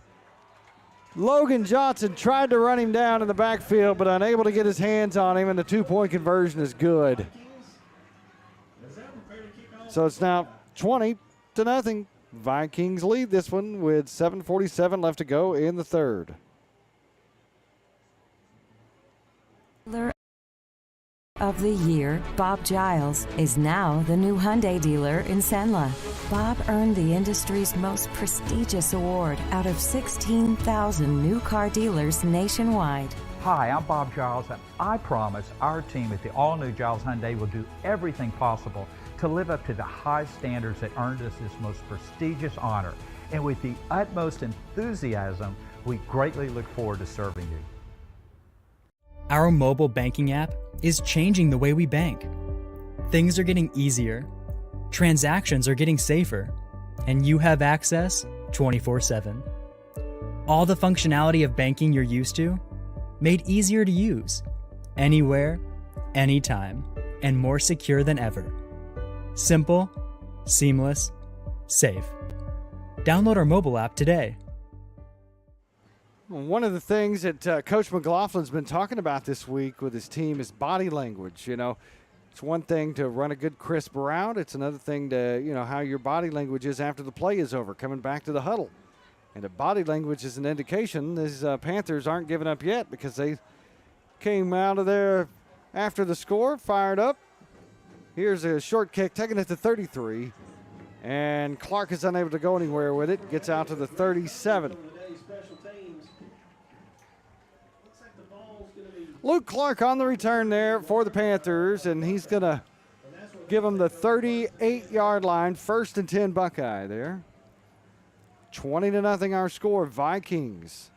Logan Johnson tried to run him down in the backfield, but unable to get his hands on him, and the 2-point conversion is good. So it's now 20-0. Vikings lead this one with 7:47 left to go in the third. Of the year, Bob Giles is now the new Hyundai dealer in Senla. Bob earned the industry's most prestigious award out of 16,000 new car dealers nationwide. Hi, I'm Bob Giles, and I promise our team at the all-new Giles Hyundai will do everything possible to live up to the high standards that earned us this most prestigious honor. And with the utmost enthusiasm, we greatly look forward to serving you. Our mobile banking app is changing the way we bank. Things are getting easier, transactions are getting safer, and you have access 24/7. All the functionality of banking you're used to, made easier to use, anywhere, anytime, and more secure than ever. Simple, seamless, safe. Download our mobile app today. One of the things that Coach McLaughlin's been talking about this week with his team is body language. It's one thing to run a good crisp route. It's another thing to, how your body language is after the play is over, coming back to the huddle. And the body language is an indication these Panthers aren't giving up yet, because they came out of there after the score, fired up. Here's a short kick, taking it to 33. And Clark is unable to go anywhere with it. Gets out to the 37. Luke Clark on the return there for the Panthers, and he's going to give them the 38-yard line. 1st and 10 Buckeye there. 20-0 our score. Vikings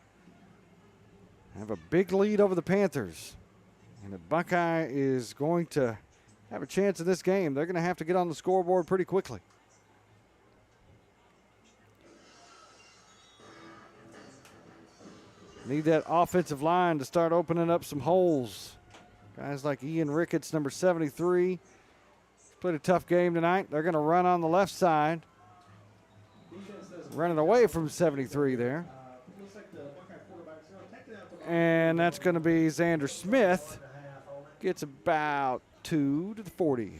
have a big lead over the Panthers. And the Buckeye is going to have a chance in this game. They're going to have to get on the scoreboard pretty quickly. Need that offensive line to start opening up some holes. Guys like Ian Ricketts, number 73, played a tough game tonight. They're going to run on the left side. Running away from 73 there. And that's going to be Xander Smith. Gets about 2 to the 40.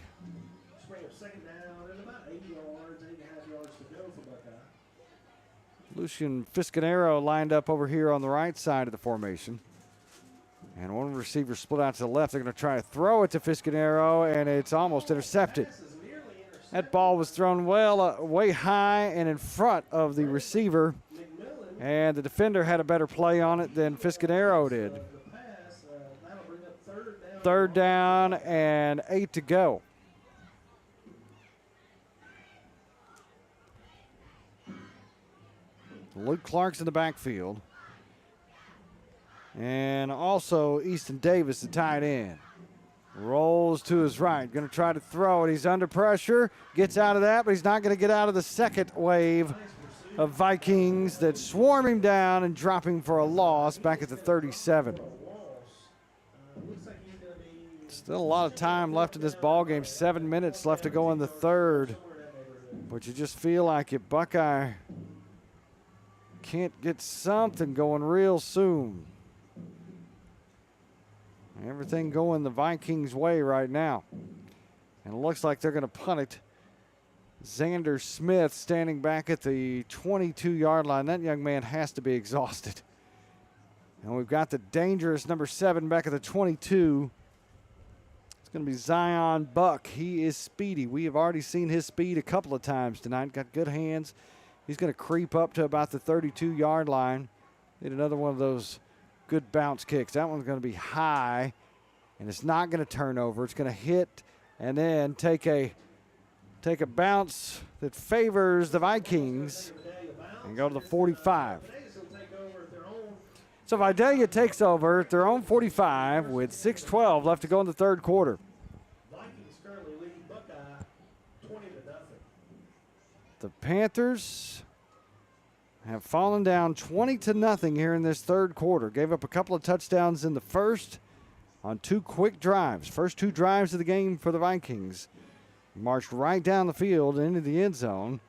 Lucian Fiscanero lined up over here on the right side of the formation. And one receiver split out to the left. They're going to try to throw it to Fiscanero, and it's almost intercepted. That ball was thrown way high and in front of the receiver, and the defender had a better play on it than Fiscanero did. Third down and 8 to go. Luke Clark's in the backfield. And also Easton Davis, the tight end. Rolls to his right. Going to try to throw it. He's under pressure. Gets out of that, but he's not going to get out of the second wave of Vikings that swarm him down and drop him for a loss back at the 37. Still a lot of time left in this ball game. 7 minutes left to go in the third. But you just feel like if Buckeye can't get something going real soon. Everything going the Vikings' way right now. And it looks like they're going to punt it. Xander Smith standing back at the 22-yard line. That young man has to be exhausted. And we've got the dangerous number 7 back at the 22. It's going to be Zion Buck. He is speedy. We have already seen his speed a couple of times tonight. Got good hands. He's going to creep up to about the 32-yard line. Need another one of those good bounce kicks. That one's going to be high, and it's not going to turn over. It's going to hit and then take a bounce that favors the Vikings and go to the 45. So Vidaila takes over at their own 45 with 6:12 left to go in the third quarter. Vikings currently lead Buckeye 20-0. The Panthers have fallen down 20-0 here in this third quarter. Gave up a couple of touchdowns in the first on 2 quick drives. First 2 drives of the game for the Vikings. Marched right down the field into the end zone,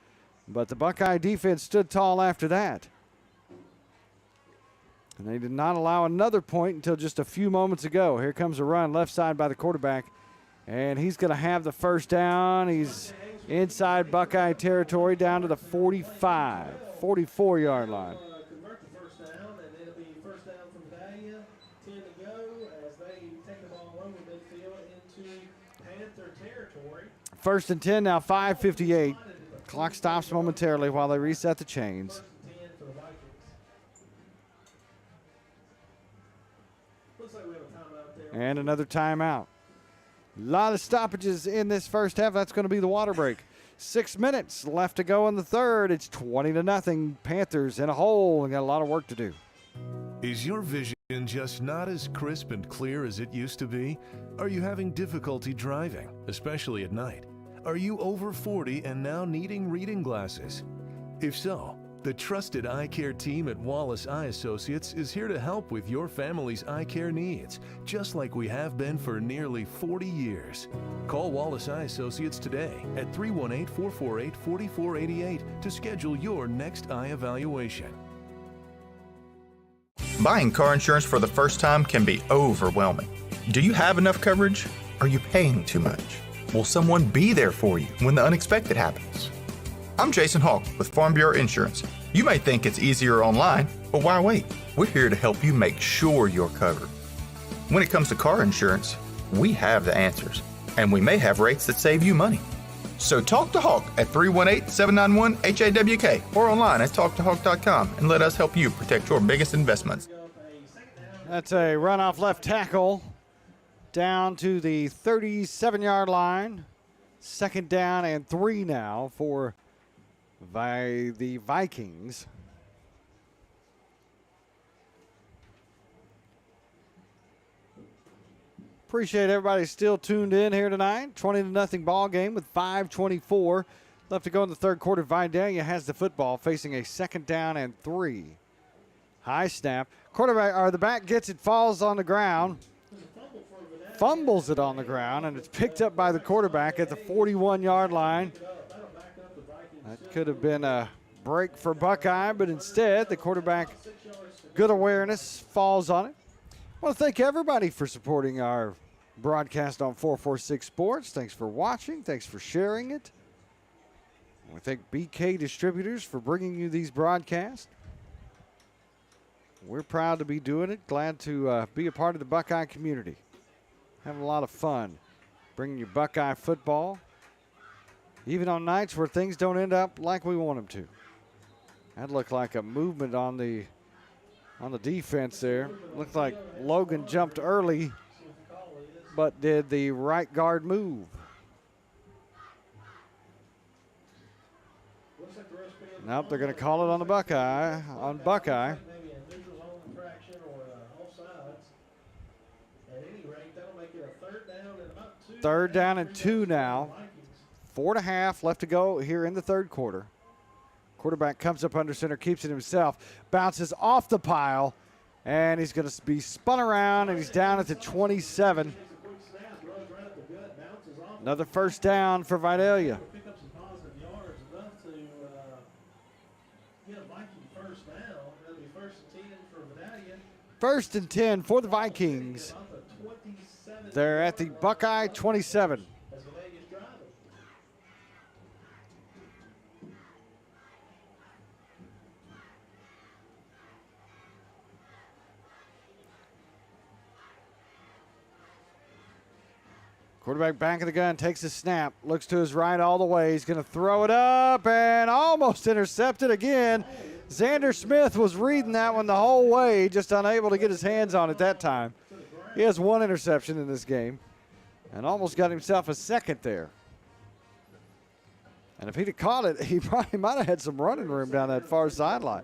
but the Buckeye defense stood tall after that. And they did not allow another point until just a few moments ago. Here comes a run left side by the quarterback, and he's going to have the first down. He's inside Buckeye territory down to the 45, 44-yard line. Convert the first down, and it'll be first down from Vidaila. 10 to go as they take the ball over midfield into Panther territory. First and 10 now, 5:58. Clock stops momentarily while they reset the chains. And another timeout. A lot of stoppages in this first half. That's going to be the water break. 6 minutes left to go in the third. It's 20-0. Panthers in a hole and got a lot of work to do. Is your vision just not as crisp and clear as it used to be? Are you having difficulty driving, especially at night? Are you over 40 and now needing reading glasses? If so, the trusted eye care team at Wallace Eye Associates is here to help with your family's eye care needs, just like we have been for nearly 40 years. Call Wallace Eye Associates today at 318-448-4488 to schedule your next eye evaluation. Buying car insurance for the first time can be overwhelming. Do you have enough coverage? Are you paying too much? Will someone be there for you when the unexpected happens? I'm Jason Hawk with Farm Bureau Insurance. You may think it's easier online, but why wait? We're here to help you make sure you're covered. When it comes to car insurance, we have the answers, and we may have rates that save you money. So talk to Hawk at 318-791-HAWK or online at talktohawk.com and let us help you protect your biggest investments. That's a run off left tackle down to the 37-yard line. Second down and 3 now for the Vikings. Appreciate everybody still tuned in here tonight. 20-0 ball game with 5:24 left to go in the third quarter. Vidaila has the football, facing a second down and 3. High snap. Quarterback or the back gets it, falls on the ground, fumbles it on the ground, and it's picked up by the quarterback at the 41-yard line. That could have been a break for Buckeye, but instead the quarterback, good awareness, falls on it. I want to thank everybody for supporting our broadcast on 446 Sports. Thanks for watching. Thanks for sharing it. I want to thank BK Distributors for bringing you these broadcasts. We're proud to be doing it. Glad to be a part of the Buckeye community. Having a lot of fun bringing you Buckeye football, even on nights where things don't end up like we want them to. That looked like a movement on the defense there. Looked like Logan jumped early, but did the right guard move? Nope, they're going to call it on the Buckeye. Third down and 2 now. 4.5 left to go here in the third quarter. Quarterback comes up under center, keeps it himself, bounces off the pile, and he's going to be spun around, and he's down at the 27. Another first down for Vidaila. First and 10 for the Vikings. They're at the Buckeye 27. Quarterback back of the gun, takes a snap, looks to his right all the way. He's going to throw it up and almost intercepted again. Xander Smith was reading that one the whole way, just unable to get his hands on it that time. He has 1 interception in this game and almost got himself a second there. And if he'd have caught it, he probably might have had some running room down that far sideline.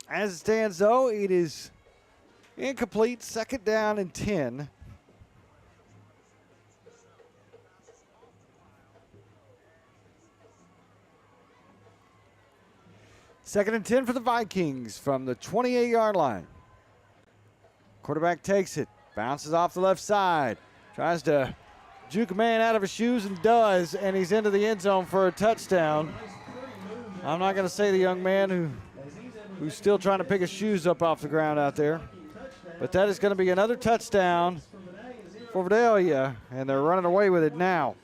As it stands, though, it is incomplete, second down and 10. Second and 10 for the Vikings from the 28-yard line. Quarterback takes it, bounces off the left side, tries to juke a man out of his shoes and does, and he's into the end zone for a touchdown. I'm not going to say the young man who's still trying to pick his shoes up off the ground out there. But that is going to be another touchdown for Vidaila, and they're running away with it now.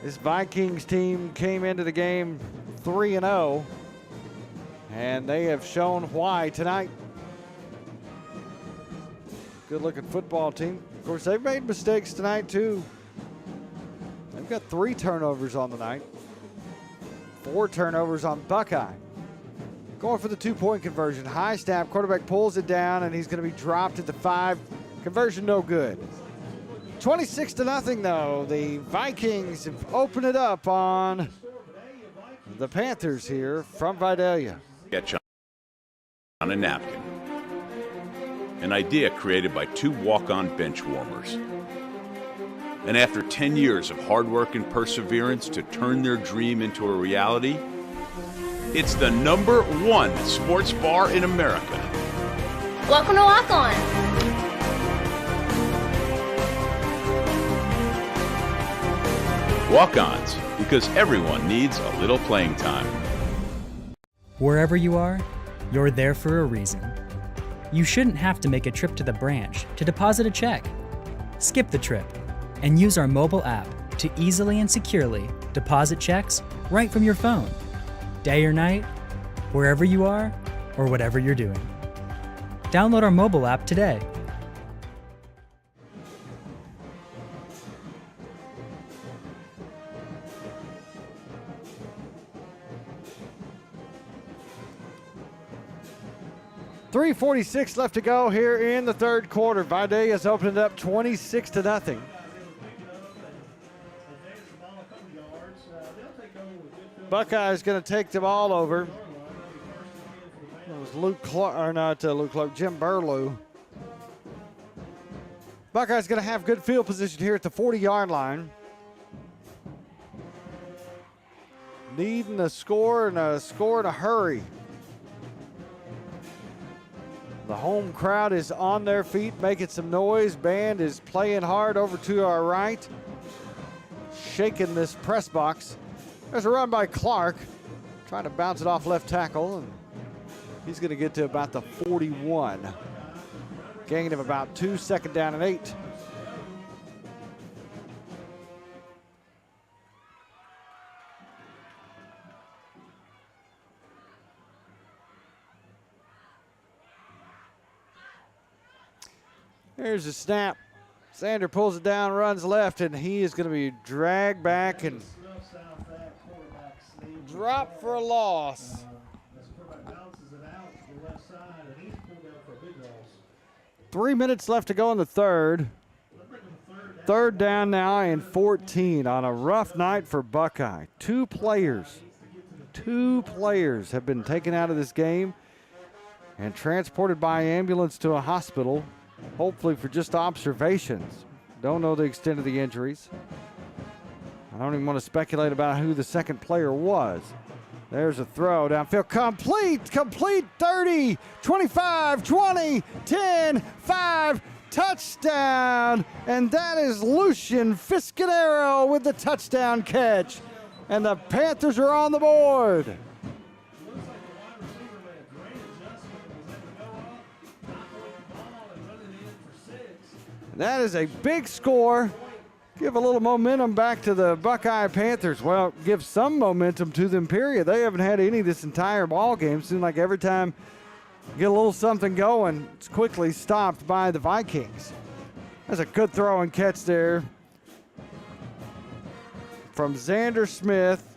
This Vikings team came into the game 3-0, and they have shown why tonight. Good-looking football team. Of course, they've made mistakes tonight, too. They've got 3 turnovers on the night. 4 turnovers on Buckeye. Going for the 2-point conversion. High snap, quarterback pulls it down, and he's going to be dropped at the 5. Conversion no good. 26-0 though. The Vikings have opened it up on the Panthers here from Vidaila. Sketch on a napkin. An idea created by 2 walk-on bench warmers. And after 10 years of hard work and perseverance to turn their dream into a reality, it's the #1 sports bar in America. Welcome to Lock On. Walk-ons, because everyone needs a little playing time. Wherever you are, you're there for a reason. You shouldn't have to make a trip to the branch to deposit a check. Skip the trip and use our mobile app to easily and securely deposit checks right from your phone. Day or night, wherever you are, or whatever you're doing. Download our mobile app today. .346 left to go here in the third quarter. Vidaila has opened it up 26-0. Buckeye's going to take the ball over. It was Jim Burlew. Buckeye's going to have good field position here at the 40-yard line. Needing a score in a hurry. The home crowd is on their feet, making some noise. Band is playing hard over to our right, shaking this press box. There's a run by Clark, trying to bounce it off left tackle, and he's going to get to about the 41. Gain of about 2, second down and 8. Here's a snap. Sander pulls it down, runs left, and he is going to be dragged back and dropped for a loss. 3 minutes left to go in the third. Third down now and 14 on a rough night for Buckeye. Two players have been taken out of this game and transported by ambulance to a hospital, hopefully for just observations. Don't know the extent of the injuries. I don't even want to speculate about who the second player was. There's a throw downfield. Complete 30, 25, 20, 10, 5, touchdown. And that is Lucian Fiscanero with the touchdown catch. And the Panthers are on the board. That is a big score. Give a little momentum back to the Buckeye Panthers. Well, give some momentum to them, period. They haven't had any this entire ball game. Seems like every time you get a little something going, it's quickly stopped by the Vikings. That's a good throw and catch there from Xander Smith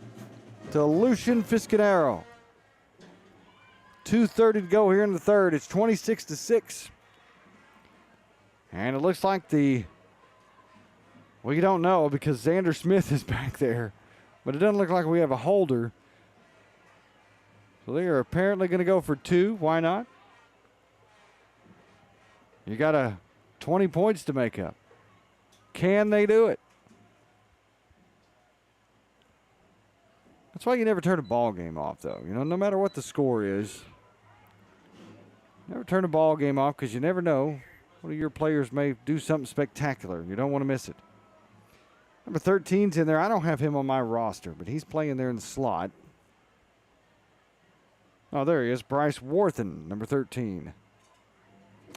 to Lucian Fiscanero. 2:30 to go here in the third. It's 26-6. And it looks like well, you don't know because Xander Smith is back there, but it doesn't look like we have a holder. So they are apparently going to go for 2. Why not? You got 20 points to make up. Can they do it? That's why you never turn a ball game off, though. You know, no matter what the score is, never turn a ball game off because you never know. One of your players may do something spectacular. You don't want to miss it. Number 13's in there. I don't have him on my roster, but he's playing there in the slot. Oh, there he is. Bryce Worthen, number 13.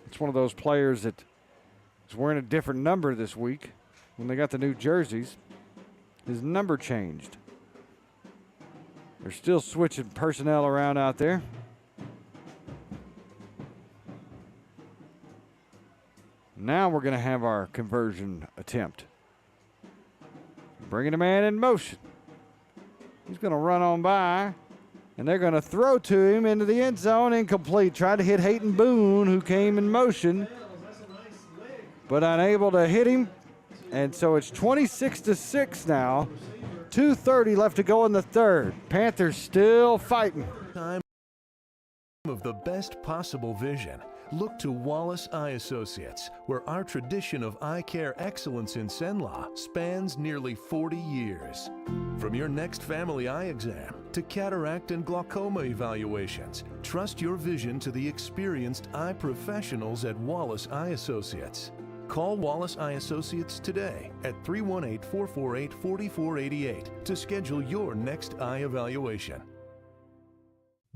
It's one of those players that is wearing a different number this week. When they got the new jerseys, his number changed. They're still switching personnel around out there. Now we're going to have our conversion attempt. Bringing a man in motion. He's going to run on by, and they're going to throw to him into the end zone. Incomplete. Tried to hit Hayton Boone, who came in motion, but unable to hit him. And so it's 26-6 now. 2:30 left to go in the third. Panthers still fighting. Time of the best possible vision. Look to Wallace Eye Associates, where our tradition of eye care excellence in Cenla spans nearly 40 years. From your next family eye exam to cataract and glaucoma evaluations, trust your vision to the experienced eye professionals at Wallace Eye Associates. Call Wallace Eye Associates today at 318-448-4488 to schedule your next eye evaluation.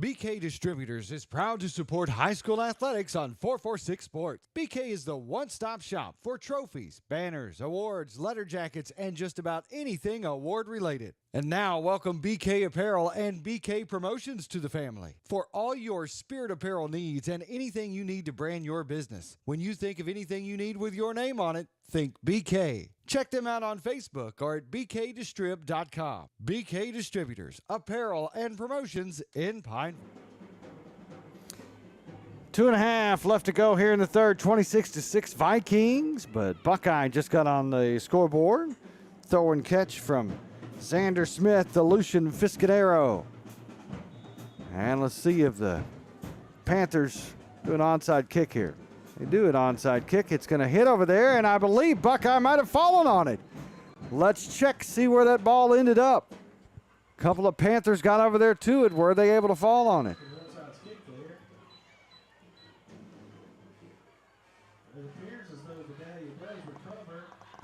BK Distributors is proud to support high school athletics on 446 Sports. BK is the one-stop shop for trophies, banners, awards, letter jackets, and just about anything award-related. And now, welcome BK Apparel and BK Promotions to the family. For all your spirit apparel needs and anything you need to brand your business. When you think of anything you need with your name on it, think BK. Check them out on Facebook or at bkdistrib.com. BK Distributors, apparel and promotions in Pine. 2.5 left to go here in the third. 26-6 Vikings, but Buckeye just got on the scoreboard. Throw and catch from Xander Smith to Lucian Fiscanero. And let's see if the Panthers do an onside kick here. They do an onside kick. It's going to hit over there, and I believe Buckeye might have fallen on it. Let's check, see where that ball ended up. A couple of Panthers got over there to it. Were they able to fall on it?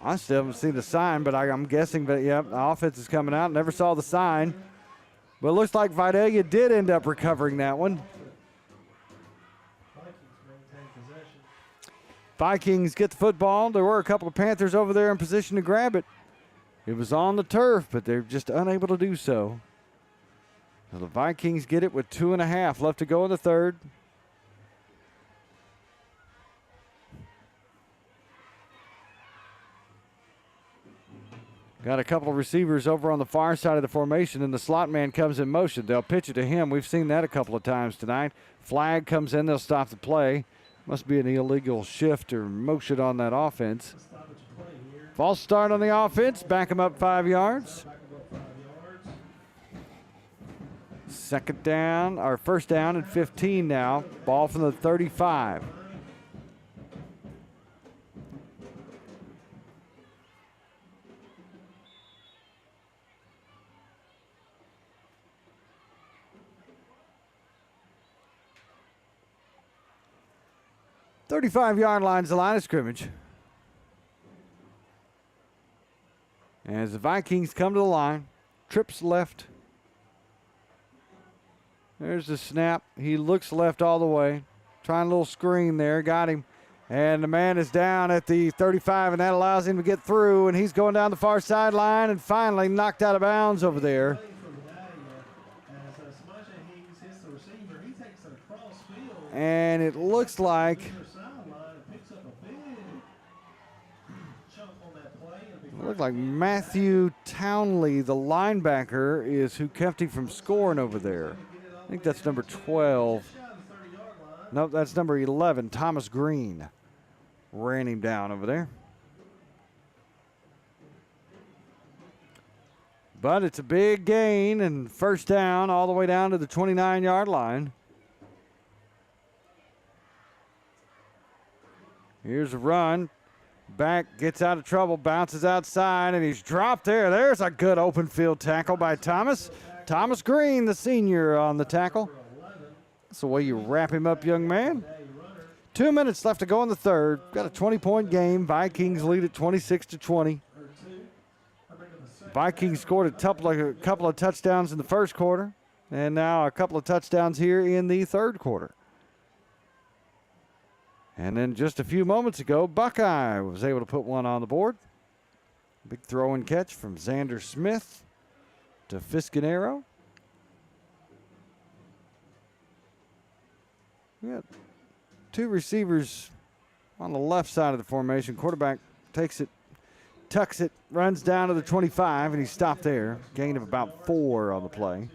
I still haven't seen the sign, but I'm guessing that, yep, the offense is coming out. Never saw the sign. But it looks like Vidaila did end up recovering that one. Vikings get the football. There were a couple of Panthers over there in position to grab it. It was on the turf, but they're just unable to do so. So the Vikings get it with 2.5 left to go in the third. Got a couple of receivers over on the far side of the formation, and the slot man comes in motion. They'll pitch it to him. We've seen that a couple of times tonight. Flag comes in. They'll stop the play. Must be an illegal shift or motion on that offense. False start on the offense. Back him up 5 yards. Second down, or first down and 15 now. Ball from the 35. Thirty-five-yard line's the line of scrimmage. As the Vikings come to the line, trips left. There's the snap. He looks left all the way. Trying a little screen there. Got him. And the man is down at the 35, and that allows him to get through. And he's going down the far sideline and finally knocked out of bounds over there. And it looks like Matthew Townley, the linebacker, is who kept him from scoring over there. I think that's number 12. Nope, that's number 11, Thomas Green. Ran him down over there. But it's a big gain and first down all the way down to the 29-yard line. Here's a run. Back, gets out of trouble, bounces outside, and he's dropped there. There's a good open field tackle by Thomas. Thomas Green, the senior, on the tackle. That's the way you wrap him up, young man. 2 minutes left to go in the third. Got a 20-point game. Vikings lead at 26-20. Vikings scored a couple of touchdowns in the first quarter, and now a couple of touchdowns here in the third quarter. And then just a few moments ago, Buckeye was able to put one on the board. Big throw and catch from Xander Smith to Fiscanero. We got two receivers on the left side of the formation. Quarterback takes it, tucks it, runs down to the 25, and he stopped there. Gain of about 4 on the play.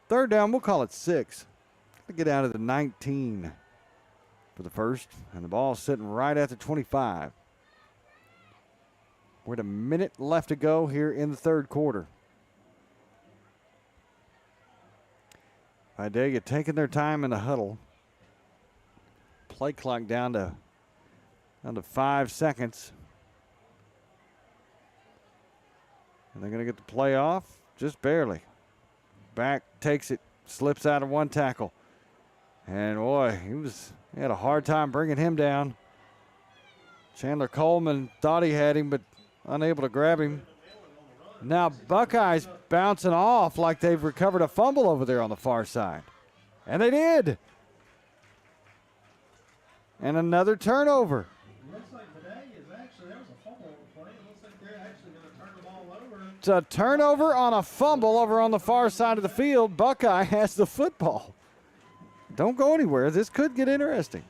Third down, we'll call it 6. Get out of the 19 for the first, and the ball's sitting right at the 25. We're at a minute left to go here in the third quarter. Vidaila taking their time in the huddle. Play clock down to 5 seconds. And they're going to get the play off just barely. Back takes it, slips out of one tackle. And boy, he had a hard time bringing him down. Chandler Coleman thought he had him, but unable to grab him. Now Buckeyes bouncing off like they've recovered a fumble over there on the far side. And they did. And another turnover. It's a turnover on a fumble over on the far side of the field. Buckeye has the football. Don't go anywhere. This could get interesting.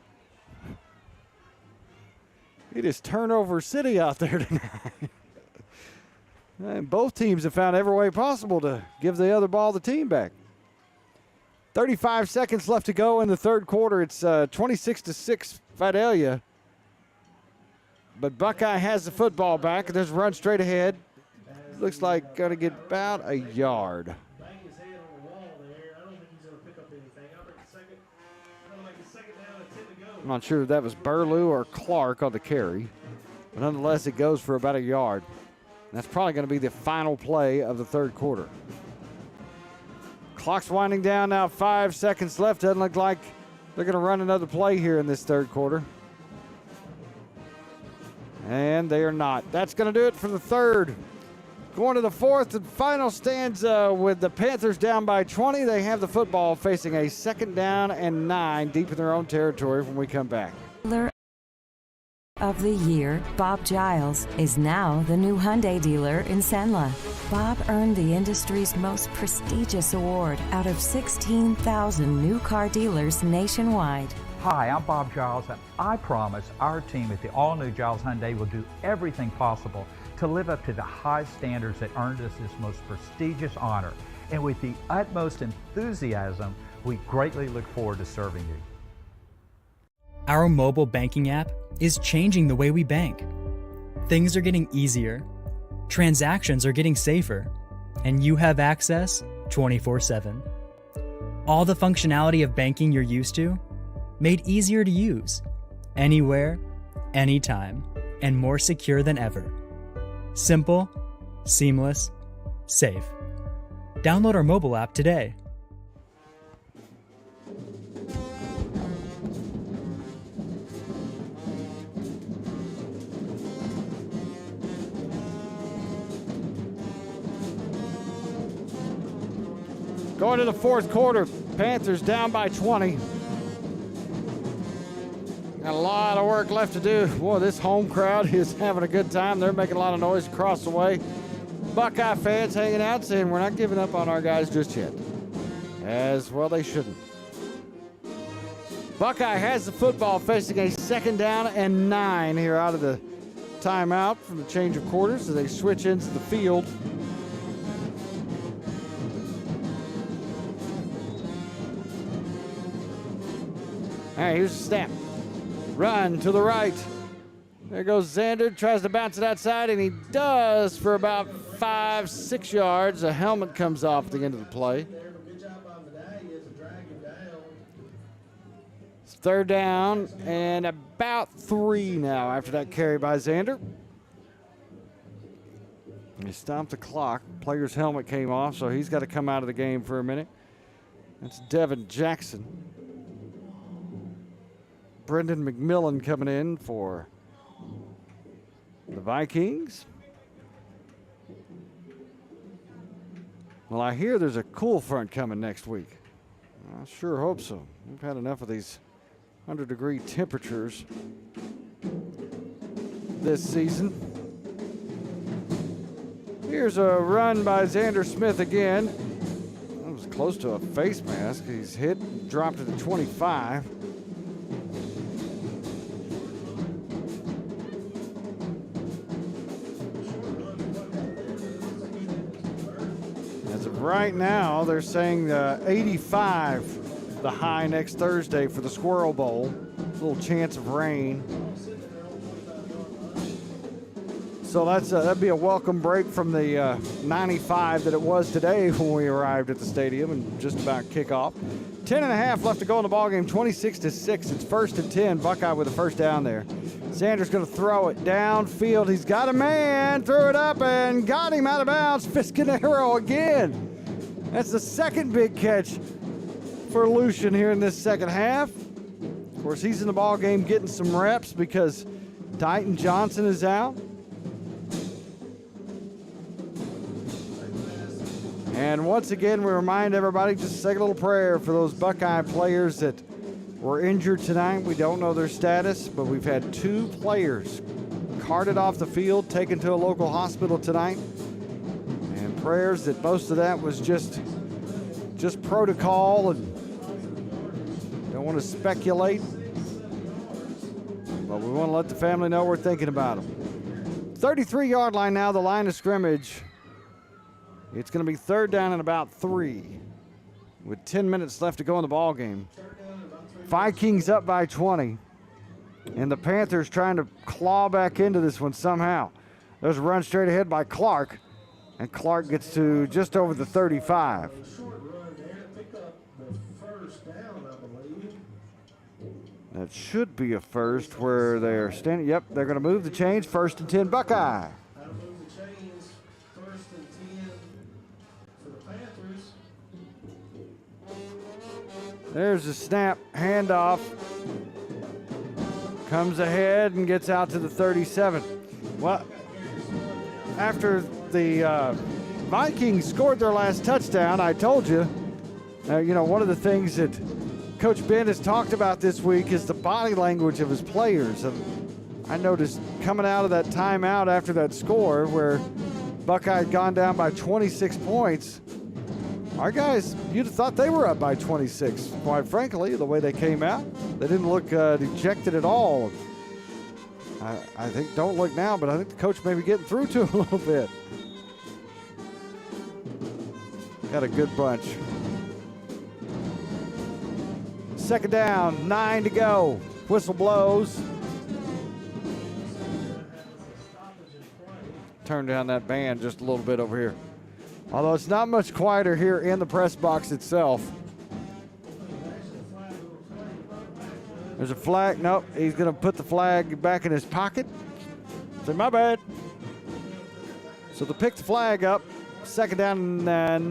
It is turnover city out there tonight. And both teams have found every way possible to give the other ball the team back. 35 seconds left to go in the third quarter. It's 26-6 Vidaila. But Buckeye has the football back. There's a run straight ahead. Looks like going to get about a yard. I'm not sure if that was Burlew or Clark on the carry. But nonetheless, it goes for about a yard. That's probably going to be the final play of the third quarter. Clock's winding down now. 5 seconds left. Doesn't look like they're going to run another play here in this third quarter. And they are not. That's going to do it for the third. Going to the fourth and final stanza with the Panthers down by 20. They have the football facing a 2nd down and 9 deep in their own territory when we come back. Dealer of the year, Bob Giles, is now the new Hyundai dealer in Senla. Bob earned the industry's most prestigious award out of 16,000 new car dealers nationwide. Hi, I'm Bob Giles, and I promise our team at the all-new Giles Hyundai will do everything possible to live up to the high standards that earned us this most prestigious honor. And with the utmost enthusiasm, we greatly look forward to serving you. Our mobile banking app is changing the way we bank. Things are getting easier, transactions are getting safer, and you have access 24/7. All the functionality of banking you're used to, made easier to use, anywhere, anytime, and more secure than ever. Simple, seamless, safe. Download our mobile app today. Going to the fourth quarter, Panthers down by 20. Got a lot of work left to do. Boy, this home crowd is having a good time. They're making a lot of noise across the way. Buckeye fans hanging out saying we're not giving up on our guys just yet. As well they shouldn't. Buckeye has the football facing a 2nd down and 9 here out of the timeout from the change of quarters as they switch into the field. All right, here's the snap. Run to the right. There goes Xander, tries to bounce it outside, and he does for about 5-6 yards. A helmet comes off at the end of the play. Good job by Vidaila to drag him down. It's 3rd down and about 3 now after that carry by Xander. He stopped the clock. Player's helmet came off, so he's got to come out of the game for a minute. That's Devin Jackson. Brendan McMillan coming in for the Vikings. Well, I hear there's a cool front coming next week. I sure hope so. We've had enough of these 100-degree temperatures this season. Here's a run by Xander Smith again. That was close to a face mask. He's hit and dropped to the 25. Right now, they're saying 85 the high next Thursday for the Squirrel Bowl. A little chance of rain. So that'd be a welcome break from the 95 that it was today when we arrived at the stadium and just about kickoff. 10.5 left to go in the ballgame, 26-6. It's 1st and 10. Buckeye with the 1st down there. Sanders going to throw it downfield. He's got a man, threw it up and got him out of bounds. Fiscanero again. That's the 2nd big catch for Lucian here in this 2nd half. Of course, he's in the ball game getting some reps because Dighton Johnson is out. And once again, we remind everybody just to say a little prayer for those Buckeye players that were injured tonight. We don't know their status, but we've had 2 players carted off the field, taken to a local hospital tonight. And prayers that most of that was just protocol, and don't want to speculate, but we want to let the family know we're thinking about them. 33-yard line now, the line of scrimmage. It's going to be 3rd down and about 3 with 10 minutes left to go in the ball game. Vikings up by 20, and the Panthers trying to claw back into this one somehow. There's a run straight ahead by Clark, and Clark gets to just over the 35. That should be a first where they're standing. Yep, they're going to move the chains. 1st and 10 Buckeye. That'll move the chains. 1st and 10 for the Panthers. There's a snap, handoff. Comes ahead and gets out to the 37. Well, after the Vikings scored their last touchdown, I told you, one of the things that Coach Ben has talked about this week is the body language of his players. And I noticed coming out of that timeout after that score where Buckeye had gone down by 26 points, our guys, you'd have thought they were up by 26. Quite frankly, the way they came out, they didn't look dejected at all. I think, don't look now, but I think the coach may be getting through to him a little bit. Got a good bunch. Second down, 9 to go. Whistle blows. Turn down that band just a little bit over here. Although it's not much quieter here in the press box itself. There's a flag. Nope, he's going to put the flag back in his pocket. Say, my bad. So they'll pick the flag up. Second down,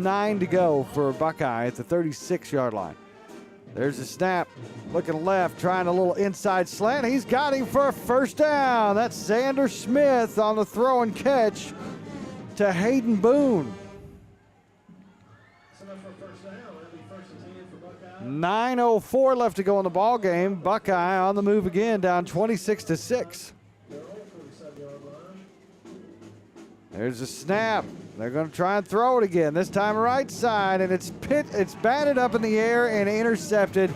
9 to go for Buckeye at the 36-yard line. There's a snap. Looking left, trying a little inside slant. He's got him for a first down. That's Xander Smith on the throw and catch to Hayden Boone. 9:04 left to go in the ball game. Buckeye on the move again, down 26-6. There's a snap. They're going to try and throw it again. This time right side, and it's batted up in the air and intercepted.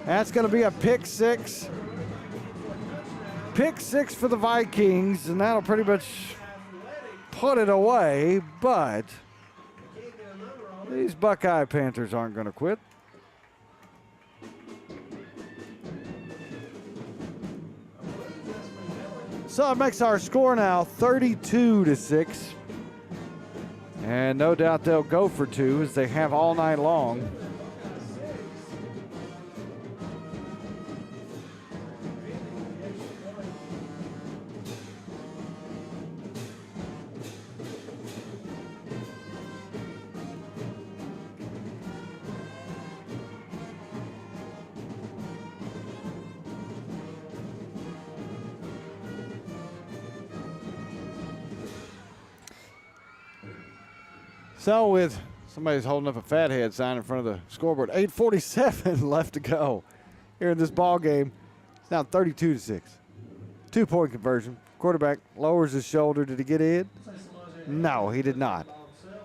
That's going to be a pick six. Pick six for the Vikings, and that'll pretty much put it away. But these Buckeye Panthers aren't going to quit. So it makes our score now 32-6. And no doubt they'll go for two as they have all night long. So with somebody's holding up a fathead sign in front of the scoreboard, 8:47 left to go here in this ball game. It's now 32-6. 2-point conversion. Quarterback lowers his shoulder. Did he get in? No, he did not.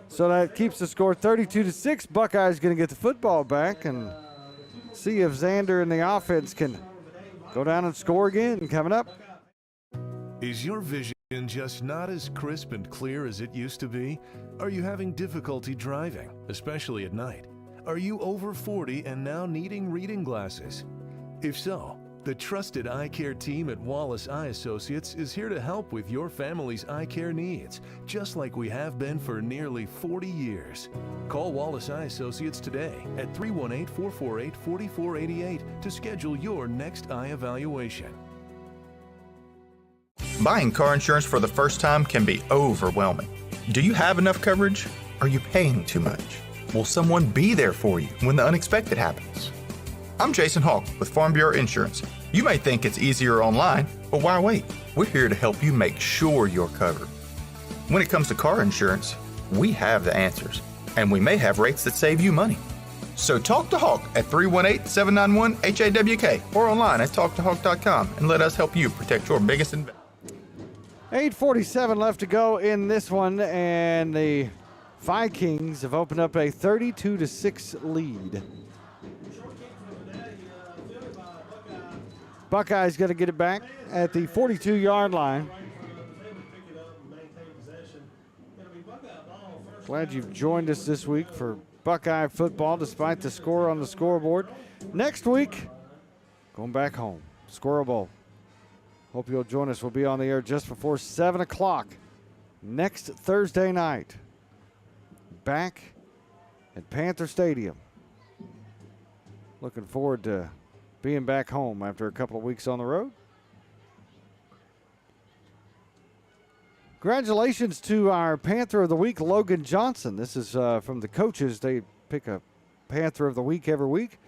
So that keeps the score 32-6. Buckeye's going to get the football back and see if Xander and the offense can go down and score again coming up. Is your vision just not as crisp and clear as it used to be? Are you having difficulty driving, especially at night? Are you over 40 and now needing reading glasses? If so, the trusted eye care team at Wallace Eye Associates is here to help with your family's eye care needs, just like we have been for nearly 40 years. Call Wallace Eye Associates today at 318-448-4488 to schedule your next eye evaluation. Buying car insurance for the first time can be overwhelming. Do you have enough coverage? Are you paying too much? Will someone be there for you when the unexpected happens? I'm Jason Hawk with Farm Bureau Insurance. You may think it's easier online, but why wait? We're here to help you make sure you're covered. When it comes to car insurance, we have the answers, and we may have rates that save you money. So talk to Hawk at 318-791-HAWK or online at talktohawk.com and let us help you protect your biggest investment. 8:47 left to go in this one, and the Vikings have opened up a 32-6 lead. Buckeye's going to get it back at the 42-yard line. Glad you've joined us this week for Buckeye football, despite the score on the scoreboard. Next week, going back home, Squirrel Bowl. Hope you'll join us. We'll be on the air just before 7 o'clock next Thursday night. Back at Panther Stadium. Looking forward to being back home after a couple of weeks on the road. Congratulations to our Panther of the Week, Logan Johnson. This is from the coaches. They pick a Panther of the Week every week.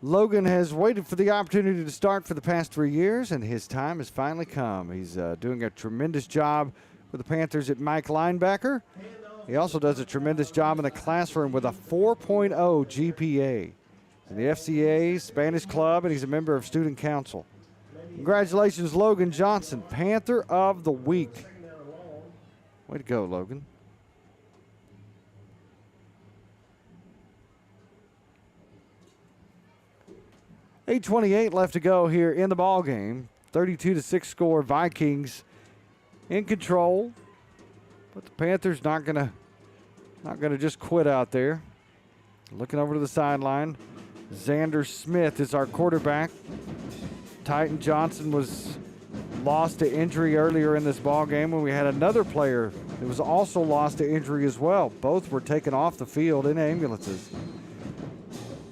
Logan has waited for the opportunity to start for the past 3 years, and his time has finally come. He's doing a tremendous job for the Panthers at Mike linebacker. He also does a tremendous job in the classroom with a 4.0 GPA in the FCA Spanish Club, and he's a member of Student Council. Congratulations, Logan Johnson, Panther of the Week. Way to go, Logan. .8:28 left to go here in the ball game. 32-6 score. Vikings in control, but the Panthers not gonna just quit out there. Looking over to the sideline, Xander Smith is our quarterback. Titan Johnson was lost to injury earlier in this ball game when we had another player that was also lost to injury as well. Both were taken off the field in ambulances.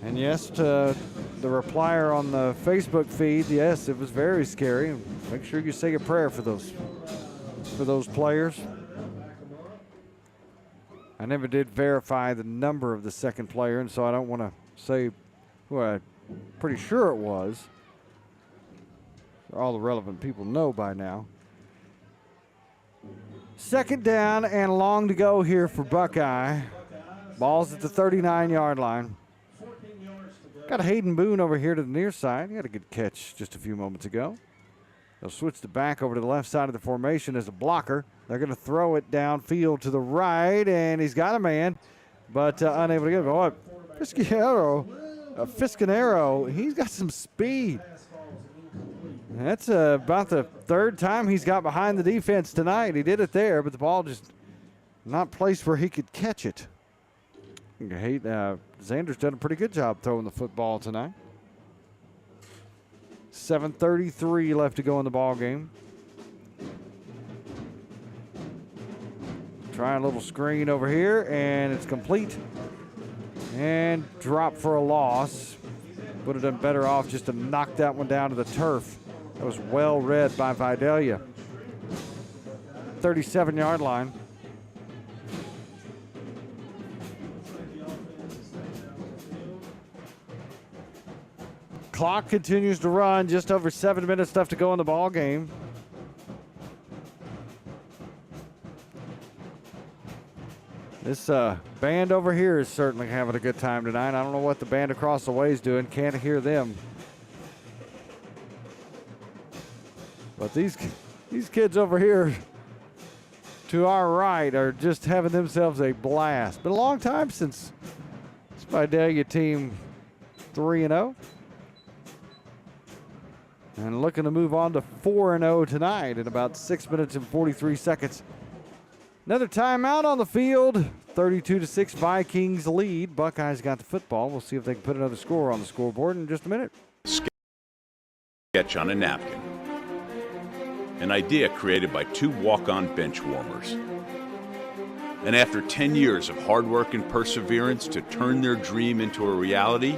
And yes, to the replier on the Facebook feed, yes, it was very scary. Make sure you say a prayer for those players. I never did verify the number of the second player, and so I don't want to say who I'm pretty sure it was. All the relevant people know by now. Second down and long to go here for Buckeye. Ball's at the 39-yard line. Got Hayden Boone over here to the near side. He had a good catch just a few moments ago. They'll switch the back over to the left side of the formation as a blocker. They're going to throw it downfield to the right, and he's got a man, but unable to get it. Oh, Fiscanero, he's got some speed. That's about the third time he's got behind the defense tonight. He did it there, but the ball just not placed where he could catch it. Xander's done a pretty good job throwing the football tonight. 7:33 left to go in the ball game. Try a little screen over here, and it's complete. And drop for a loss. Would have done better off just to knock that one down to the turf. That was well read by Vidaila. 37-yard line. Clock continues to run. Just over 7 minutes left to go in the ball game. This band over here is certainly having a good time tonight. I don't know what the band across the way is doing. Can't hear them. But these kids over here to our right are just having themselves a blast. Been a long time since this Vidaila team 3-0. And looking to move on to 4-0 tonight in about 6 minutes and 43 seconds. Another timeout on the field. 32-6 Vikings lead. Buckeyes got the football. We'll see if they can put another score on the scoreboard in just a minute. Sketch on a napkin. An idea created by two walk-on bench warmers. And after 10 years of hard work and perseverance to turn their dream into a reality,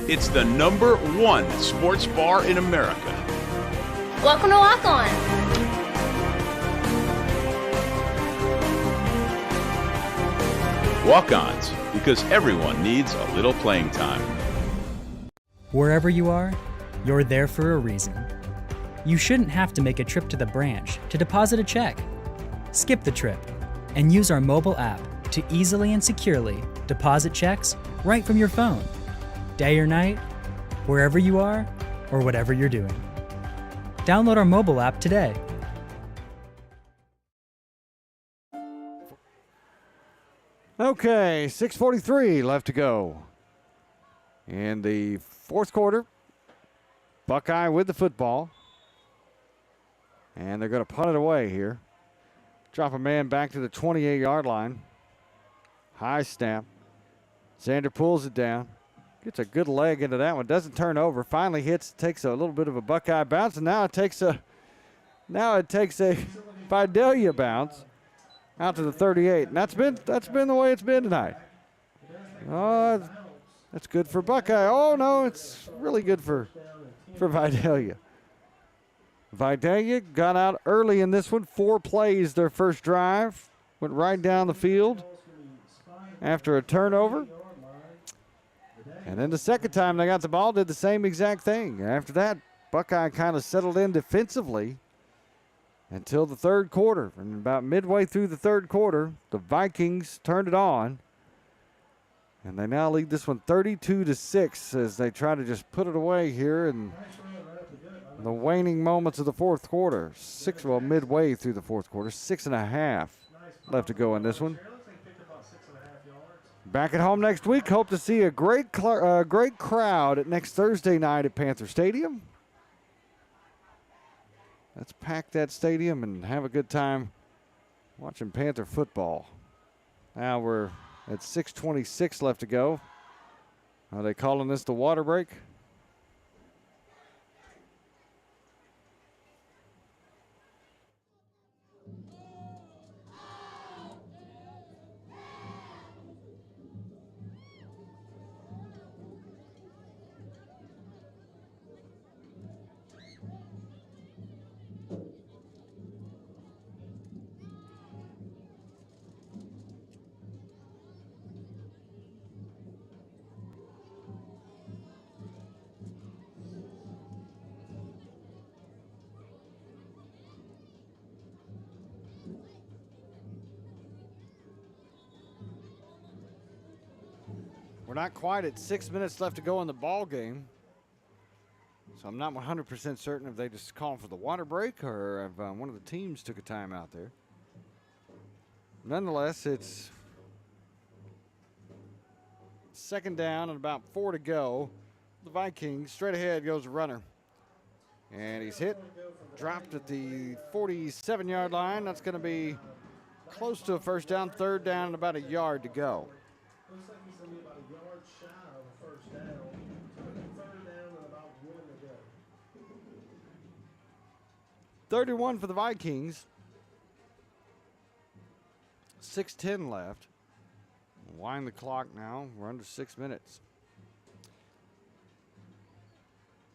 it's the #1 sports bar in America. Welcome to Walk On. Walk-ons, because everyone needs a little playing time. Wherever you are, you're there for a reason. You shouldn't have to make a trip to the branch to deposit a check. Skip the trip and use our mobile app to easily and securely deposit checks right from your phone. Day or night, wherever you are, or whatever you're doing. Download our mobile app today. Okay, 6:43 left to go in the fourth quarter. Buckeye with the football. And they're going to punt it away here. Drop a man back to the 28-yard line. High snap. Xander pulls it down. Gets a good leg into that one. Doesn't turn over. Finally hits. Takes a little bit of a Buckeye bounce, and now it takes a Vidaila bounce out to the 38. And that's been the way it's been tonight. Oh, that's good for Buckeye. Oh no, it's really good for Vidaila. Vidaila got out early in this one. 4 plays their first drive. Went right down the field after a turnover. And then the second time they got the ball, did the same exact thing. After that, Buckeye kind of settled in defensively until the third quarter. And about midway through the third quarter, the Vikings turned it on. And they now lead this one 32-6 as they try to just put it away here in the waning moments of the fourth quarter. Midway through the fourth quarter, 6.5 left to go in this one. Back at home next week. Hope to see a great crowd at next Thursday night at Panther Stadium. Let's pack that stadium and have a good time watching Panther football. Now we're at 6:26 left to go. Are they calling this the water break? We're not quite at 6 minutes left to go in the ball game. So I'm not 100% certain if they just called for the water break or if one of the teams took a timeout there. Nonetheless, it's second down and about 4 to go. The Vikings, straight ahead goes a runner. And he's hit, dropped at the 47-yard line. That's going to be close to a first down, third down, and about a yard to go. Looks like he's going to be about a yard shy of a first down. Third down and about 1 to go. 31 for the Vikings. 6:10 left. Wind the clock now. We're under 6 minutes.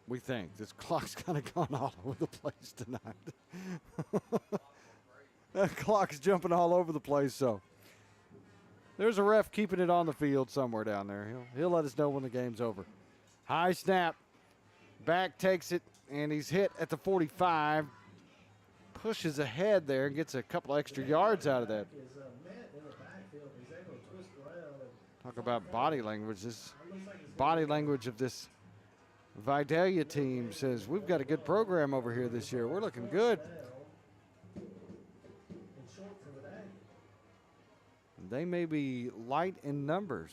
We think. This clock's kind of gone all over the place tonight. That clock's jumping all over the place, so. There's a ref keeping it on the field somewhere down there. He'll let us know when the game's over. High snap. Back takes it, and he's hit at the 45. Pushes ahead there and gets a couple extra yards out of that. Talk about body language. This body language of this Vidaila team says, we've got a good program over here this year. We're looking good. They may be light in numbers,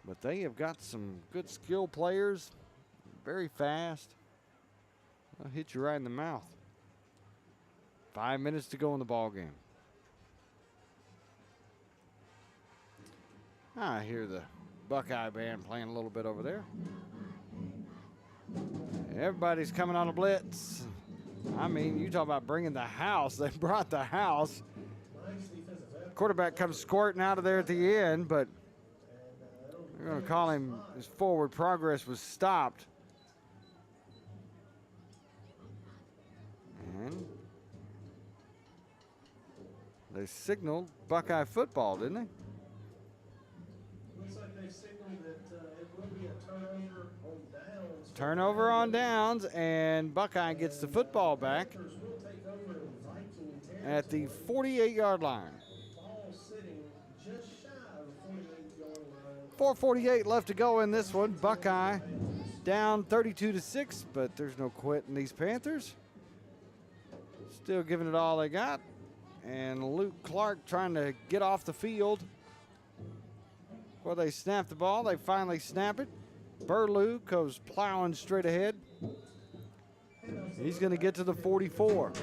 but they have got some good skill players, very fast. They'll hit you right in the mouth. 5 minutes to go in the ball game. I hear the Buckeye band playing a little bit over there. Everybody's coming on a blitz. I mean, you talk about bringing the house. They brought the house. Quarterback comes squirting out of there at the end, but they're going to call him. His forward progress was stopped. And they signaled Buckeye football, didn't they? Looks like they signaled that it will be a turnover on downs. Turnover on downs, and Buckeye gets the football back at the 48-yard line. 4:48 left to go in this one. Buckeye down 32-6, but there's no quit in these Panthers. Still giving it all they got. And Luke Clark trying to get off the field. Well, they snap the ball. They finally snap it. Burlew goes plowing straight ahead. He's going to get to the 44.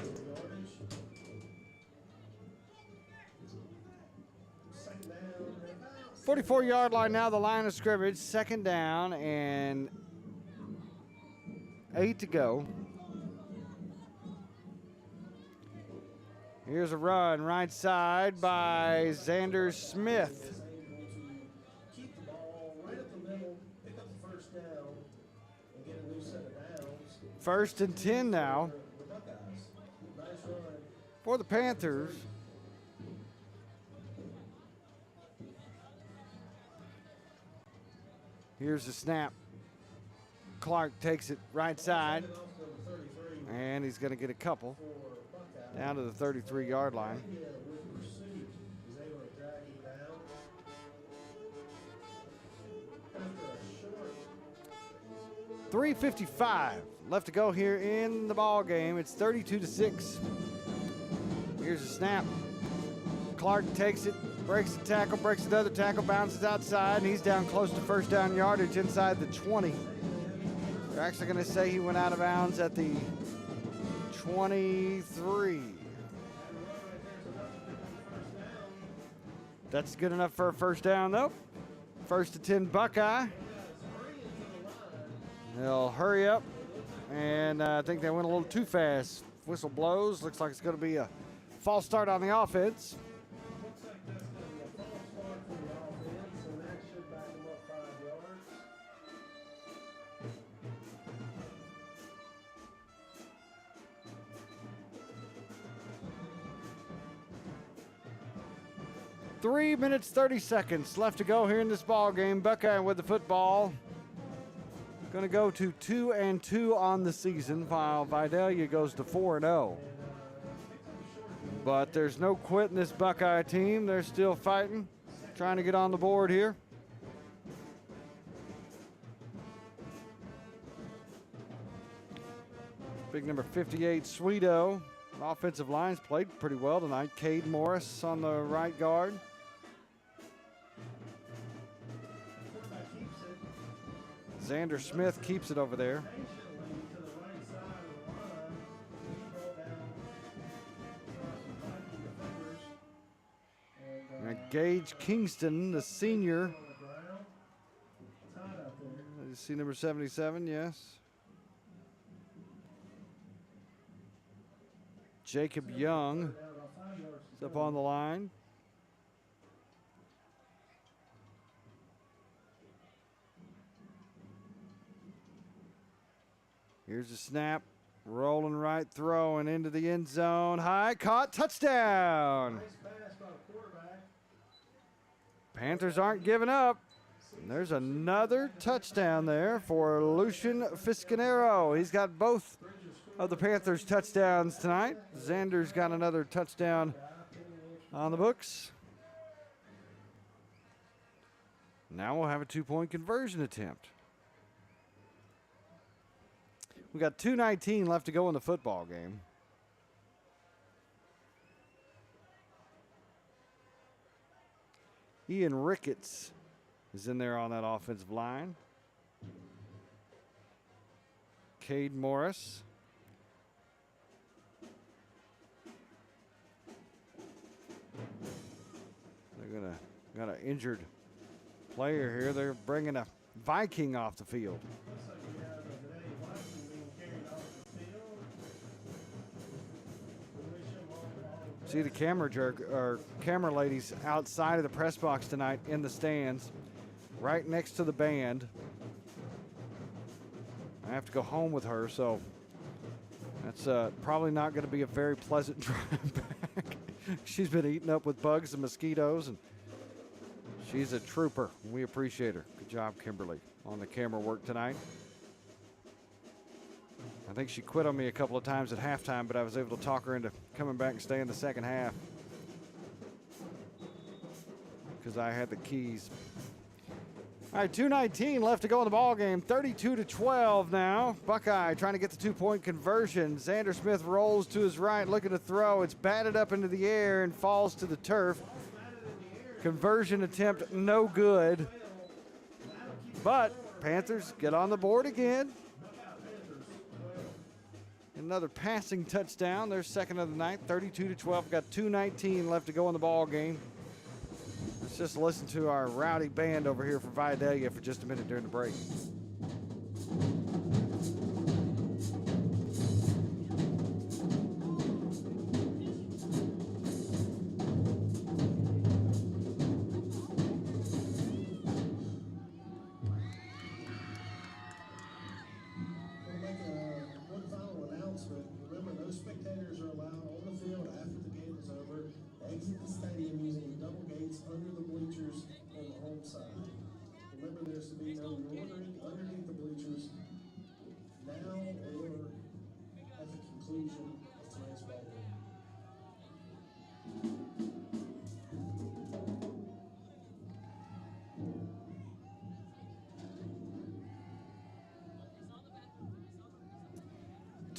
44-yard line now, the line of scrimmage. Second down and 8 to go. Here's a run right side by Xander Smith. Keep the ball right up the middle, pick up the first down, and get a new set of downs. First and 10 now The Buckeyes. Nice run. for the Panthers. Here's the snap. Clark takes it right side. And he's going to get a couple down to the 33-yard line. 3:55 left to go here in the ball game. It's 32-6. Here's a snap. Clark takes it, breaks the tackle, breaks another tackle, bounces outside, and he's down close to first down yardage inside the 20. They're actually going to say he went out of bounds at the 23. That's good enough for a first down, though. First to 10 Buckeye. They'll hurry up, and I think they went a little too fast. Whistle blows. Looks like it's going to be a false start on the offense. 3 minutes, 30 seconds left to go here in this ball game. Buckeye with the football. Going to go to 2-2 on the season, while Vidaila goes to 4-0. But there's no quit in this Buckeye team. They're still fighting, trying to get on the board here. Big number 58, Sweeto. Offensive line's played pretty well tonight. Cade Morris on the right guard. Xander Smith keeps it over there. And Gage Kingston, the senior. You see number 77, yes. Jacob Young is up on the line. Here's a snap, rolling right, throwing into the end zone. High, caught, touchdown. Panthers aren't giving up. And there's another touchdown there for Lucian Fiscanero. He's got both of the Panthers touchdowns tonight. Xander's got another touchdown on the books. Now we'll have a two-point conversion attempt. We got 2:19 left to go in the football game. Ian Ricketts is in there on that offensive line. Cade Morris. They're got an injured player here. They're bringing a Viking off the field. See the camera ladies outside of the press box tonight in the stands, right next to the band. I have to go home with her, so that's probably not going to be a very pleasant drive back. She's been eaten up with bugs and mosquitoes, and she's a trooper. We appreciate her. Good job, Kimberly, on the camera work tonight. I think she quit on me a couple of times at halftime, but I was able to talk her into coming back and staying the second half because I had the keys. All right, 2:19 left to go in the ball game. 32-12 now. Buckeye trying to get the two-point conversion. Xander Smith rolls to his right, looking to throw. It's batted up into the air and falls to the turf. Conversion attempt no good. But Panthers get on the board again. Another passing touchdown. Their second of the night, 32-12. Got 2:19 left to go in the ball game. Let's just listen to our rowdy band over here for Vidaila for just a minute during the break. Exit the stadium using double gates under the bleachers on the home side. Remember, there's to be no loitering underneath the bleachers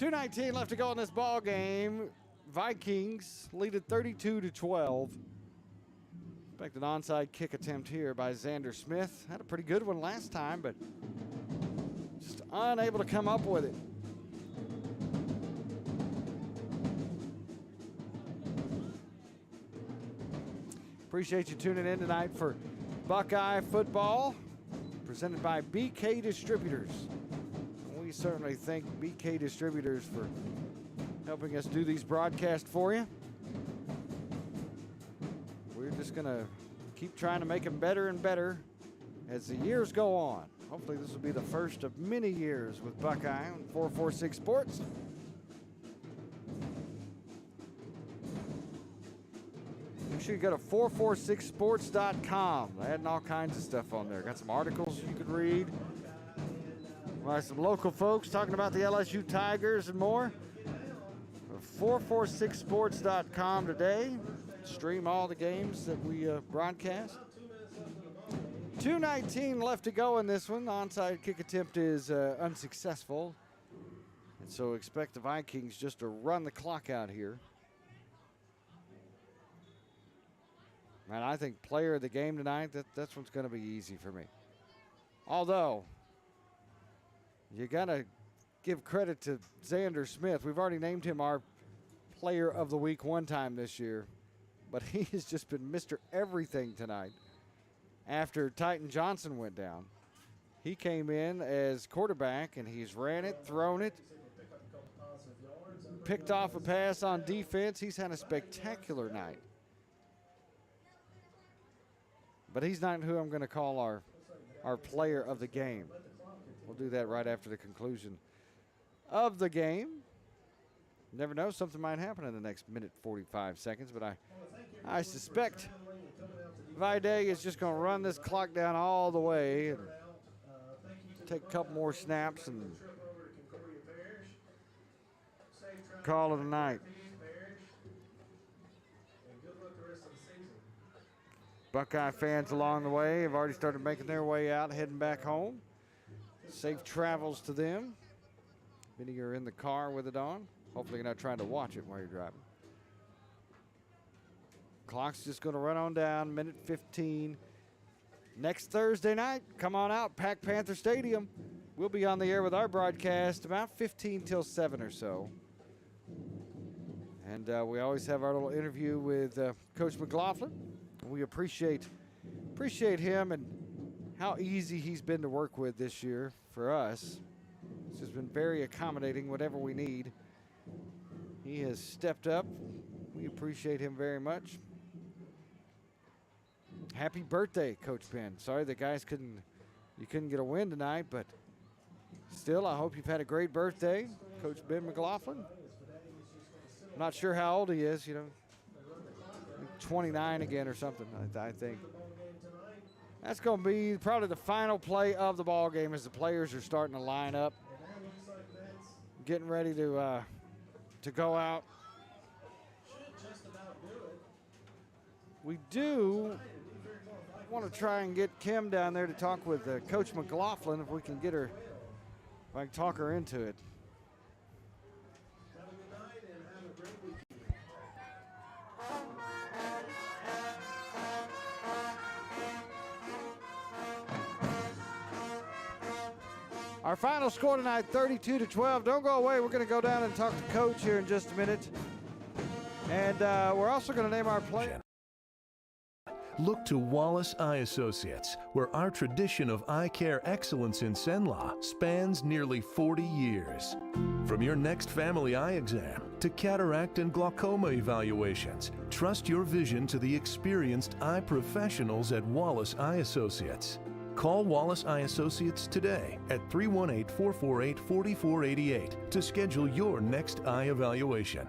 2:19 left to go in this ball game. Vikings lead it 32-12. Expect an onside kick attempt here by Xander Smith. Had a pretty good one last time, but just unable to come up with it. Appreciate you tuning in tonight for Buckeye football, presented by BK Distributors. We certainly thank BK Distributors for helping us do these broadcasts for you. We're just going to keep trying to make them better and better as the years go on. Hopefully this will be the first of many years with Buckeye on 446 Sports. Make sure you go to 446sports.com. They're adding all kinds of stuff on there. Got some articles you could read by some local folks talking about the LSU Tigers and more. 446sports.com today. Stream all the games that we broadcast. 2:19 left to go in this one. Onside kick attempt is unsuccessful. And so expect the Vikings just to run the clock out here. And I think player of the game tonight, that's what's going to be easy for me. Although, you got to give credit to Xander Smith. We've already named him our player of the week one time this year, but he has just been Mr. Everything tonight. After Titan Johnson went down, he came in as quarterback, and he's ran it, thrown it, picked off a pass on defense. He's had a spectacular night. But he's not who I'm going to call our player of the game. We'll do that right after the conclusion of the game. Never know, something might happen in the next minute 45 seconds, but I suspect Vidaila is just going to run this clock down all the way and take a couple more snaps and call it a night. Buckeye fans along the way have already started making their way out, heading back home. Safe travels to them. Many are in the car with it on. Hopefully you're not trying to watch it while you're driving. Clock's just going to run on down, minute 15. Next Thursday night, come on out, Buckeye Panther Stadium. We'll be on the air with our broadcast about 15 till 7 or so. And we always have our little interview with Coach McLaughlin. We appreciate him and how easy he's been to work with this year for us. He's just been very accommodating, whatever we need. He has stepped up. We appreciate him very much. Happy birthday, Coach Ben. Sorry the guys couldn't get a win tonight, but still, I hope you've had a great birthday, Coach Ben McLaughlin. I'm not sure how old he is, 29 again or something, I think. That's going to be probably the final play of the ball game as the players are starting to line up, getting ready to go out. We do want to try and get Kim down there to talk with Coach McLaughlin if we can get her, if I can talk her into it. Our final score tonight, 32-12. Don't go away. We're going to go down and talk to Coach here in just a minute. And we're also going to name our player. Look to Wallace Eye Associates, where our tradition of eye care excellence in Cenla spans nearly 40 years. From your next family eye exam to cataract and glaucoma evaluations, trust your vision to the experienced eye professionals at Wallace Eye Associates. Call Wallace Eye Associates today at 318-448-4488 to schedule your next eye evaluation.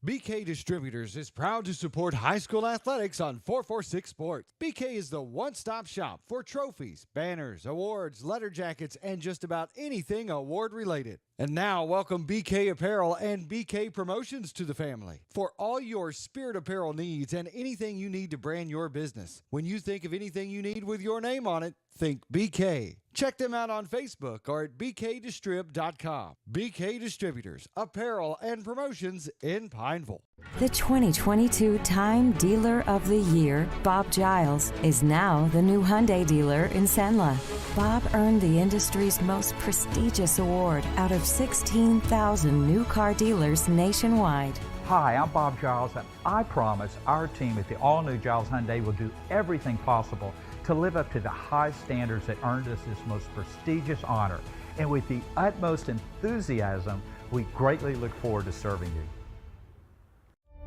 BK Distributors is proud to support high school athletics on 446 Sports. BK is the one-stop shop for trophies, banners, awards, letter jackets, and just about anything award-related. And now, welcome BK Apparel and BK Promotions to the family. For all your spirit apparel needs and anything you need to brand your business. When you think of anything you need with your name on it, think BK. Check them out on Facebook or at bkdistrib.com. BK Distributors, Apparel and Promotions in Pineville. The 2022 Time Dealer of the Year, Bob Giles, is now the new Hyundai dealer in Senla. Bob earned the industry's most prestigious award out of 16,000 new car dealers nationwide. Hi, I'm Bob Giles, and I promise our team at the all-new Giles Hyundai will do everything possible to live up to the high standards that earned us this most prestigious honor. And with the utmost enthusiasm, we greatly look forward to serving you.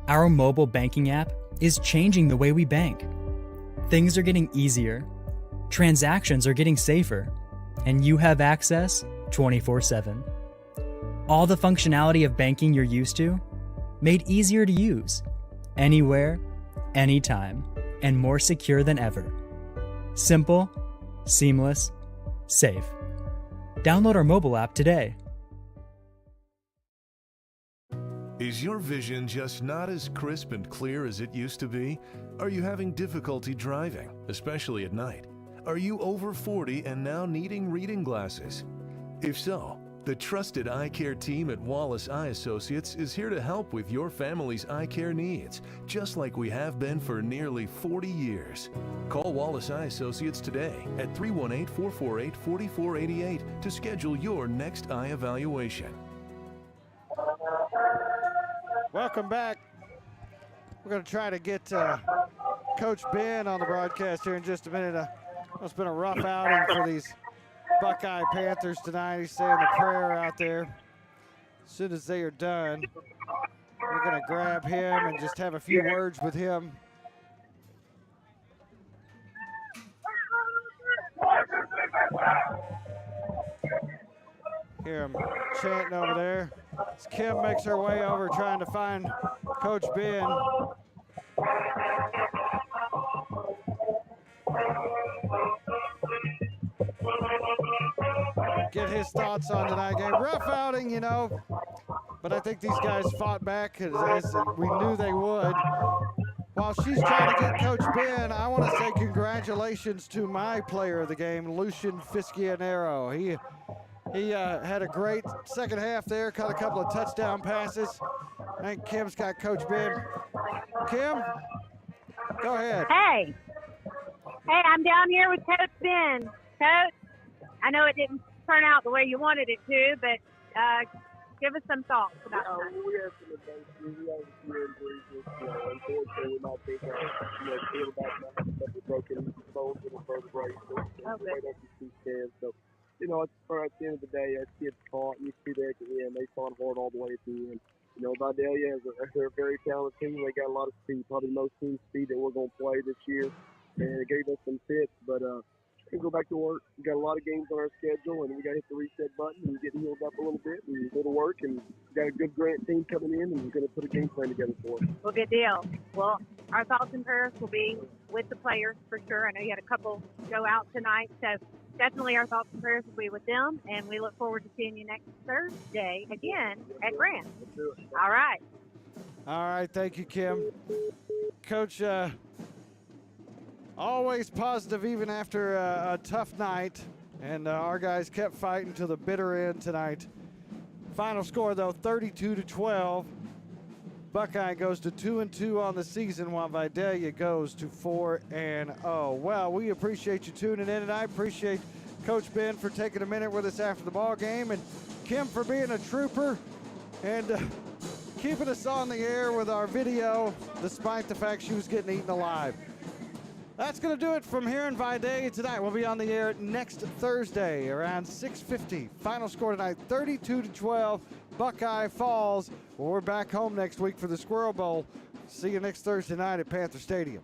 Our mobile banking app is changing the way we bank. Things are getting easier, transactions are getting safer, and you have access 24/7. All the functionality of banking you're used to, made easier to use, anywhere, anytime, and more secure than ever. Simple, seamless, safe. Download our mobile app today. Is your vision just not as crisp and clear as it used to be? Are you having difficulty driving, especially at night? Are you over 40 and now needing reading glasses? If so, the trusted eye care team at Wallace Eye Associates is here to help with your family's eye care needs, just like we have been for nearly 40 years. Call Wallace Eye Associates today at 318-448-4488 to schedule your next eye evaluation. Welcome back. We're going to try to get Coach Ben on the broadcast here in just a minute. It's been a rough outing for these Buckeye Panthers tonight. He's saying a prayer out there. As soon as they are done, we're going to grab him and just have a few words with him. Hear him chanting over there. As Kim makes her way over trying to find Coach Ben. Get his thoughts on tonight's game. Rough outing, you know, but I think these guys fought back as we knew they would. While she's trying to get Coach Ben, I want to say congratulations to my player of the game, Lucian Fischianero. He had a great second half there, caught a couple of touchdown passes. I think Kim's got Coach Ben. Kim, go ahead. Hey, I'm down here with Coach Ben. Coach, I know it didn't turn out the way you wanted it to, but give us some thoughts about that. We had some advances. We had a few injuries. Unfortunately, we might think quarterback might have a couple broken bones in the vertebrae. So right up to two stands. So, you know, at the end of the day, as kids fought, you see there at the end, they fought hard all the way at the end. You know, Vidaila they're a very talented team. They got a lot of speed, probably most team speed that we're going to play this year. And it gave us some fits, but we go back to work. We got a lot of games on our schedule, and we got to hit the reset button and get healed up a little bit and go to work. And we got a good Grant team coming in, and we're going to put a game plan together for us. Well, good deal. Well, our thoughts and prayers will be with the players for sure. I know you had a couple go out tonight, so definitely our thoughts and prayers will be with them, and we look forward to seeing you next Thursday again at Grant. All right. All right, thank you, Kim. Coach, always positive even after a tough night, and our guys kept fighting to the bitter end tonight. Final score, though, 32-12. Buckeye goes to 2-2 on the season, while Vidaila goes to 4-0. Well, we appreciate you tuning in, and I appreciate Coach Ben for taking a minute with us after the ball game, and Kim for being a trooper and keeping us on the air with our video, despite the fact she was getting eaten alive. That's going to do it from here in Vidaila tonight. We'll be on the air next Thursday around 6:50. Final score tonight, 32-12. Buckeye Falls. We're back home next week for the Squirrel Bowl. See you next Thursday night at Panther Stadium.